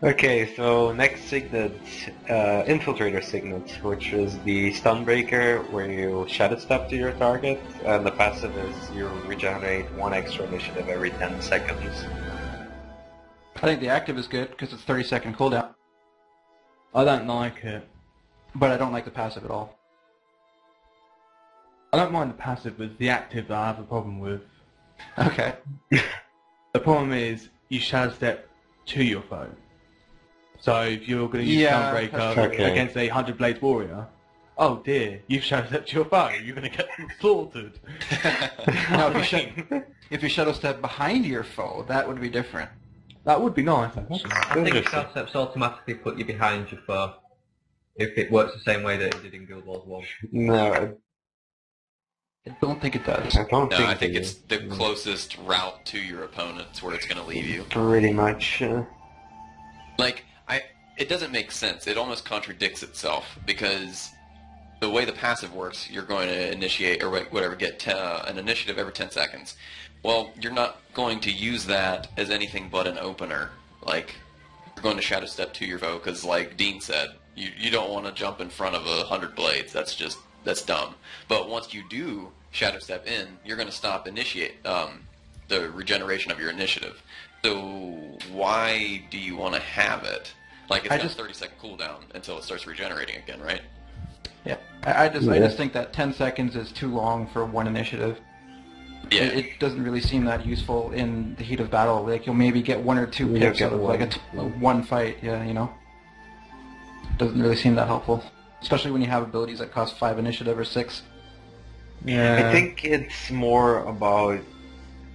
Okay, so next signet, Infiltrator signet, which is the stun breaker where you shadow step to your target, and the passive is you regenerate 1 extra initiative every 10 seconds. I think the active is good because it's 30-second cooldown, I don't like it. but I don't like the passive at all. I don't mind the passive, but it's the active that I have a problem with. Okay. The problem is you shadow step to your foe. So if you're going to use Yeah, Sunbreaker that's true. Okay. against a 100 Blades warrior, oh dear, you've shadow stepped to your foe. You're going to get slaughtered. Now, if you shadow step behind your foe, that would be different. That would be nice, actually. I think Interesting. Shadow Steps automatically put you behind your foe, if it works the same way that it did in Guild Wars 1. No, I don't think it does. I don't No, think I think they it's do. the closest route to your opponent's where it's going to leave you. Pretty much. Like, it doesn't make sense. It almost contradicts itself because the way the passive works, you're going to initiate or whatever, get an initiative every 10 seconds. Well, you're not going to use that as anything but an opener. Like, you're going to shadow step to your foe because, like Dean said, you don't want to jump in front of 100 blades. That's dumb. But once you do shadow step in, you're going to stop the regeneration of your initiative. So why do you want to have it? Like, it's got a 30-second cooldown until it starts regenerating again, right? Yeah. I just think that 10 seconds is too long for one initiative. Yeah. It doesn't really seem that useful in the heat of battle. Like, you'll maybe get 1 or 2 You'll picks get out of like one fight. Yeah, you know. Doesn't really seem that helpful, especially when you have abilities that cost 5 initiative or 6. Yeah. I think it's more about,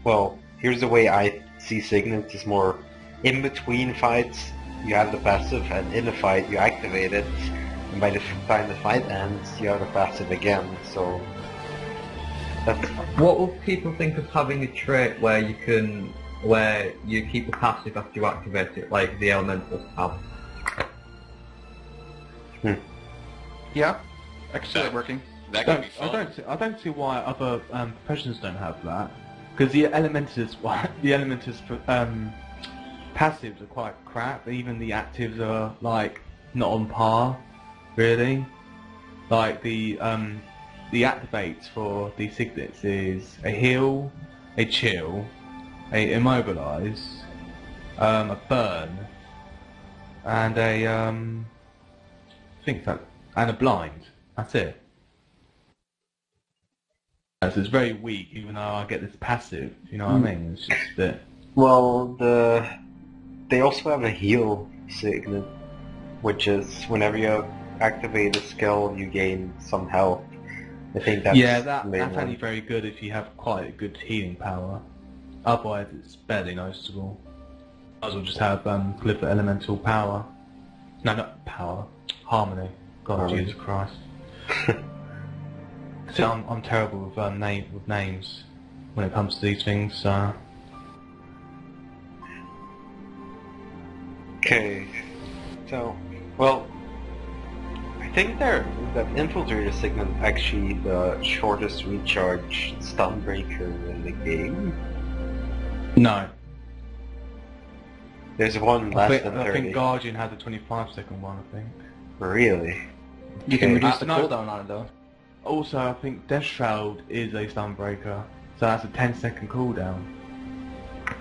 well, here's the way I see signets, is more in between fights you have the passive, and in the fight you activate it, and by the time the fight ends you have the passive again, so that's... What would people think of having a trait where you keep the passive after you activate it, like the elementals have? Yeah, I can see that working. That could be fun. I don't see why other professions don't have that. Because the Elementers passives are quite crap. Even the actives are like not on par, really. Like the activates for the signets is a heal, a chill, a immobilize, a burn, and and a blind. That's it. So it's very weak, even though I get this passive. You know what I mean? It's just a bit. Well, they also have a heal signet, which is whenever you activate a skill you gain some health. I think that's That's the main one. only very good if you have quite a good healing power. Otherwise, it's barely noticeable. Might as well just have Glyph Elemental power. No, not power. Harmony. God, Harmony. Jesus Christ. See, I'm terrible with names when it comes to these things. So. Okay, so, well, I think that Infiltrator Signet actually the shortest recharge stun breaker in the game. No. There's one less than 30. I think Guardian has a 25-second one, I think. Really? You can Okay. reduce the No. cooldown on it though. Also, I think Death Shroud is a stun breaker, so that's a 10-second cooldown.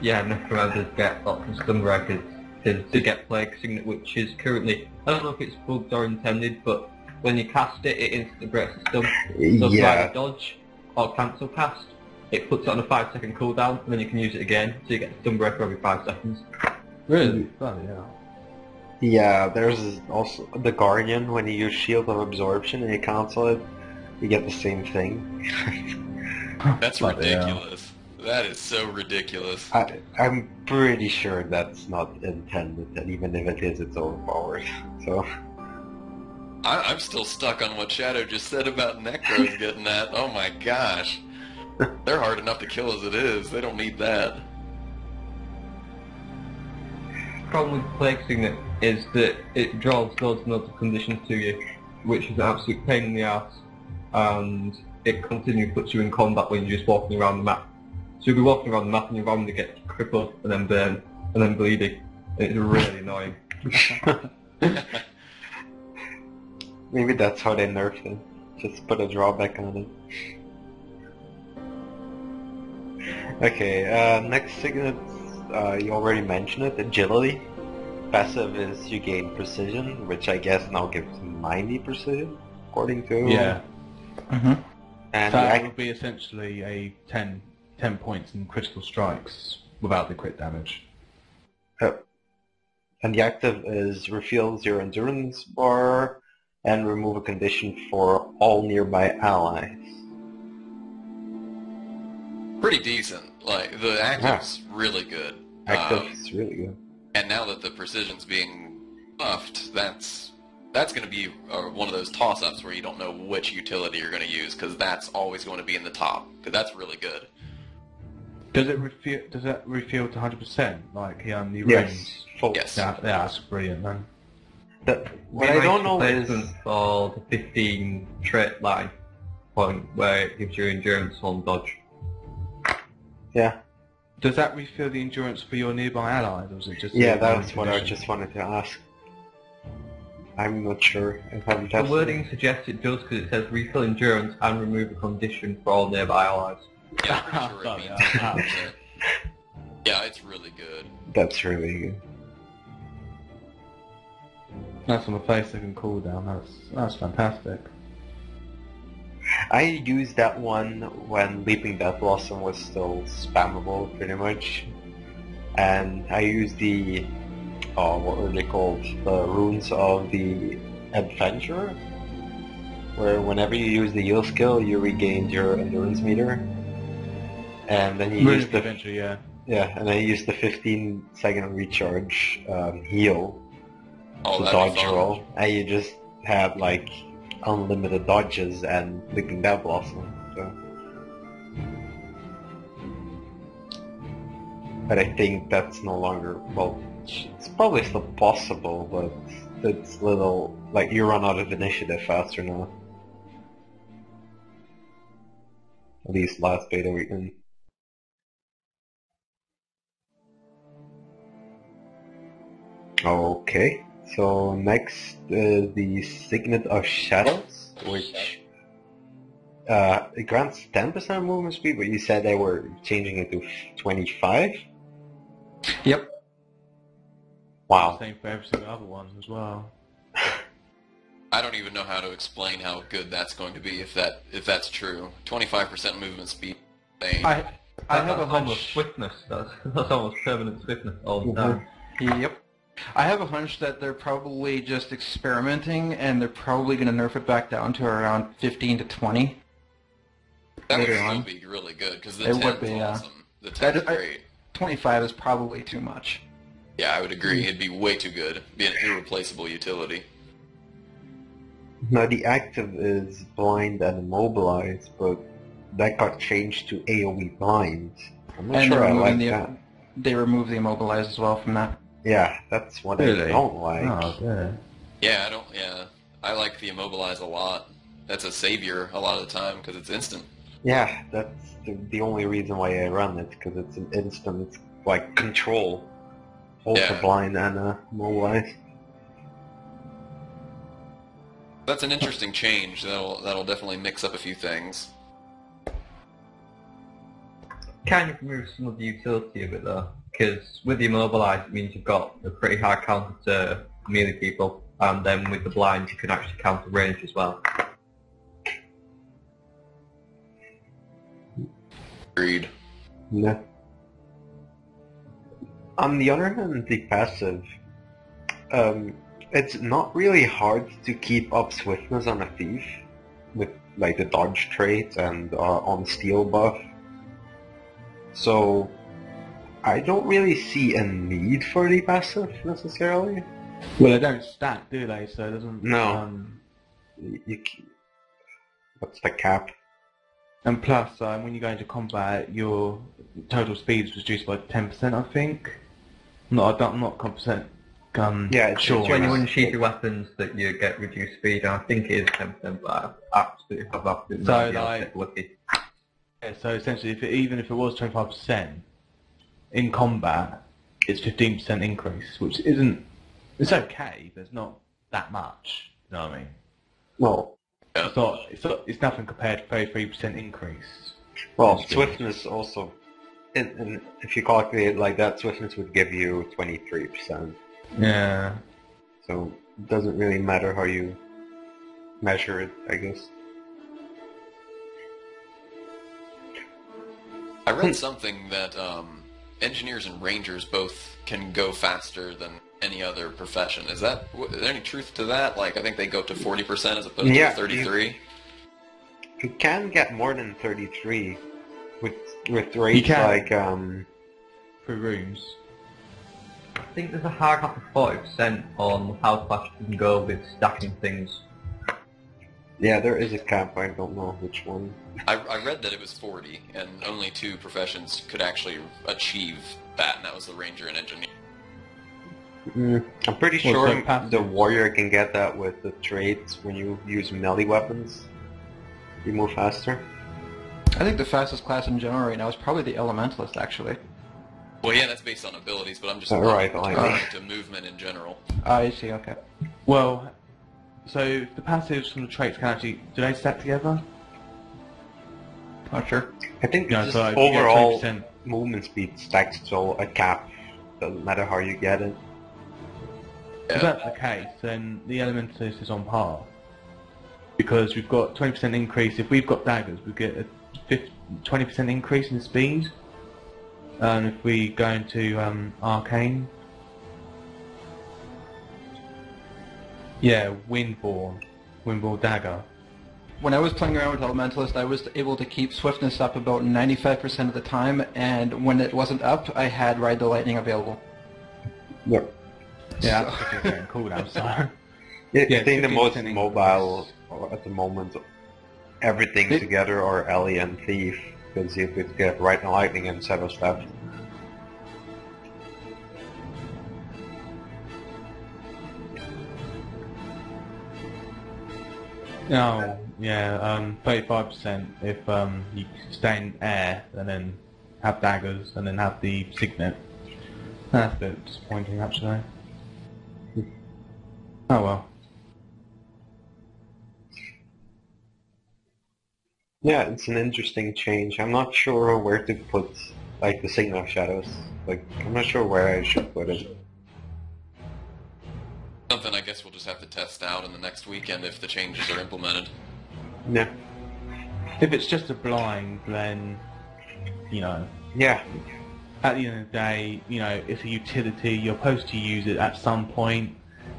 Yeah, Necromancers get lots of stun breakers to get Plague Signet, which is currently I don't know if it's bugged or intended, but when you cast it, it instantly breaks the stun. So if you either dodge or cancel cast, it puts it on a 5-second cooldown, and then you can use it again, so you get the stun breaker every 5 seconds. Really? Bloody hell. Yeah, there's also the Guardian. When you use Shield of Absorption and you cancel it, you get the same thing. That's ridiculous. That is so ridiculous. I'm pretty sure that's not intended, and even if it is, it's overpowered. So I'm still stuck on what Shadow just said about Necros getting that. Oh my gosh. They're hard enough to kill as it is. They don't need that. The problem with Plague Signet is that it draws loads and loads of conditions to you, which is an absolute pain in the ass, and it continually puts you in combat when you're just walking around the map. So you'll be walking around the map and you randomly get crippled and then burn and then bleeding. It's really annoying. maybe that's how they nerfed it. Just put a drawback on it. Okay, next signet, you already mentioned it, agility. Passive is you gain precision, which I guess now gives 90 precision, according to... Yeah. Mm-hmm. And that would be essentially a 10 points in critical strikes without the crit damage. And the active is refills your endurance bar and remove a condition for all nearby allies. Pretty decent. Like, the active's really good. Active's really good. And now that the precision's being buffed, that's going to be one of those toss-ups where you don't know which utility you're going to use, because that's always going to be in the top, because that's really good. Does that refill to 100%? Like he only Yes. Full. Yes. Yeah, that's brilliant, man. What I don't know is for the 15 trait line point where it gives you endurance on dodge. yeah. Does that refill the endurance for your nearby allies, or is it just... Yeah, that's what I just wanted to ask. I'm not sure. I haven't The tested wording suggests it does because it says refill endurance and remove a condition for all nearby allies. Yeah, I'm pretty sure it means 100%. Yeah, it's really good. That's really good. That's on a 5-second cooldown. That's fantastic. I used that one when Leaping Death Blossom was still spammable, pretty much. And I used the... what were they called? The Runes of the Adventurer? Where whenever you use the heal skill, you regained your endurance meter. And then you use the... Adventure, yeah. Yeah, and then you use the 15-second recharge heal Oh, to that'd dodge be fun. roll. And you just had, like, unlimited dodges and Leaping Death Blossom. So. But I think that's no longer... Well, it's probably still possible, but it's little... Like, you run out of initiative faster now. At least last beta weekend. Okay, so next the Signet of Shadows, which it grants 10% movement speed, but you said they were changing it to 25? Yep. Wow. Same for every single other one as well. I don't even know how to explain how good that's going to be if that's true. 25% movement speed. I have a Almost hunch. swiftness. That's almost permanent swiftness all the time. Yep. I have a hunch that they're probably just experimenting, and they're probably going to nerf it back down to around 15 to 20. That would later still on. be really good, because the It 10 would is be, yeah. awesome. The 10 is I- great. 25 is probably too much. Yeah, I would agree. It'd be way too good. Be an irreplaceable utility. Now the active is blind and immobilized, but that got changed to AoE blind. I'm not And sure they're I like removing that. They remove the immobilized as well from that. Yeah, that's what I Really? don't like. Oh, yeah. Yeah, I like the immobilize a lot. That's a savior a lot of the time, because it's instant. Yeah, that's the only reason why I run it, because it's an instant, it's like control. Both Yeah. for blind and mobilized. That's an interesting change. That'll definitely mix up a few things. Kind of removes some of the utility of it though, because with the immobilized it means you've got a pretty high counter to melee people, and then with the blind you can actually counter range as well. Agreed. Yeah. On the other hand, the passive, it's not really hard to keep up swiftness on a thief with like the dodge trait and on steal buff. So I don't really see a need for the passive necessarily. Well, they don't stack, do they? So it doesn't. No. What's the cap? And plus, when you go into combat, your total speed is reduced by 10%, I think. I'm not 100% Yeah, it's sure. It's when you unsheath your weapons that you get reduced speed, and I think it is 10%, but I absolutely have absolutely no So, idea. I'll like- take a look. Yeah, so essentially, even if it was 25%, in combat, it's 15% increase, which isn't... It's okay, but it's not that much, you know what I mean? Well, It's nothing compared to 33% increase. well, Speed. swiftness also, and if you calculate it like that, swiftness would give you 23%. Yeah. So it doesn't really matter how you measure it, I guess. I read something that engineers and rangers both can go faster than any other profession. Is there any truth to that? Like, I think they go up to 40% as opposed Yeah, to 33. You can get more than 33 with rates can. like For rooms. I think there's a hard cap of 40% on how fast you can go with stacking things. yeah, there is a cap. I don't know which one. I read that it was 40, and only 2 professions could actually achieve that, and that was the ranger and engineer. I'm pretty Well, sure so passive- the warrior can get that with the traits when you use melee weapons. You move faster. I think the fastest class in general right now is probably the Elementalist, actually. Well, yeah, that's based on abilities, but I'm just Right, referring to movement in general. I see, okay. Well, so the passives from the traits can actually... Do they stack together? Not sure. I think No, just so if you get overall 20%. movement speed stacks to a cap. Doesn't matter how you get it. If that's the case, then the Elementalist is on par. Because we've got 20% increase. If we've got daggers, we get a 20% increase in speed. And if we go into Arcane... Yeah, Windborne Dagger. When I was playing around with Elementalist, I was able to keep swiftness up about 95% of the time, and when it wasn't up, I had Ride the Lightning available. Yep. Yeah, that's what you're getting cooldown, so... I Yeah, think the most 15% mobile at the moment, everything It- together are Ellie and Thief, because you could get Right and Lightning and Shadowplasm. No, yeah, 35% if you stay in air and then have daggers and then have the signet. That's a bit disappointing, actually. Oh well. Yeah, it's an interesting change. I'm not sure where to put like the Signet of Shadows. Like, I'm not sure where I should put it. Something I guess we'll just have to test out in the next weekend if the changes are implemented. Yeah. If it's just a blind, then, you know, Yeah. at the end of the day, you know, it's a utility, you're supposed to use it at some point,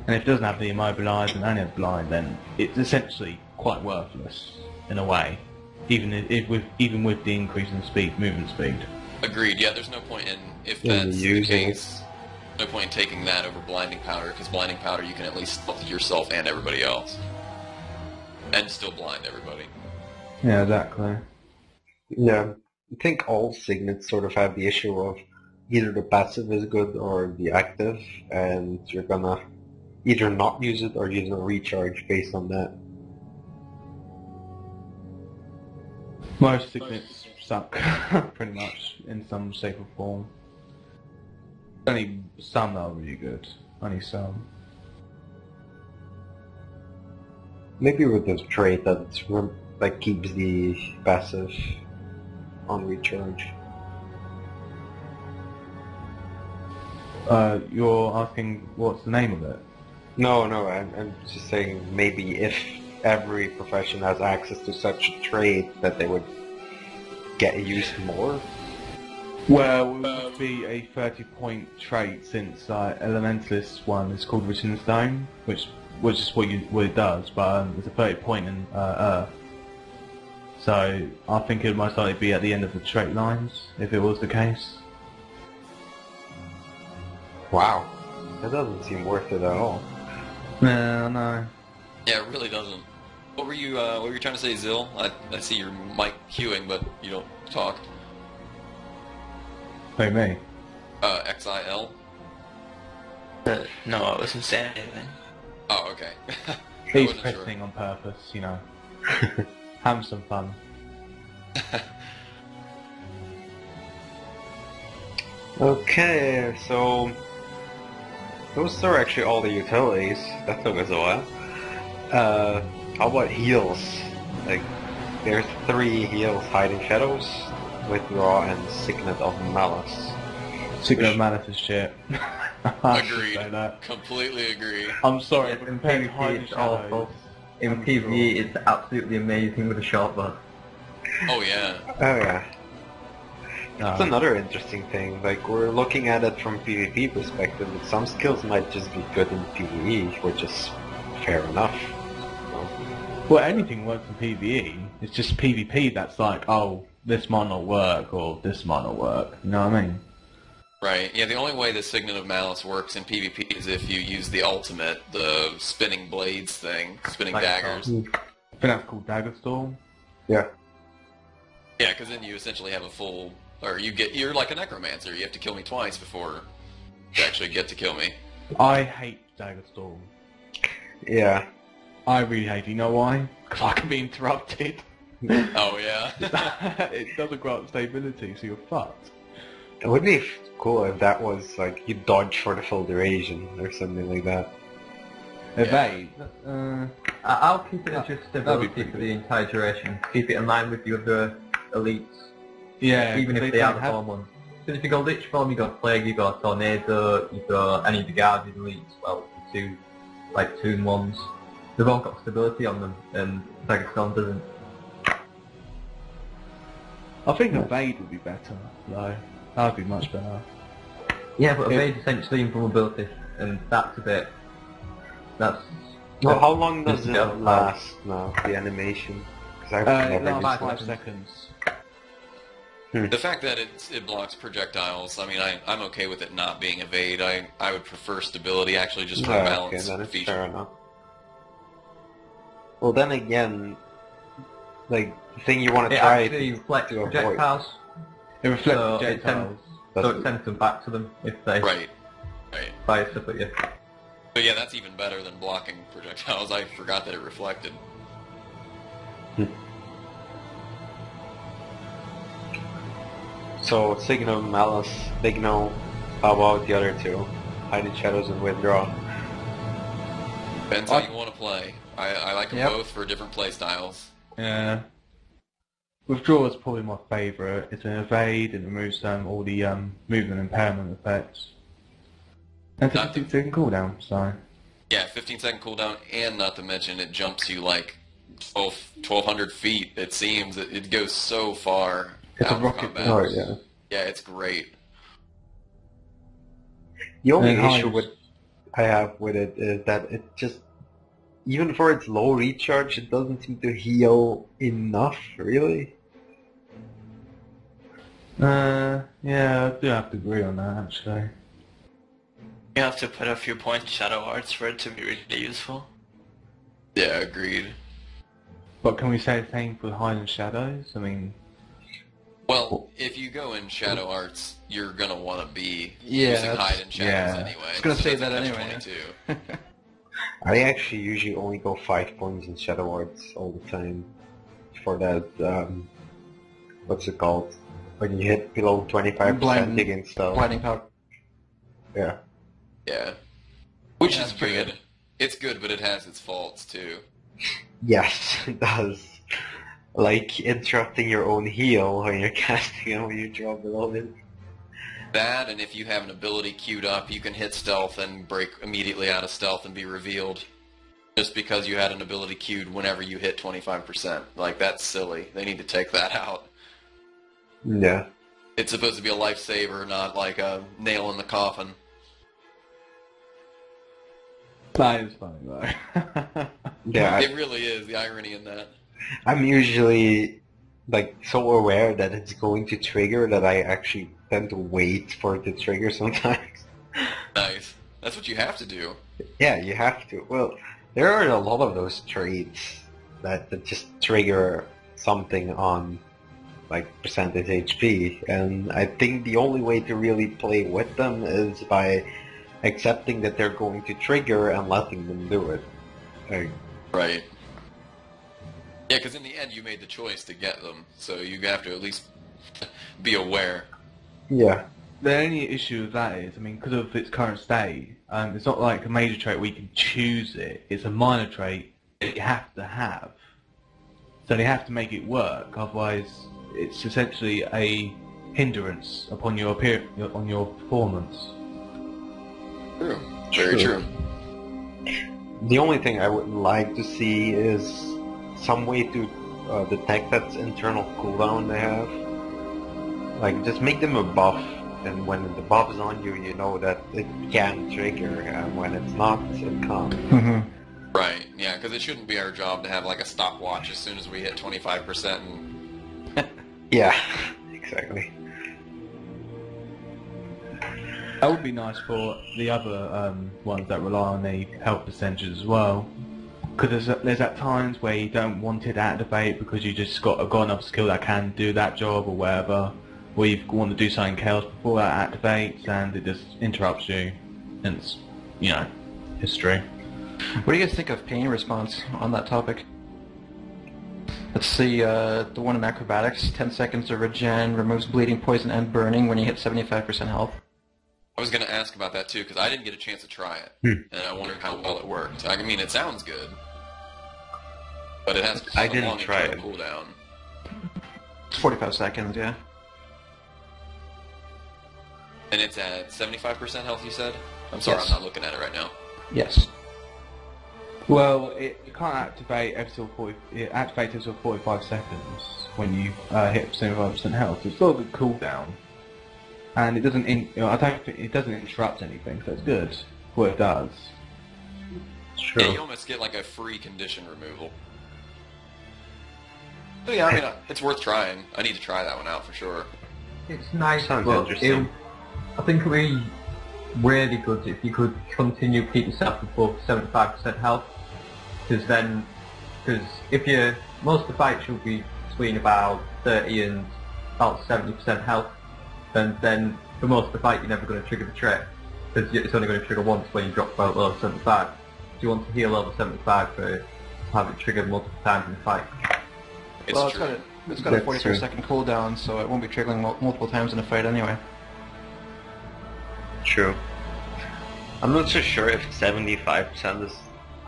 and if it doesn't have the immobilize and only has blind, then it's essentially quite worthless, in a way, even with the increase in speed, movement speed. Agreed. Yeah, there's no point in if Yeah, that's the using case. No point in taking that over blinding powder, because blinding powder you can at least stealth yourself and everybody else, and still blind everybody. Yeah, exactly. Yeah. I think all signets sort of have the issue of either the passive is good or the active, and you're gonna either not use it or use a recharge based on that. Most signets suck, pretty much, in some shape or form. Only some that are really good. Only some. Maybe with this trait that like keeps the passive on recharge. You're asking what's the name of it? No, I'm just saying maybe if every profession has access to such a trade that they would get used more. Well, it would be a 30-point trait since Elementalist one is called Written in Stone, which is what it does, but it's a 30-point in Earth. So I think it would most likely be at the end of the trait lines, if it was the case. Wow, that doesn't seem worth it at all. No. Yeah, it really doesn't. What were you trying to say, Zill? I see your mic queuing, but you don't talk. Who, me? XIL? No, I wasn't saying anything. Oh, okay. He's pressing on purpose, you know. Have some fun. Okay, so those are actually all the utilities. That took us a while. How about heals? Like, there's 3 heals: Hiding Shadows, Withdraw, and Signet of Malice. Signet of Malice is shit. I should Agreed. say that. Completely agree. I'm sorry, Yeah, but in compared to PvP Hiding it's awful. Shadows... In PvE it's absolutely amazing with a short bow. Oh yeah. Oh yeah. That's No. another interesting thing. Like, we're looking at it from PvP perspective, but some skills might just be good in PvE, which is fair enough. Well, anything works in PvE. It's just PvP that's like, oh, this might not work, or this might not work. You know what I mean? Right. Yeah, the only way the Signet of Malice works in PvP is if you use the ultimate, the spinning blades thing, spinning daggers. I think that's called Dagger Storm. Yeah. Yeah, because then you essentially have a full, or you're like a Necromancer. You have to kill me twice before you actually get to kill me. I hate Dagger Storm. Yeah. I really hate it. You know why? Because I can be interrupted. Oh yeah. It doesn't grant stability, so you're fucked. It would be cool if that was like you dodge for the full duration or something like that. Evade. I'll keep it as just that'd be stability pretty for the entire duration. Keep it in line with the other elites, Yeah. even if they are the form ones. So if you go Lich form, you got Plague, you got Tornado, you got any of the Guardian elites, well, the 2, like, Toon ones. They've all got stability on them, and Daggerstone doesn't. I think Evade would be better, though. That would be much better. Yeah, but Evade's essentially invulnerability, and that's a bit... That's... Well, how long does Just it go last now, the animation? Because I've It never lasts used 5 it. seconds. The fact that it blocks projectiles, I mean, I'm okay with it not being evade. I would prefer stability actually just for a Okay, balance then it's feature. fair enough. Well, then again, like, the thing you want to It try actually reflects to avoid. projectiles, It reflects so projectiles. it sends them back to them if they Right. fire stuff at you. But yeah, that's even better than blocking projectiles. I forgot that it reflected. So, Signal, Malice, Big No, how about the other 2? Hiding Shadows and Withdraw. Depends how you want to play. I like them Yep. both for different play styles. Yeah. Withdraw is probably my favourite. It's an evade, it removes all the movement impairment effects. And it's a Not the- 15-second cooldown, so... Yeah, 15-second cooldown, and not to mention it jumps you like 1,200 feet. It seems it goes so far. It's a out of rocket combat. Oh, yeah. Yeah, it's great. The only And issue highs. I have with it is that it just, even for its low recharge, it doesn't seem to heal enough, really. Yeah, I do have to agree on that, actually. You have to put a few points in Shadow Arts for it to be really useful. Yeah, agreed. But can we say the same for Hiding Shadows? I mean... Well, if you go in Shadow Arts, you're gonna want to be Yeah, using that's- Hide and Shadows yeah. anyway. I was gonna so say that's a that anyway, catch-22. I actually usually only go 5 points in Shadow Arts all the time. For that, what's it called? When you hit below 25% Blind- against stuff. Blinding power. Yeah. Yeah. Which Yeah, is pretty good. good. It's good, but it has its faults too. Yes, it does. Like interrupting your own heal when you're casting and when you drop below it. That, and if you have an ability queued up, you can hit stealth and break immediately out of stealth and be revealed. Just because you had an ability queued whenever you hit 25%. Like, that's silly. They need to take that out. Yeah. It's supposed to be a lifesaver, not like a nail in the coffin. That is funny, though. Yeah. It really is, the irony in that. I'm usually like so aware that it's going to trigger that I actually tend to wait for it to trigger sometimes. Nice. That's what you have to do. Yeah, you have to. Well, there are a lot of those traits that just trigger something on like percentage HP, and I think the only way to really play with them is by accepting that they're going to trigger and letting them do it. Like, Right. Yeah, because in the end you made the choice to get them, so you have to at least be aware. yeah. The only issue with that is, I mean, because of its current state, it's not like a major trait where you can choose it. It's a minor trait that you have to have. So they have to make it work, otherwise it's essentially a hindrance upon your on your performance. True. Very true. The only thing I would like to see is some way to detect that internal cooldown they have. Like, just make them a buff, and when the buff is on you, you know that it can trigger, and when it's not, it can't. Right, yeah, because it shouldn't be our job to have like a stopwatch as soon as we hit 25% and... Yeah, exactly. That would be nice for the other ones that rely on the health percentages as well. Because there's at times where you don't want it to activate because you just got enough skill that can do that job or whatever, or you want to do something else before that activates and it just interrupts you, and it's, you know, history. What do you guys think of pain response on that topic? Let's see, the one in acrobatics, 10 seconds of regen, removes bleeding, poison, and burning when you hit 75% health. I was going to ask about that too, because I didn't get a chance to try it, and I wondered how well it worked. I mean, it sounds good, but it has I a didn't long try internal it. cooldown. It's 45 seconds, yeah. And it's at 75% health, you said? I'm sorry, Yes. I'm not looking at it right now. Yes. Well, it can't activate until 40. It activates until 45 seconds when you hit 75% health. It's got a good cooldown, and it doesn't. I don't think it doesn't interrupt anything, so it's good. What it does. True. Yeah, you almost get like a free condition removal. So yeah, I mean, it's worth trying. I need to try that one out for sure. It's nice, Sounds but interesting. I think it would be really good if you could continue to keep yourself above 75% health, because if you, most of the fights you'll be between about 30 and about 70% health, and then for most of the fight you're never going to trigger the trait, because it's only going to trigger once when you drop below 75. Do you want to heal over 75 to have it triggered multiple times in the fight? It's Well, true. it's got a That's 45 true. second cooldown, so it won't be triggering multiple times in a fight anyway. True. I'm not so sure if 75% is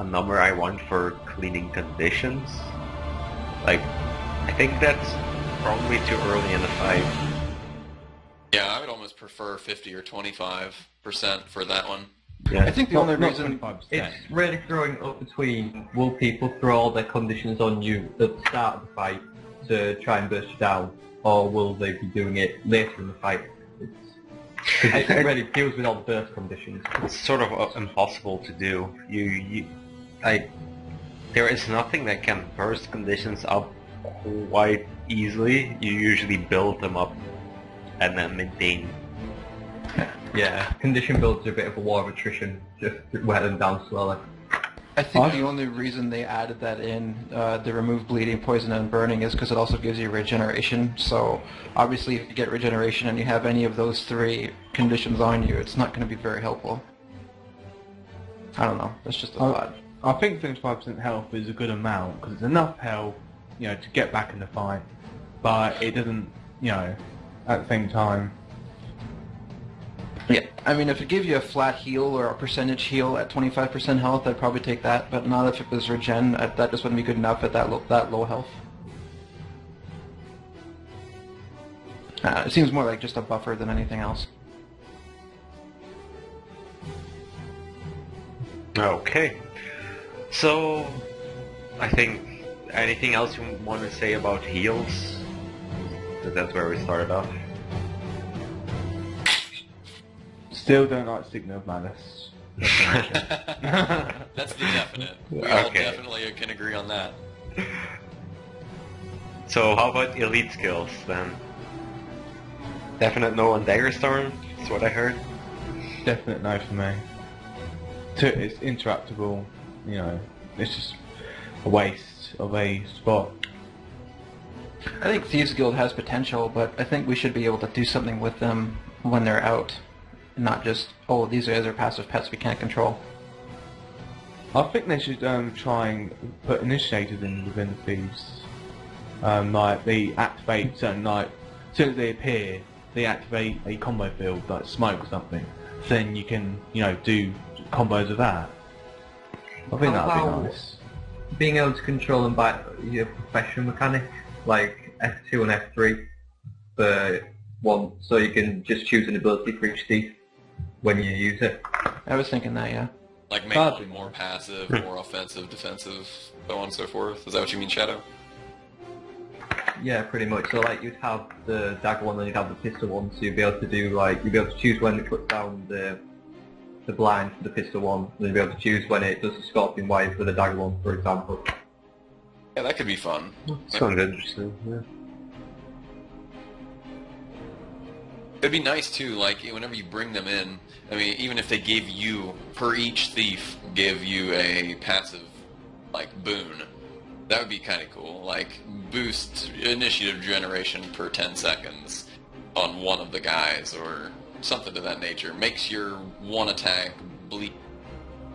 a number I want for cleaning conditions. Like, I think that's probably too early in the fight. Yeah, I would almost prefer 50 or 25% for that one. Yeah. I think the only reason... 25%. It's really throwing up between, will people throw all their conditions on you at the start of the fight to try and burst you down, or will they be doing it later in the fight? Because it really deals with all the burst conditions. It's sort of impossible to do. There is nothing that can burst conditions up quite easily. You usually build them up and then maintain. Yeah, condition builds are a bit of a war of attrition, just to wear them down slowly. I think the only reason they added that in, the remove bleeding, poison, and burning, is because it also gives you regeneration. So obviously if you get regeneration and you have any of those three conditions on you, it's not going to be very helpful. I don't know, that's just a thought. I think 75% health is a good amount because it's enough health, you know, to get back in the fight, but it doesn't, you know, at the same time. Yeah, I mean, if it gave you a flat heal or a percentage heal at 25% health, I'd probably take that, but not if it was regen. That just wouldn't be good enough at that low health. It seems more like just a buffer than anything else. Okay. So, I think anything else you want to say about heals? 'Cause that's where we started off. Still don't like Signal of Malice. That's the definite. We all Okay. definitely can agree on that. So how about elite skills then? Definite no on Daggerstorm, that's what I heard. Definite no for me. It's interruptible, you know, it's just a waste of a spot. I think Thieves Guild has potential, but I think we should be able to do something with them when they're out. Not just, oh, these guys are passive pets we can't control. I think they should try and put initiators in within the thieves. Like they activate certain, like as soon as they appear, they activate a combo field like smoke or something. So then you can, you know, do combos of that. I think How that'd be about nice. being able to control them by your professional mechanic, like F2 and F3 for one, so you can just choose an ability for each thief when you use it. I was thinking that, yeah. Like make That'd one be more nice. passive, more offensive, defensive, so on and so forth. Is that what you mean, Shadow? Yeah, pretty much. So like you'd have the dagger one, then you'd have the pistol one. So you'd be able to do like you'd be able to choose when it puts down the blind for the pistol one, and then you'd be able to choose when it does the scorpion wave for the dagger one, for example. Yeah, that could be fun. Sounds interesting, yeah. It'd be nice too, like whenever you bring them in. I mean, even if they gave you per each thief, give you a passive like boon. That would be kind of cool. Like boost initiative generation per 10 seconds on one of the guys, or something to that nature. Makes your one attack bleed.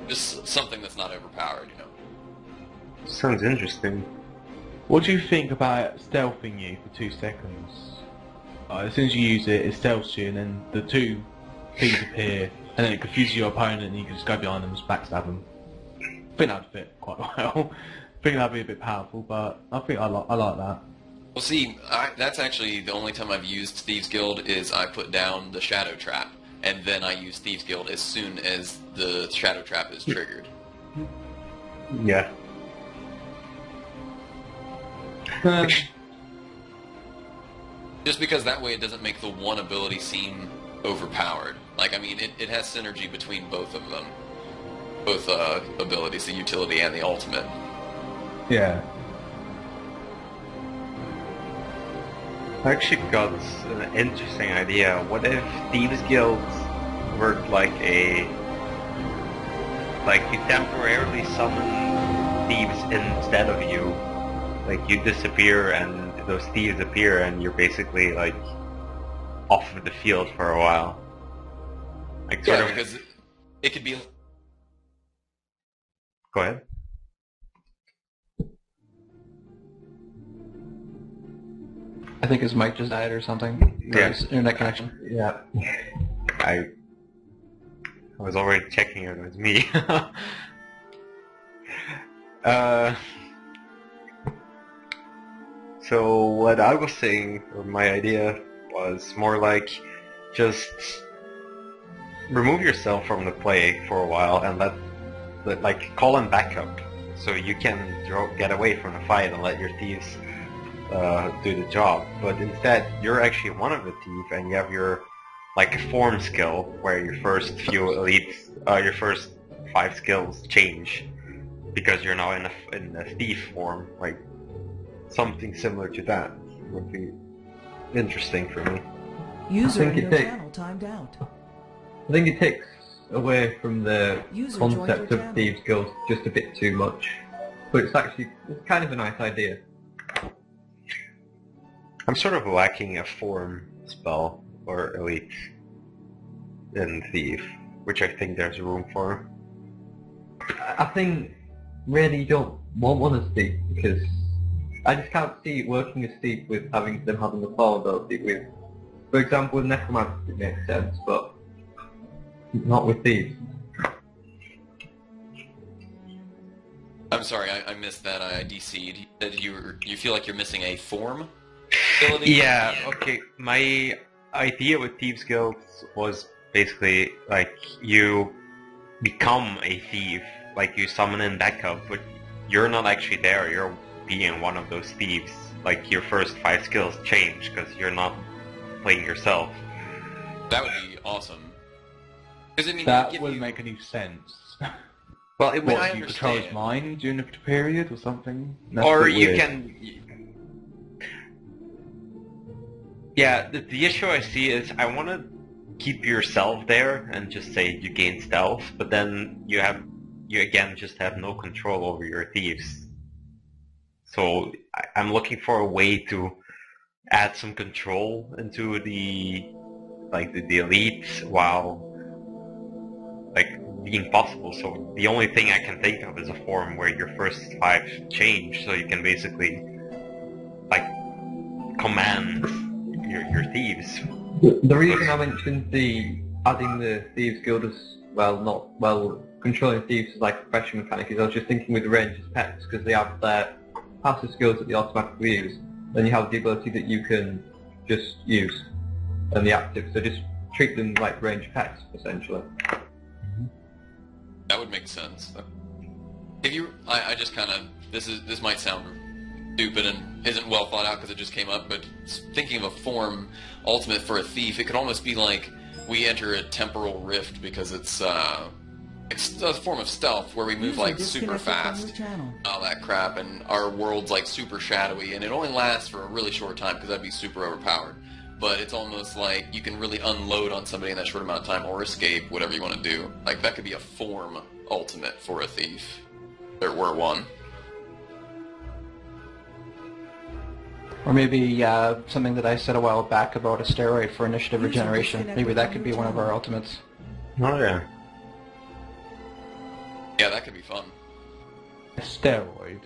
Just something that's not overpowered, you know. Sounds interesting. What do you think about stealthing you for 2 seconds? As soon as you use it, it stealths you, and then the two thieves appear, and then it confuses your opponent, and you can just go behind them and just backstab them. I think that'd fit quite well. I think that'd be a bit powerful, but I think I like that. Well, see, that's actually the only time I've used Thieves Guild is I put down the Shadow Trap, and then I use Thieves Guild as soon as the Shadow Trap is triggered. Yeah. Just because that way it doesn't make the one ability seem overpowered. Like, I mean, it has synergy between both of them. Both abilities, the utility and the ultimate. Yeah. I actually got an interesting idea. What if Thieves Guilds worked like you temporarily summon thieves instead of you. Like you disappear and those thieves appear and you're basically like off of the field for a while. Like sort Yeah, of. because it could be... Go ahead. I think his mic just died or something. Or Yeah. his internet connection. Yeah. I was already checking if it was me. So what I was saying, or my idea, was more like just remove yourself from the play for a while and let like call in backup, so you can get away from the fight and let your thieves do the job. But instead, you're actually one of the thieves, and you have your like form skill, where your first few elites, your first 5 skills change because you're now in a thief form. Like something similar to that would be interesting for me. User think in your it takes- channel timed out. I think it takes away from the User joined your concept of channel. Thieves Guild just a bit too much. But it's kind of a nice idea. I'm sort of lacking a form spell or elite in thief, which I think there's room for. I think really you don't want one as Thief, because I just can't see it working as Thief with having the power ability. With, for example, with Necromancer it makes sense, but not with Thieves. I'm sorry, I missed that. I DC'd. You said you feel like you're missing a form ability? Yeah, okay. My idea with Thieves Guilds was basically like you become a thief. Like you summon in backup, but you're not actually there. You're being one of those thieves. Like your first 5 skills change because you're not playing yourself. That would be awesome. Because I mean, That wouldn't make any sense. Well, it would. I Do you control his understand. mind during the period or something? That's Or a bit you weird. can. Yeah, the issue I see is I want to keep yourself there and just say you gain stealth, but then you again just have no control over your thieves. So I'm looking for a way to add some control into the elite while like being possible. So the only thing I can think of is a form where your first 5 change, so you can basically like command your thieves. The reason I mentioned adding the Thieves Guild as controlling thieves as like a professional mechanic is I was just thinking with the Rangers pets, because they have their passive skills that they automatically use, then you have the ability that you can just use, and the active, so just treat them like range pets, essentially. That would make sense. If you, I just kind of, this might sound stupid and isn't well thought out because it just came up, but thinking of a form ultimate for a thief, it could almost be like we enter a temporal rift because it's a form of stealth where we move like super fast, all that crap, and our world's like super shadowy, and it only lasts for a really short time because that'd be super overpowered. But it's almost like you can really unload on somebody in that short amount of time or escape, whatever you want to do. Like that could be a form ultimate for a thief. There were one. Or maybe something that I said a while back about a steroid for initiative regeneration. Maybe that could be one of our ultimates. Oh yeah. Yeah, that could be fun. A steroid.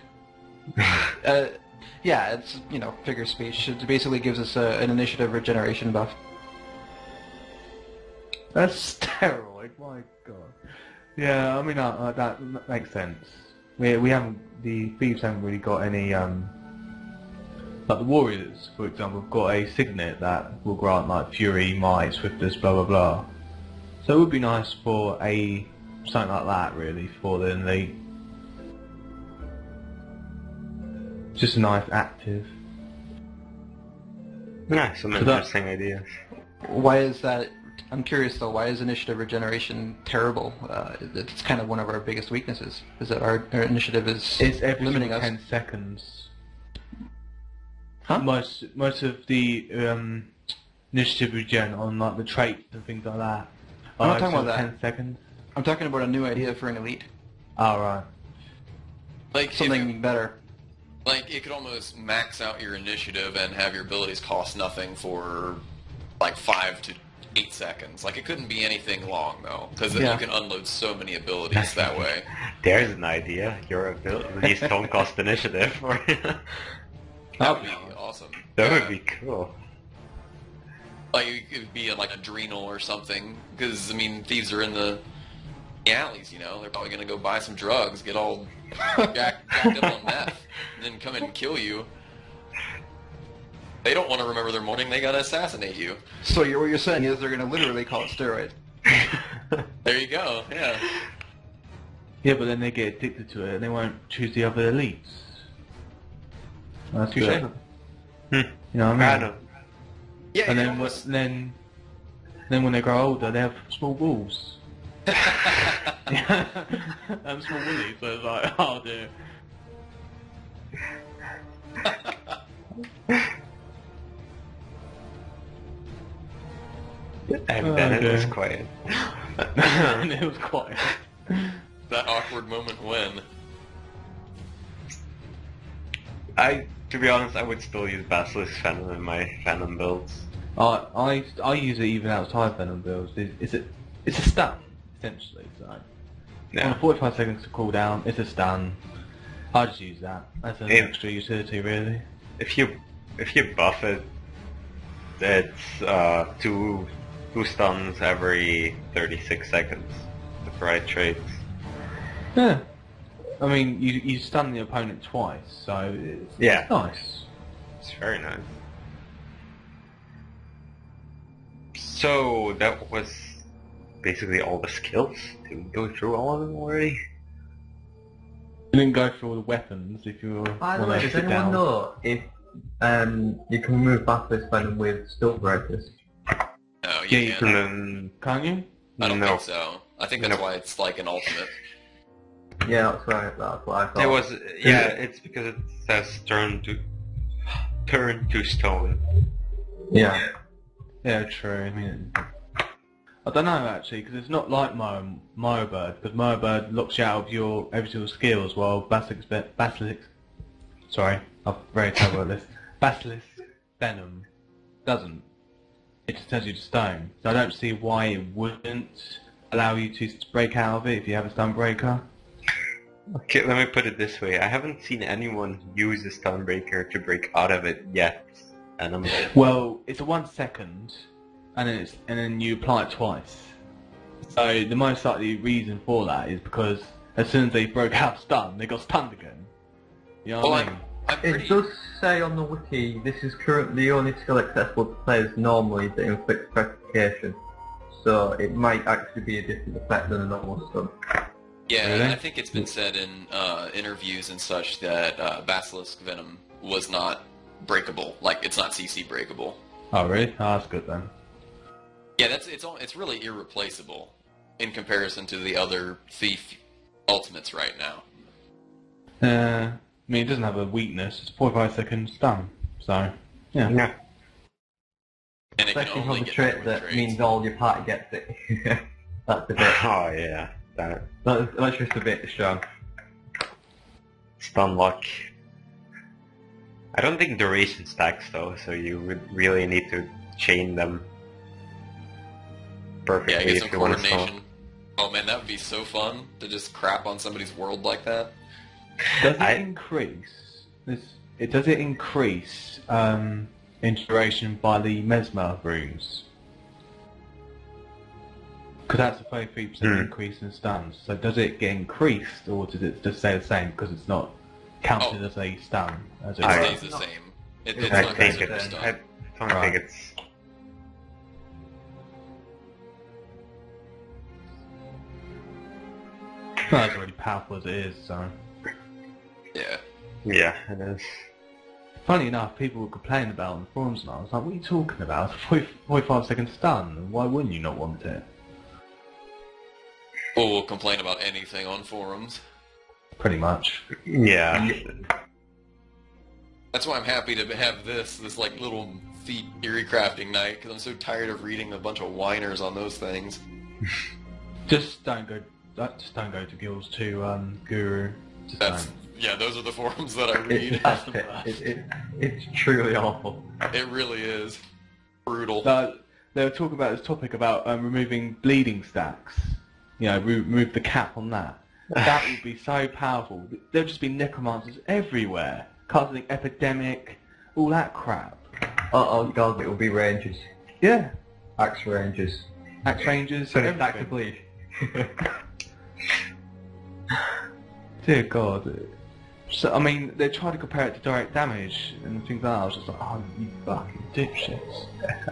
Yeah, it's, figure of speech. It basically gives us an initiative regeneration buff. A steroid, my god. Yeah, I mean that makes sense. We haven't, the thieves haven't really got any like the warriors, for example, have got a signet that will grant like fury, might, swiftness, blah blah blah. So it would be nice for something like that really for the elite. Just a nice active. Yeah, some interesting ideas. Why is that? I'm curious though, why is initiative regeneration terrible? It's kind of one of our biggest weaknesses, is that our initiative is It's every limiting us. 10 seconds. Huh? Most of the initiative regen on like the traits and things like that. I'm not are talking about actually that. 10 seconds. I'm talking about a new idea for an elite. Oh right. Like Something better. Like it could almost max out your initiative and have your abilities cost nothing for like 5 to 8 seconds. Like it couldn't be anything long though, because Yeah. you can unload so many abilities that way. There's an idea. Your abilities don't cost initiative. That would be awesome. That Yeah. would be cool. Like it could be like adrenal or something, because I mean thieves are in the alleys, they're probably gonna go buy some drugs, get all jacked up on meth, and then come in and kill you. They don't want to remember their morning, they gotta assassinate you. So what you're saying is they're going to literally call it steroid. There you go, yeah. Yeah, but then they get addicted to it and they won't choose the other elites. That's Touche. good. You know what I mean? Yeah, And you then almost- then when they grow older, they have small balls. And small willies, so it's like, oh dear. And then it was Okay. quiet. And it was quiet. that awkward moment when. To be honest, I would still use Basilisk Venom in my Venom builds. I use it even outside Venom builds. It's a stun, essentially. So Yeah. on 45 seconds to cool down, it's a stun. I just use that as an extra utility, really. If you buff it, it's two stuns every 36 seconds with the right traits. Yeah. I mean, you stun the opponent twice, so it's nice. It's very nice. So that was basically all the skills. Did we go through all of them already? You didn't go through all the weapons if you By the want way, to does sit anyone down. know if you can remove Basilisk Venom with Still Breakers? No, Yeah, you you can't. Can't you? I don't No. think so. I think that's No. why it's like an ultimate. Yeah, that's right. That's what I thought. It was, yeah, it's because it says turn to stone. Yeah. Yeah, true. I mean, I don't know actually, because it's not like Bird, because Bird locks you out of your every single skills, while sorry, I'm very terrible at this. Basilisk Venom doesn't. It just turns you to stone. So I don't see why it wouldn't allow you to break out of it if you have a stun breaker. Okay, let me put it this way. I haven't seen anyone use a Stonebreaker to break out of it yet. And I'm Well, it's a 1 second, and then you apply it twice. So the most likely reason for that is because as soon as they broke out stun, they got stunned again. You know what I mean? I'm pretty... It does say on the wiki, this is currently the only skill accessible to players normally that inflicts petrification. So it might actually be a different effect than a normal stun. Yeah, Really? I think it's been said in interviews and such that Basilisk Venom was not breakable. Like, it's not CC breakable. Oh really? Oh, that's good then. Yeah, it's really irreplaceable in comparison to the other Thief ultimates right now. I mean, it doesn't have a weakness. It's 45 seconds stun. So, yeah. yeah. And it can Especially only from the get trait with that trades. means all your party gets it. That's the bit. Oh yeah, that That's just a bit strong. stun lock. I don't think duration stacks though, so you would really need to chain them perfectly Yeah, get if some you want to stun. coordination. Oh man, that would be so fun to just crap on somebody's world like that. Does it I- increase? Does it increase in duration by the mesmer runes? Because that's a 33% increase in stuns. So does it get increased, or does it just stay the same because it's not counted as a stun? As it It I- were? stays the same. It's I not think considered it's. stun. I don't Right. think it's. Not as really powerful as it is. So Yeah. Yeah, it is. funny enough, people were complaining about it on the forums, and I was like, "What are you talking about? 45-second stun. Why wouldn't you not want it?" Or we'll complain about anything on forums. Pretty much. Yeah. That's why I'm happy to have this like little Theorycrafting night, because I'm so tired of reading a bunch of whiners on those things. Just don't go to guilds to Guru. Just That's don't. yeah, those are the forums that I read. That's it. It's truly awful. It really is brutal. They were talking about this topic about removing bleeding stacks. You know, remove the cap on that. That would be so powerful. There'd just be necromancers everywhere, casting epidemic, all that crap. Oh god, it will be rangers. Yeah, Axe rangers. axe rangers, So it's back to everything. bleed. Dear God. So I mean, they tried to compare it to direct damage and things like that. I was just like, oh, you fucking dipshits.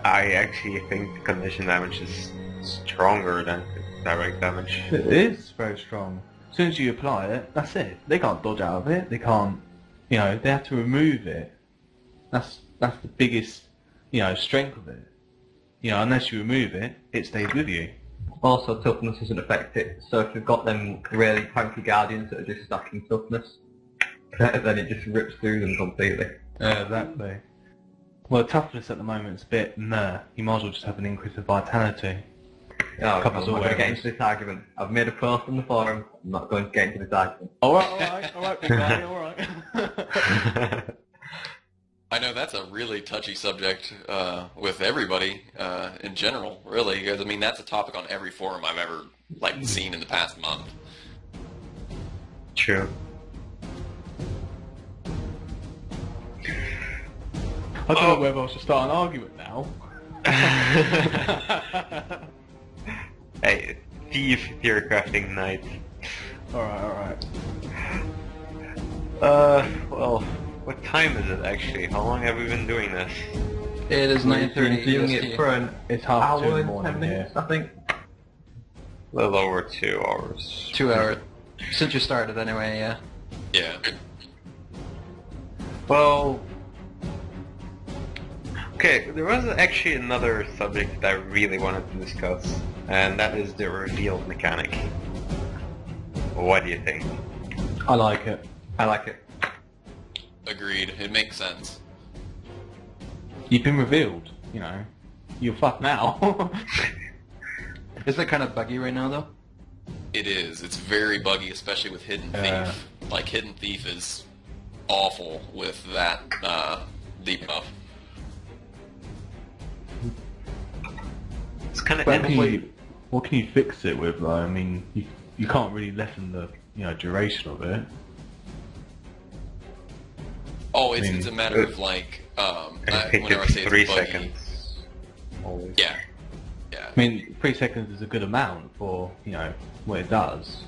I actually think condition damage is stronger than direct damage. It is very strong. As soon as you apply it, that's it. They can't dodge out of it. They can't, you know, they have to remove it. That's the biggest, you know, strength of it. You know, unless you remove it, it stays with you. Also, toughness doesn't affect it. So if you've got them really tanky guardians that are just stacking toughness, then it just rips through them completely. Yeah, exactly. Well, toughness at the moment is a bit meh. You might as well just have an increase of vitality. Oh, Covers I'm all not going to get areas. into this argument. I've made a post on the forum. I'm not going to get into this argument. Alright, big guy, alright. I know that's a really touchy subject with everybody in general, really, because I mean that's a topic on every forum I've ever like seen in the past month. True. I don't know whether I should start an argument now. Hey, thief Theorycrafting night. Alright. Well, what time is it actually? How long have we been doing this? It is We've been 9:30 doing it EST. for an It's half 2 hour in the and 10 morning here. minutes, I think. A little over 2 hours. 2 hours. Since you started, anyway, yeah. Yeah. Well, okay, there was actually another subject that I really wanted to discuss, and that is the reveal mechanic. What do you think? I like it. I like it. Agreed. It makes sense. You've been revealed, you know. You're fucked now. Is that kind of buggy right now, though? It is. It's very buggy, especially with Hidden Thief. Like, Hidden Thief is awful with that debuff. It's kind of What can you fix it with, though? I mean, you can't really lessen the duration of it. Oh, it's a matter of, like, I think whenever I it's say it's 3 buggy, seconds. Always. Yeah. Yeah. I mean, 3 seconds is a good amount for what it does.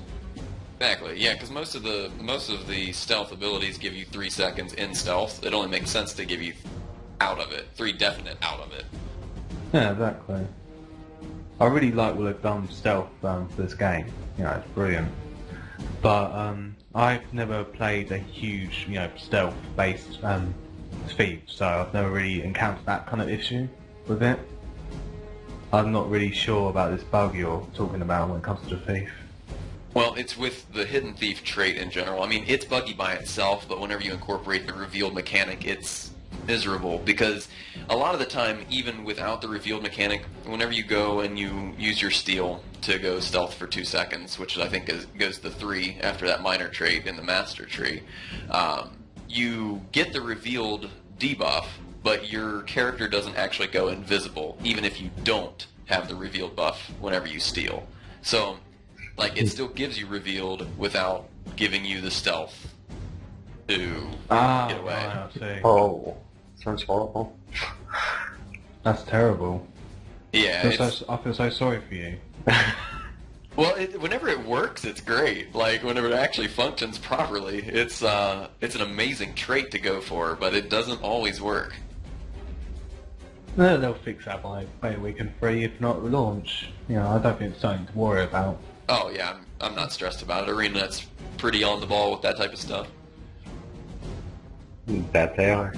Exactly. Yeah, because most of the stealth abilities give you 3 seconds in stealth. It only makes sense to give you out of it, 3 definite out of it. Yeah, exactly. I really like what they've done with stealth for this game. It's brilliant. But I've never played a huge, stealth-based thief, so I've never really encountered that kind of issue with it. I'm not really sure about this bug you're talking about when it comes to the thief. Well, it's with the Hidden Thief trait in general. I mean, it's buggy by itself, but whenever you incorporate the revealed mechanic, it's miserable, because a lot of the time, even without the revealed mechanic, whenever you go and you use your steal to go stealth for 2 seconds, which I think goes to 3 after that minor trait in the master tree, you get the revealed debuff, but your character doesn't actually go invisible, even if you don't have the revealed buff whenever you steal. So, like, it still gives you revealed without giving you the stealth to get away. Right, I see. Oh, sounds horrible. That's terrible. Yeah, I feel so sorry for you. well, whenever it works, it's great. Like, whenever it actually functions properly, it's an amazing trait to go for, but it doesn't always work. They'll fix that by weekend 3, if not launch. I don't think it's something to worry about. Oh yeah, I'm not stressed about it. ArenaNet's pretty on the ball with that type of stuff. That they are.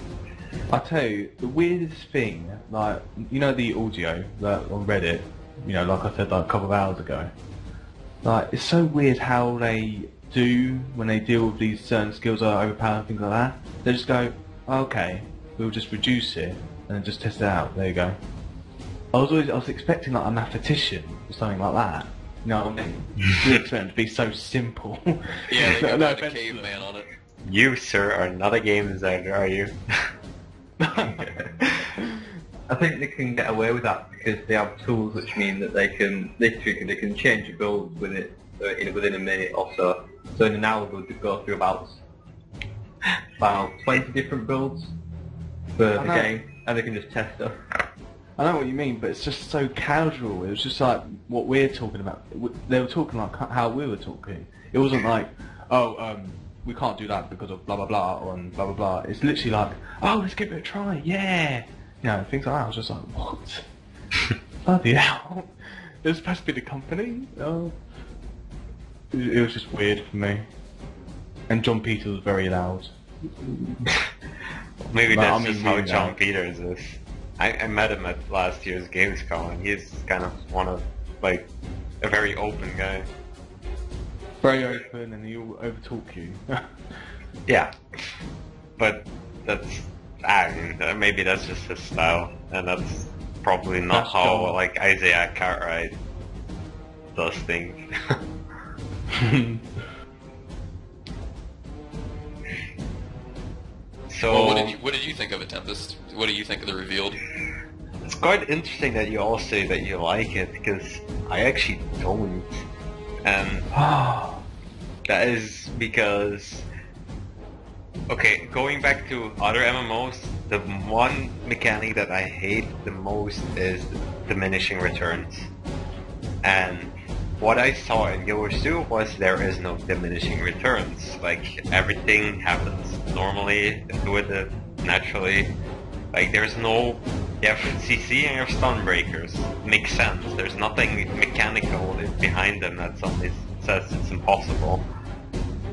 I tell you, the weirdest thing, like, the audio that on Reddit, like I said like a couple of hours ago, like, it's so weird how they do when they deal with these certain skills that are overpowered and things like that. They just go, okay, we'll just reduce it and then just test it out. There you go. I was expecting like a mathematician or something like that. You know what I mean? You expect it to be so simple. Yeah, they go No kind of offense to caveman on it. You, sir, are not a game designer, are you? I think they can get away with that because they have tools which mean that they can change your builds with it within a minute or so. So in an hour they'll go through about 20 different builds for the game, and they can just test stuff. I know what you mean, but it's just so casual. It was just like what we're talking about. They were talking like how we were talking. It wasn't like, we can't do that because of blah blah blah and blah blah blah. It's literally like, oh, let's give it a try, yeah. Things like that. I was just like, what? Bloody hell. It was supposed to be the company. Oh. It was just weird for me. And John Peters was very loud. Maybe But, that's I mean, just how you John know. Peters is. I met him at last year's Gamescom, and he's kind of one of, like, a very open guy. Very open, and he'll overtalk you. Yeah. But that's, maybe that's just his style, and that's probably not That's how, John. like, Isaiah Cartwright does things. So, Well, what did you think of it, Tempest? What do you think of the revealed? it's quite interesting that you all say that you like it, because I actually don't. And that is because, okay, going back to other MMOs, the one mechanic that I hate the most is diminishing returns. And what I saw in GW2 was there is no diminishing returns. Like, everything happens normally with it, naturally. Like, there's no You have CC and you have stun breakers. Makes sense. There's nothing mechanical behind them that suddenly says it's impossible.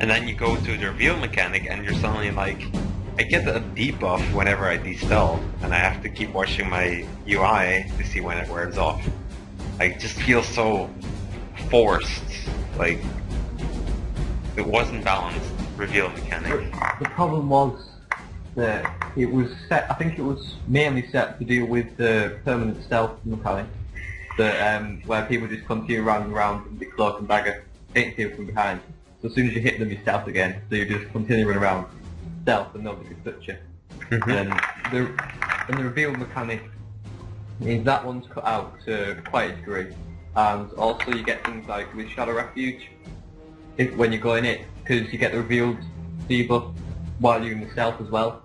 And then you go to the reveal mechanic and you're suddenly like, I get a debuff whenever I de-stealth, and I have to keep watching my UI to see when it wears off. Like, it just feels so forced. Like, it wasn't balanced, reveal mechanic. The problem was that it was set, I think it was mainly set to deal with the permanent stealth mechanic, that where people just continue running around with the cloak and dagger, hitting people from behind. So as soon as you hit them, you stealth again, so you just continue running around, stealth, and nobody can touch you. And the reveal mechanic means that one's cut out to quite a degree, and also you get things like with Shadow Refuge, when you go in it, because you get the revealed debuff while you're in the stealth as well,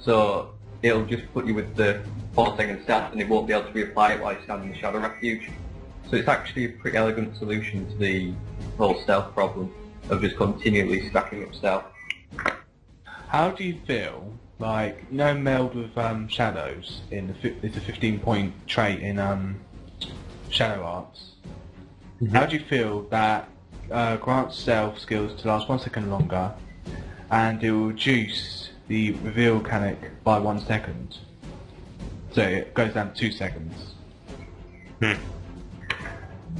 so it'll just put you with the 4-second stealth and it won't be able to reapply it while you stand in the Shadow Refuge. So it's actually a pretty elegant solution to the whole stealth problem of just continually stacking up stealth. How do you feel, like, you know, meld with shadows, it's a 15-point trait in Shadow Arts. How do you feel that grants stealth skills to last 1 second longer, and it will reduce the reveal mechanic by 1 second? So it goes down to 2 seconds.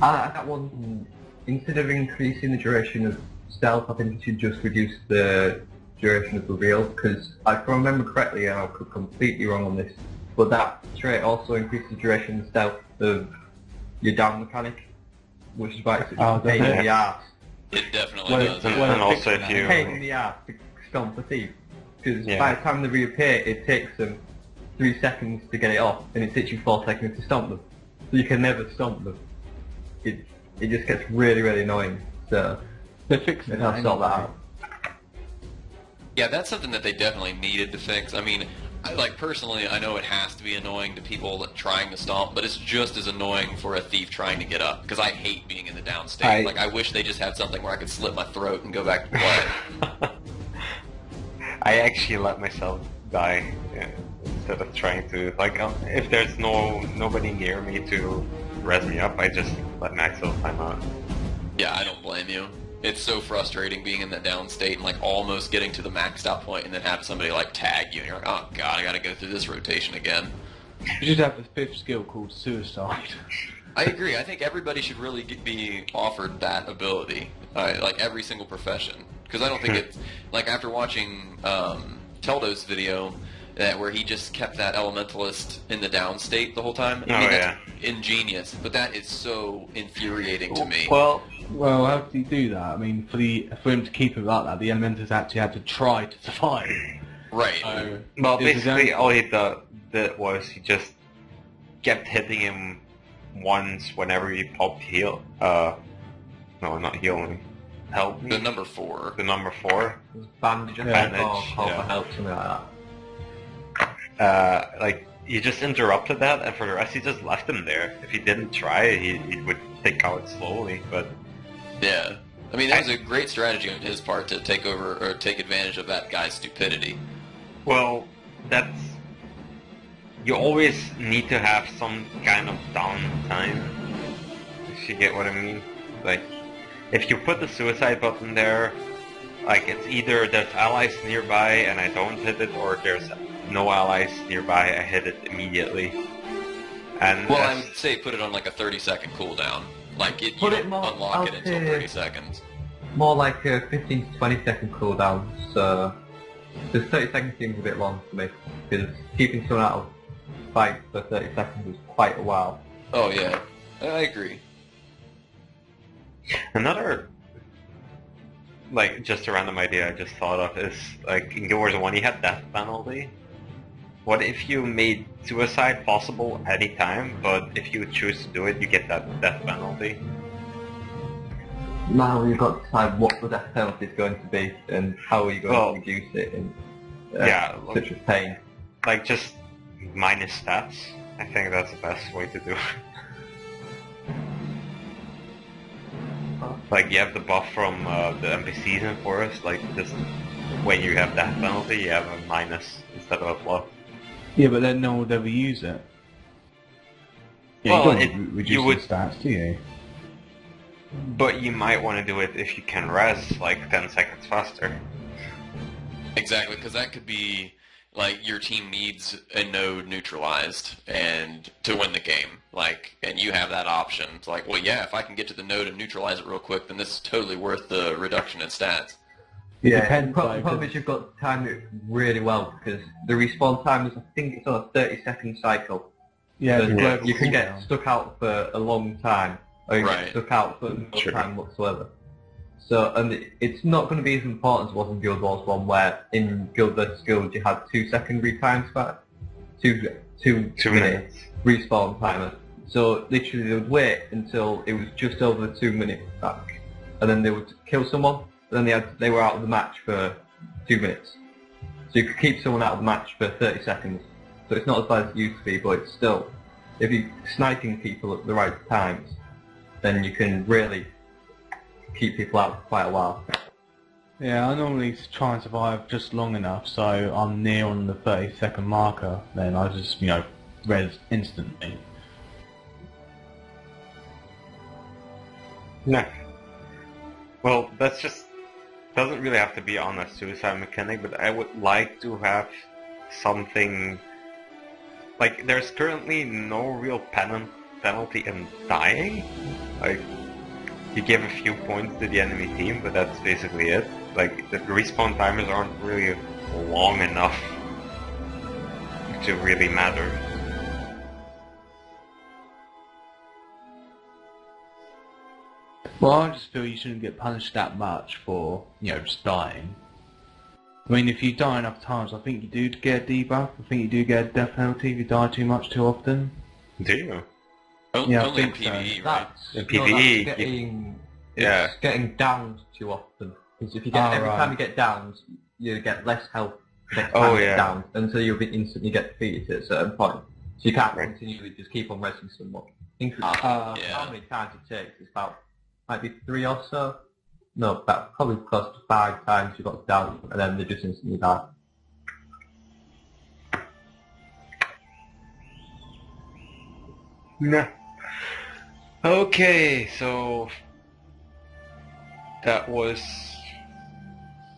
That one, instead of increasing the duration of stealth, I think it should just reduce the duration of reveal, because I can remember correctly, and I could be completely wrong on this, but that trait also increases the duration of stealth of your down mechanic, which is why it's such a pain in the ass. It definitely does. And also if you... Pain in the ass to stomp a thief, because by the time they reappear, it takes them 3 seconds to get it off, and it takes you 4 seconds to stomp them. So you can never stomp them. It just gets really, really annoying. So They're fixing it helps sort that out. Yeah, that's something that they definitely needed to fix. I mean, personally, I know it has to be annoying to people trying to stomp, but it's just as annoying for a thief trying to get up, because I hate being in the down state. I wish they just had something where I could slit my throat and go back to play. I actually let myself die instead of trying to, if there's nobody near me to res me up, I just let myself time out. Yeah, I don't blame you. It's so frustrating being in that down state and almost getting to the maxed out point and then have somebody tag you and you're like, oh god, I gotta go through this rotation again. You should have the 5th skill called suicide. I agree. I think everybody should really be offered that ability, every single profession. Because I don't think it's after watching Teldo's video where he just kept that elementalist in the down state the whole time. I mean, that's ingenious, but that is so infuriating to me. Well, how did he do that? I mean, for him to keep it like that, the elementals actually had to try to survive. Right. Well, basically all he did was he just kept hitting him once whenever he popped heal. No, not healing. Help me. The number 4. The number 4. Bandage. Bandage. Help, something like that. You just interrupted that, and for the rest, he just left him there. If he didn't try, he would take out slowly. But yeah, I mean that was a great strategy on his part to take over or take advantage of that guy's stupidity. Well, you always need to have some kind of downtime. If you get what I mean, if you put the suicide button there, it's either there's allies nearby and I don't hit it, or there's no allies nearby, I hit it immediately. And I would say put it on a 30-second cooldown. You don't unlock it until 30 seconds. More like a 15 to 20 second cooldown, so the 30 seconds seems a bit long to me, because keeping someone out of fight for 30 seconds is quite a while. Oh yeah, I agree. Another just a random idea I just thought of is, in Guild Wars 1 you had death penalty. What if you made suicide possible any time, but if you choose to do it, you get that death penalty? Now you've got to decide what the death penalty is going to be, and how are you going to reduce it in such a pain. Just minus stats. I think that's the best way to do it. You have the buff from the NPCs in Forest, just when you have death penalty, you have a minus instead of a plus. Yeah, but then no one would ever use it. Yeah, Well, you don't reduce you would, the stats, do you? but you might want to do it if you can res like 10 seconds faster. Exactly, because that could be like your team needs a node neutralized and to win the game, like, and you have that option. It's like, well, yeah, if I can get to the node and neutralize it real quick, then this is totally worth the reduction in stats. Yeah, depends, the though, problem is you've got to time it really well because the respawn time is, I think it's on a 30-second cycle. Yeah, So the global you can get cooldown. stuck out for a long time, or you Right. get stuck out for no Sure. time whatsoever. So, and it's not going to be as important as it was in Guild Wars 1, where in Guild vs Guild you had 2-second retimes back, two 2 minutes. respawn timer. So literally they would wait until it was just over the 2 minute back, and then they would kill someone, and then they were out of the match for 2 minutes. So you could keep someone out of the match for 30 seconds. So it's not as bad as it used to be, but it's still, if you're sniping people at the right times, then you can really keep people out for quite a while. Yeah, I normally try and survive just long enough so I'm near on the 30-second marker, then I just, res instantly. No. Well, that's just doesn't really have to be on a suicide mechanic, but I would like to have something like there's currently no real penalty in dying. Like you give a few points to the enemy team, but that's basically it. Like the respawn timers aren't really long enough to really matter. Well, I just feel you shouldn't get punished that much for, just dying. I mean, if you die enough times, I think you do get a debuff. I think you do get a death penalty if you die too much too often. Do you? Yeah, I Only in think so. PvE, right? That's, In no, PvE, that's getting, yeah. it's getting downed too often. Because if you get every time you get downed, you get less health the next time you get downed, until you instantly get defeated at a certain point. So you can't continually just keep on resting someone. How many times it takes is about, might be 3 or so. No, about probably close to 5 times you got down, and then they just instantly die. No. Okay, so that was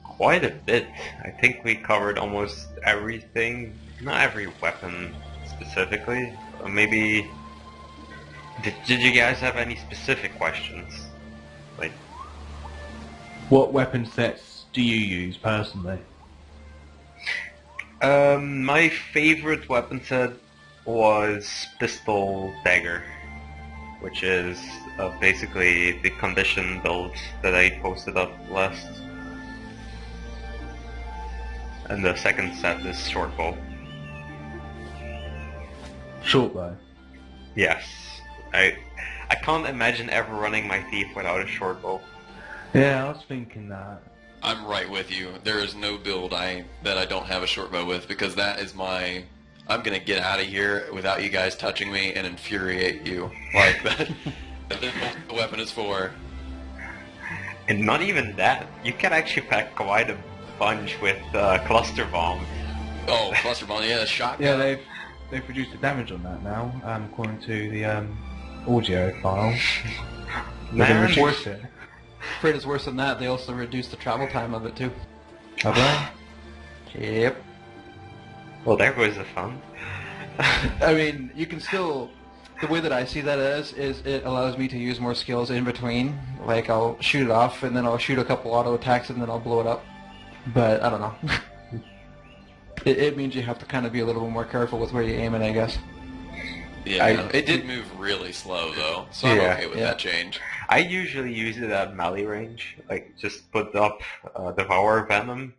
quite a bit. I think we covered almost everything. Not every weapon specifically. Maybe. Did you guys have any specific questions? Like, What weapon sets do you use personally? my favorite weapon set was Pistol Dagger, which is basically the condition build that I posted up last. And the second set is Short Bow. Short bow. Yes. I can't imagine ever running my Thief without a short bow. Yeah, I was thinking that. I'm right with you. There is no build that I don't have a short bow with, because that is my... I'm gonna get out of here without you guys touching me and infuriate you. Like that. That's what the weapon is for. And not even that. You can actually pack quite a bunch with cluster bombs. Oh, cluster bomb, yeah, shotgun. Yeah, they've reduced the damage on that now, according to the audio file. They've Man. reduced it. Afraid it's worse than that. They also reduced the travel time of it too. Have they? Yep. Well, there goes the fun. I mean, you can still. The way that I see that is it allows me to use more skills in between. Like I'll shoot it off, and then I'll shoot a couple auto attacks, and then I'll blow it up. But I don't know. It means you have to kind of be a little bit more careful with where you aim it, I guess. Yeah, it did move really slow though, so I'm okay with that change. I usually use it at melee range. Like, just put up Devour Venom,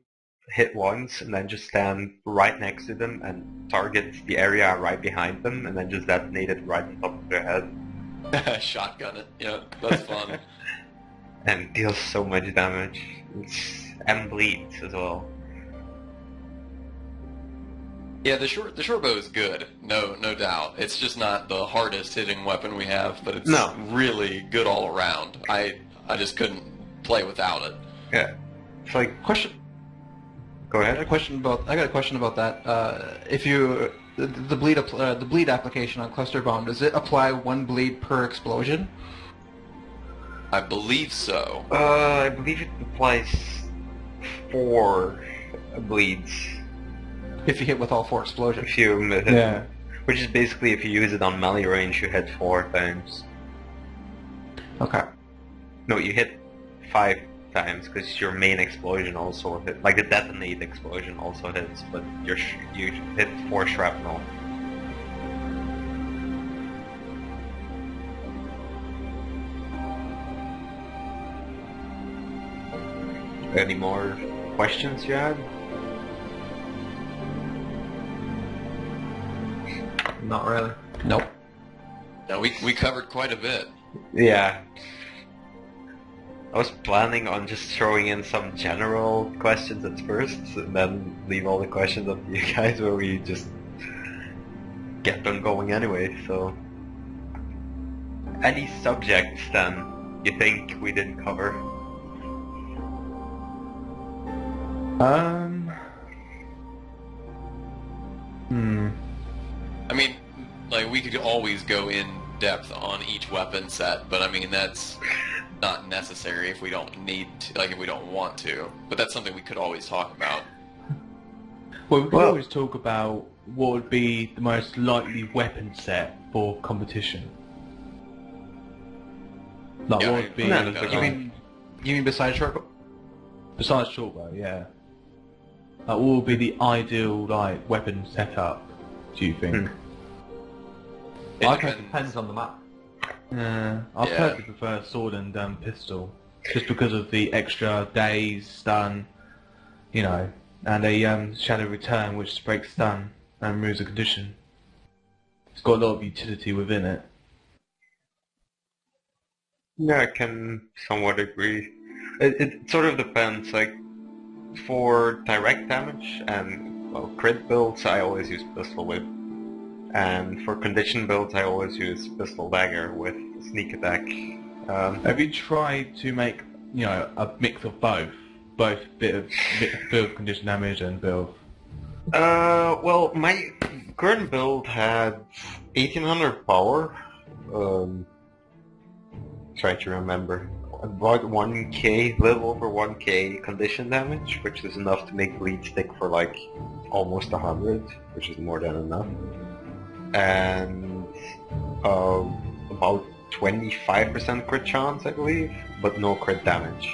hit once, and then just stand right next to them and target the area right behind them, and then just detonate it right on top of their head. Shotgun it, yeah, that's fun. And deals so much damage. And bleeds as well. Yeah, the short bow is good, no doubt. It's just not the hardest hitting weapon we have, but it's really good all around. I just couldn't play without it. Yeah, it's like Question. Go ahead. I got a question about that. If you the bleed application on cluster bomb, does it apply 1 bleed per explosion? I believe so. I believe it applies 4 bleeds. If you hit with all 4 explosions. If you hit, Yeah. which is basically if you use it on melee range, you hit 4 times. Okay. No, you hit 5 times because your main explosion also hit, like the detonate explosion also hits, but you hit 4 shrapnel. Any more questions you had? Not really. Nope. No, we covered quite a bit. Yeah. I was planning on just throwing in some general questions at first, and then leave all the questions up to you guys where we just get them going anyway, so... Any subjects then you think we didn't cover? I mean, like, we could always go in depth on each weapon set, but I mean, that's not necessary if we don't need to, like, if we don't want to. But that's something we could always talk about. Well, we could always talk about what would be the most likely weapon set for competition. Like, Yeah, what would be... no, but You mean besides short? Besides shortbow, yeah. Like, what would be the ideal, like, weapon setup, do you think? It I think it depends. depends on the map. I Yeah. personally prefer sword and pistol, just because of the extra days, stun, you know, and a shadow return which breaks stun and removes a condition. It's got a lot of utility within it. Yeah, I can somewhat agree. It sort of depends, like, for direct damage and, well, crit builds, I always use pistol whip. And for condition builds, I always use pistol dagger with sneak attack. Have you tried to make, you know, a mix of both bit of condition damage and bit of... Well, my current build had 1800 power. Try to remember. About 1k, little over 1k condition damage, which is enough to make bleed stick for like almost 100, which is more than enough. And about 25% crit chance, I believe, but no crit damage.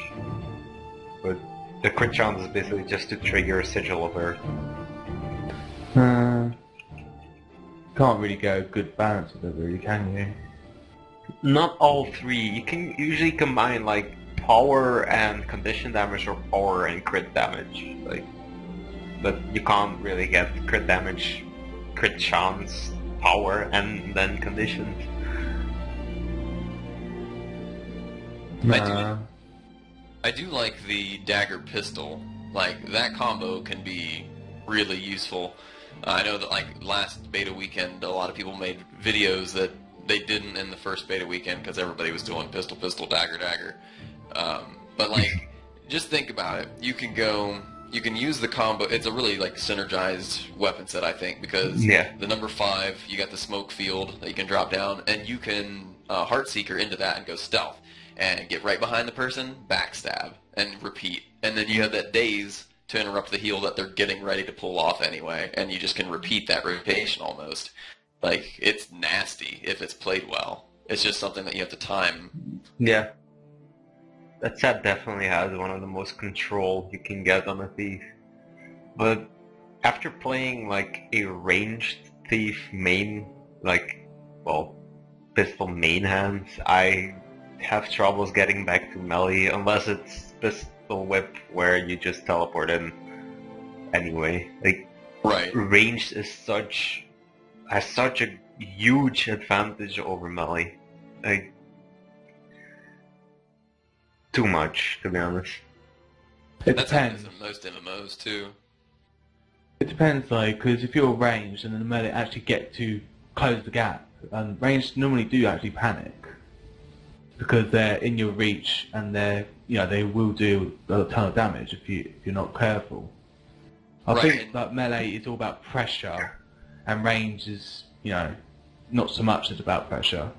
But the crit chance is basically just to trigger a Sigil of Earth. Can't really get a good balance with it, really, can you? Not all 3. You can usually combine like power and condition damage or power and crit damage. Like, but you can't really get crit damage, crit chance, power, and then conditions. I do like the dagger pistol. Like, that combo can be really useful. I know that, like, last beta weekend, a lot of people made videos that they didn't in the first beta weekend because everybody was doing pistol, pistol, dagger, dagger. But, like, just think about it. You can use the combo. It's a really, like, synergized weapon set, I think, because the number 5, you got the smoke field that you can drop down, and you can Heartseeker into that and go stealth and get right behind the person, backstab, and repeat. And then you have that daze to interrupt the heal that they're getting ready to pull off anyway, and you just can repeat that rotation almost. Like, it's nasty if it's played well. It's just something that you have to time. Yeah. That set definitely has one of the most control you can get on a thief. But after playing like a ranged thief main, like, well, pistol main hands, I have troubles getting back to melee unless it's pistol whip where you just teleport in anyway. Like, Right. ranged is has such a huge advantage over melee. Like, too much, to be honest. It That's depends. in most MMOs too. It depends, like, because if you're ranged and then the melee actually get to close the gap, and ranged normally do actually panic because they're in your reach and they will do a ton of damage if you're not careful. I Right. think that melee is all about pressure, and range is, not so much as about pressure.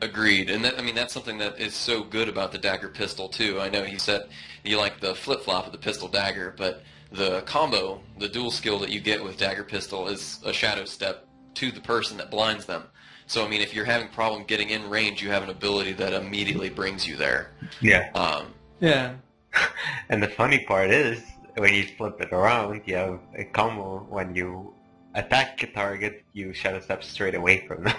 Agreed, and that's something that is so good about the dagger pistol too. I know you said you like the flip-flop of the pistol dagger, but the combo, the dual skill that you get with dagger pistol is a shadow step to the person that blinds them. So if you're having a problem getting in range, you have an ability that immediately brings you there. Yeah. Yeah. And the funny part is, when you flip it around, you have a combo when you attack a target, you shadow step straight away from them.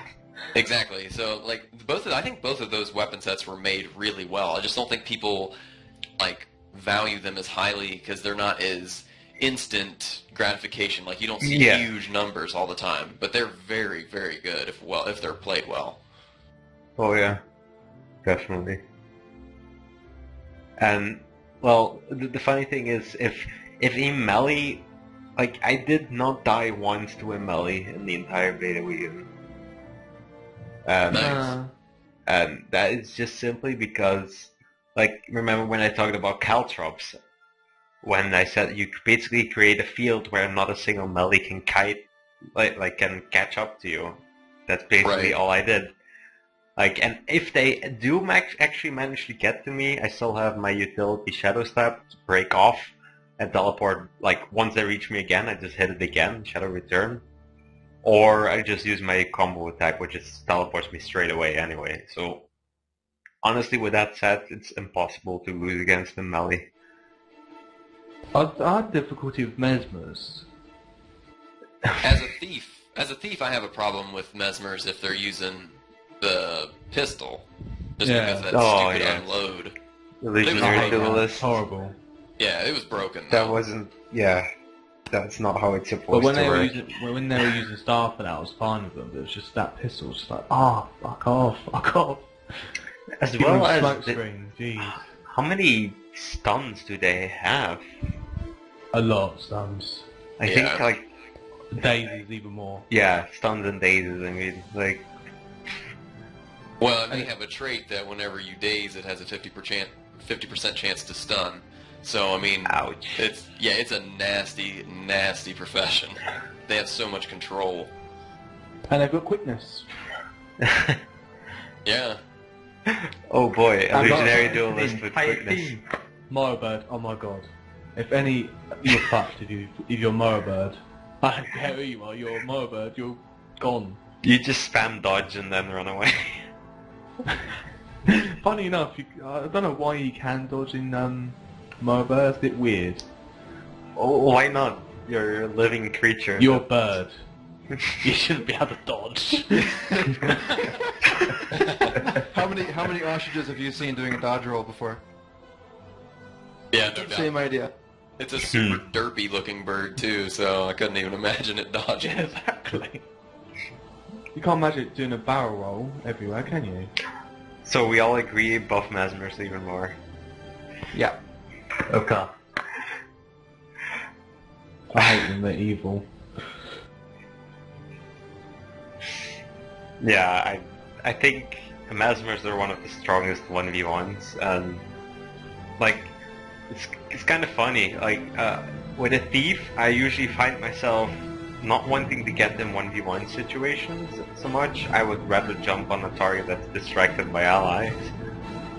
Exactly. So, I think both of those weapon sets were made really well. I just don't think people, value them as highly because they're not as instant gratification. You don't see huge numbers all the time, but they're very, very good if they're played well. Oh yeah, definitely. And well, the funny thing is, if in melee, I did not die once to a melee in the entire beta weekend. Nice. And that is just simply because, remember when I talked about caltrops? When I said you basically create a field where not a single melee can can catch up to you. That's basically all I did. And if they do actually manage to get to me, I still have my utility Shadow Step to break off and teleport. Once they reach me again, I just hit it again, Shadow Return. Or I just use my combo attack, which just teleports me straight away anyway. So, honestly, with that said, it's impossible to lose against the melee. I had difficulty with Mesmers. As a thief, I have a problem with Mesmers if they're using the pistol, just because that stupid unload. Illusionary Duelist. Horrible. Yeah, it was broken. That wasn't. Yeah, that's not how it's supposed to work. When they were using Staff, and I was fine with them. But it was just that pistol, was just fuck off. As well as smoke screen. Jeez. How many stuns do they have? A lot of stuns. I think Dazes even more. Yeah, stuns and dazes. Well, and they have a trait that whenever you daze, it has a 50% chance to stun. So ouch. It's a nasty, nasty profession. They have so much control. And they've got quickness. Yeah. Oh boy, Illusionary Duelist with quickness. Morrowbird, oh my god. If you're fucked if you're Morrowbird. I don't care who you are, you're Morrowbird, you're gone. You just spam dodge and then run away. Funny enough, I don't know why you can dodge in Morrowbird, it's a bit weird. Oh, why not? You're a living creature. You're a bird. You shouldn't be able to dodge. How many ostriches have you seen doing a dodge roll before? Yeah, no doubt. Same idea. It's a super derpy looking bird too, so I couldn't even imagine it dodging. Yeah, exactly. You can't imagine it doing a barrel roll everywhere, can you? So we all agree buff Mesmers even more. Yeah. Okay. I hate them, they're evil. Yeah, I think Mesmers are one of the strongest 1v1s, and it's kind of funny. With a thief, I usually find myself not wanting to get in 1v1 situations so much. I would rather jump on a target that's distracted by allies.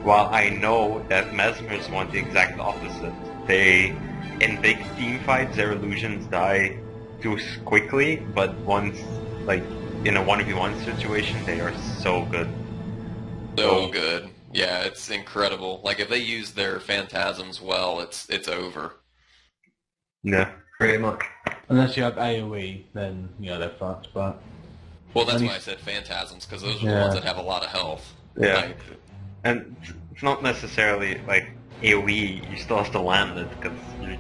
While I know that Mesmers want the exact opposite. In big team fights, their illusions die too quickly, but once, in a 1v1 situation, they are so good. So good. Yeah, it's incredible. If they use their phantasms well, it's over. Yeah, pretty much. Unless you have AoE, then, they're fucked, but... Well, that's why I said phantasms, because those are the ones that have a lot of health. Yeah. And it's not necessarily, AoE, you still have to land it, because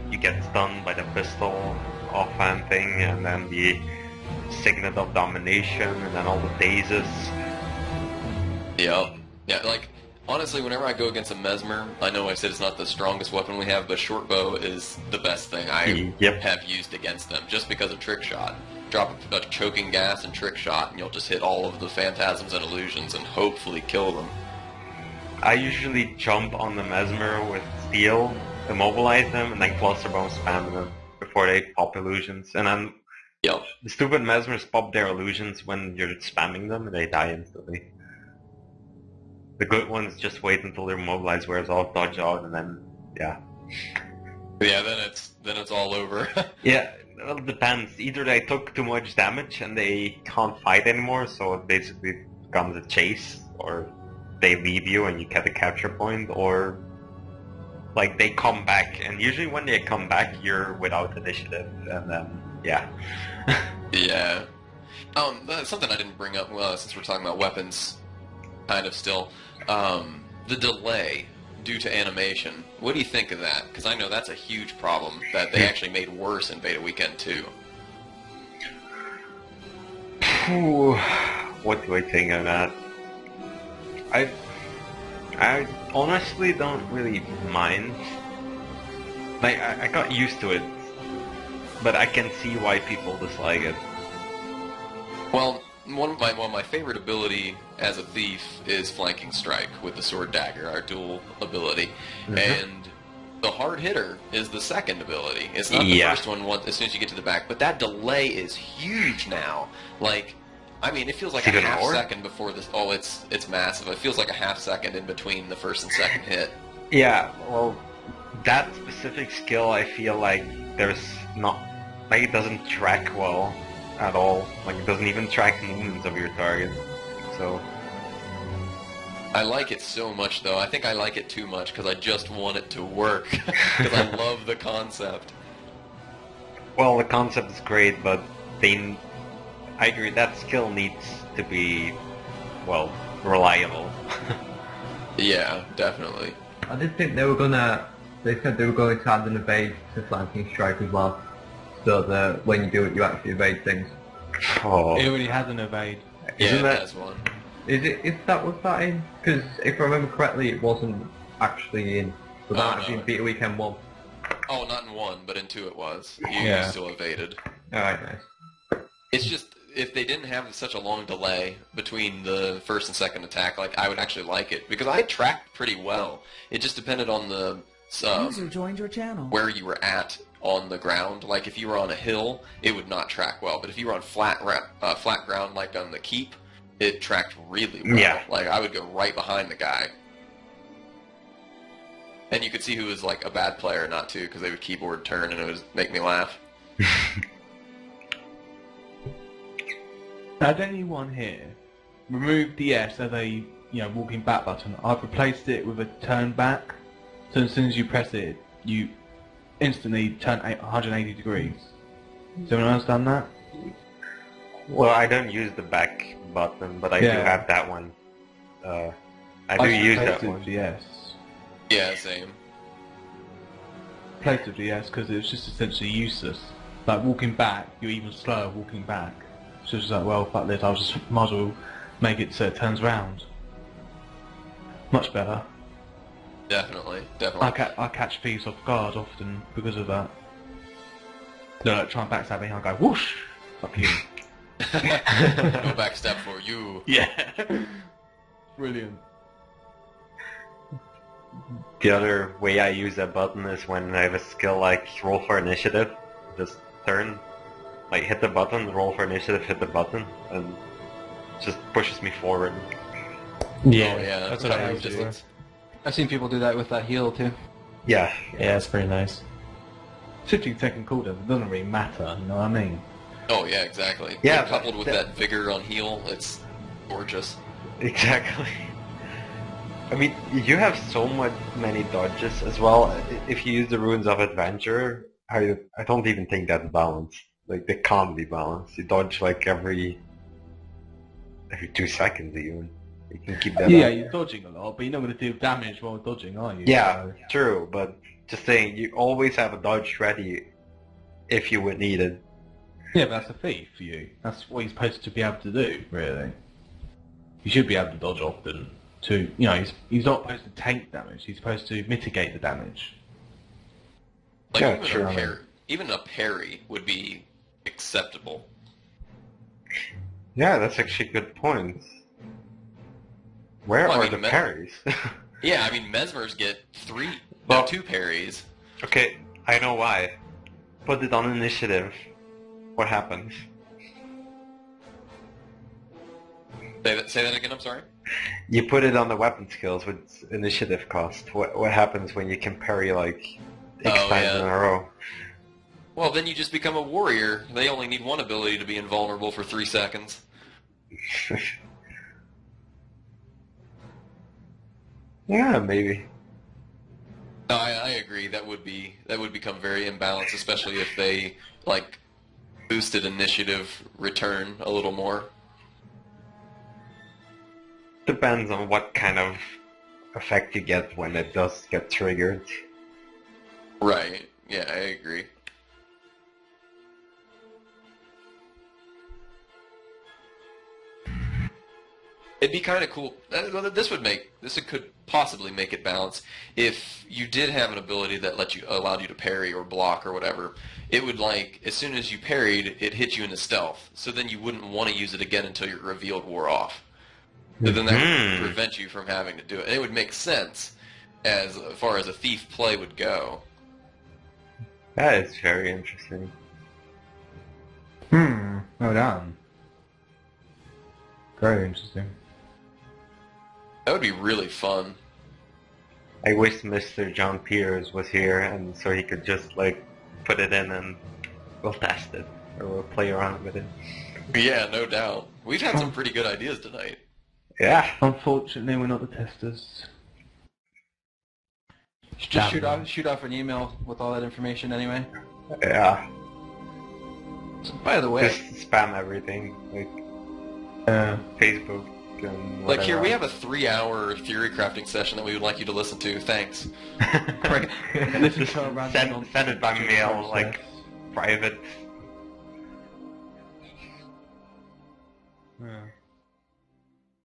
you get stunned by the pistol offhand thing, and then the Signet of Domination, and then all the dazes. Yep. Yeah, honestly, whenever I go against a Mesmer, I know I said it's not the strongest weapon we have, but short bow is the best thing I have used against them, just because of trick shot. Drop a choking gas and trick shot, and you'll just hit all of the phantasms and illusions and hopefully kill them. I usually jump on the Mesmer with steel, immobilize them, and then cluster bomb spam them before they pop illusions. And then Yep. The stupid mesmers pop their illusions when you're spamming them and they die instantly. The good ones just wait until their mobilize wears off, dodge out, and then yeah. Yeah, then it's all over. Yeah, well, it depends. Either they took too much damage and they can't fight anymore, so it basically becomes a chase, or they leave you and you get a capture point, or like they come back, and usually when they come back you're without initiative, and then yeah. Yeah. That's something I didn't bring up since we're talking about weapons, kind of still. The delay due to animation. What do you think of that? Because I know that's a huge problem that they actually made worse in Beta Weekend 2. What do I think of that? I honestly don't really mind. Like, I got used to it, but I can see why people dislike it. Well, one of my favorite ability as a thief is flanking strike with the sword dagger, our dual ability, and the hard hitter is the second ability. It's not the first one as soon as you get to the back, but that delay is huge now. Like, I mean, it feels like a half second before this. Oh, it's massive. It feels like a half second in between the first and second hit. Yeah, well, that specific skill, I feel like there's not, like, it doesn't track well at all. Like, it doesn't even track movements of your target. So I like it so much, though. I think I like it too much because I just want it to work. Because I love the concept. Well, the concept is great, but I agree, that skill needs to be, well, reliable. Yeah, definitely. I did think they said they were going to add an evade to flanking strike as well, so that when you do it, you actually evade things. Oh. It already has an evade. Yeah, it has one. Was that in? Because if I remember correctly, it wasn't actually in. But that actually in Beta Weekend 1. Oh, not in 1, but in 2 it was. You still evaded. Alright, nice. It's just, if they didn't have such a long delay between the first and second attack, like, I would actually like it. Because I tracked pretty well. It just depended on the User joined your channel. where you were at on the ground. Like, if you were on a hill, it would not track well. But if you were on flat ground, like on the keep, it tracked really well. Yeah. Like, I would go right behind the guy. And you could see who was, like, a bad player, not too, because they would keyboard turn and it would make me laugh. Has anyone here removed the S as a walking back button? I've replaced it with a turn back, so as soon as you press it, you instantly turn 180 degrees. Does anyone understand that? Well, I don't use the back button, but I do have that one. I do use that one. The S. Yeah, same. Replaced with the S because it was just essentially useless. Like walking back, you're even slower walking back. So it's just like, well, fuck this, might as well make it so it turns round. Much better. Definitely. I catch thieves off guard often because of that. They're like trying to backstab me and I go, whoosh! Fuck you. No backstep for you. Yeah. Brilliant. The other way I use that button is when I have a skill like roll for initiative. Just turn, like hit the button, roll for initiative, hit the button, and it just pushes me forward. Yeah, Oh, yeah. that's what I Covering use too. distance. I've seen people do that with that heal too. Yeah. Yeah, it's pretty nice. 15-second cooldown, it doesn't really matter, you know what I mean? Oh, yeah, exactly. Yeah, And coupled with that vigor on heal, it's gorgeous. Exactly. I mean, you have so many dodges as well. If you use the Runes of Adventure, I don't even think that's balanced. Like, they can't be balanced. You dodge like every 2 seconds even. You can keep that Yeah, up. you're dodging a lot, but you're not going to do damage while dodging, are you? Yeah, So- true, but just saying, you always have a dodge ready if you would need it. Yeah, but that's a thief for you. That's what he's supposed to be able to do, really. You should be able to dodge often. He's not supposed to take damage, he's supposed to mitigate the damage. Like, Yeah, even, sure. even a parry would be acceptable. Yeah, that's actually a good point. Where Well, I are mean, the parries? Yeah, I mean, Mesmers get Well- 2 parries. Okay, I know why. Put it on initiative. What happens? Say that again, I'm sorry? You put it on the weapon skills with initiative cost. What happens when you can parry like X times in a row? Well, then you just become a warrior. They only need one ability to be invulnerable for 3 seconds. Yeah, maybe. No, I agree. That would become very imbalanced, especially if they like boosted initiative return a little more. Depends on what kind of effect you get when it does get triggered. Right. Yeah, I agree. It'd be kind of cool. This could possibly make it balance if you did have an ability that allowed you to parry or block or whatever. It would like as soon as you parried, it hit you into stealth. So then you wouldn't want to use it again until your revealed wore off. So then that would prevent you from having to do it. And it would make sense as far as a thief play would go. That is very interesting. Well done. Very interesting. That would be really fun. I wish Mr. John Peters was here, and so he could just like put it in and we'll test it or we'll play around with it. Yeah, no doubt. We've had some pretty good ideas tonight. Yeah. Unfortunately, we're not the testers. Just shoot off an email with all that information anyway. Yeah. So, by the way, just spam everything like Facebook and whatever. Like here, we have a 3-hour theory crafting session that we would like you to listen to. Thanks. Right. Just send it by mail, like private. Yeah.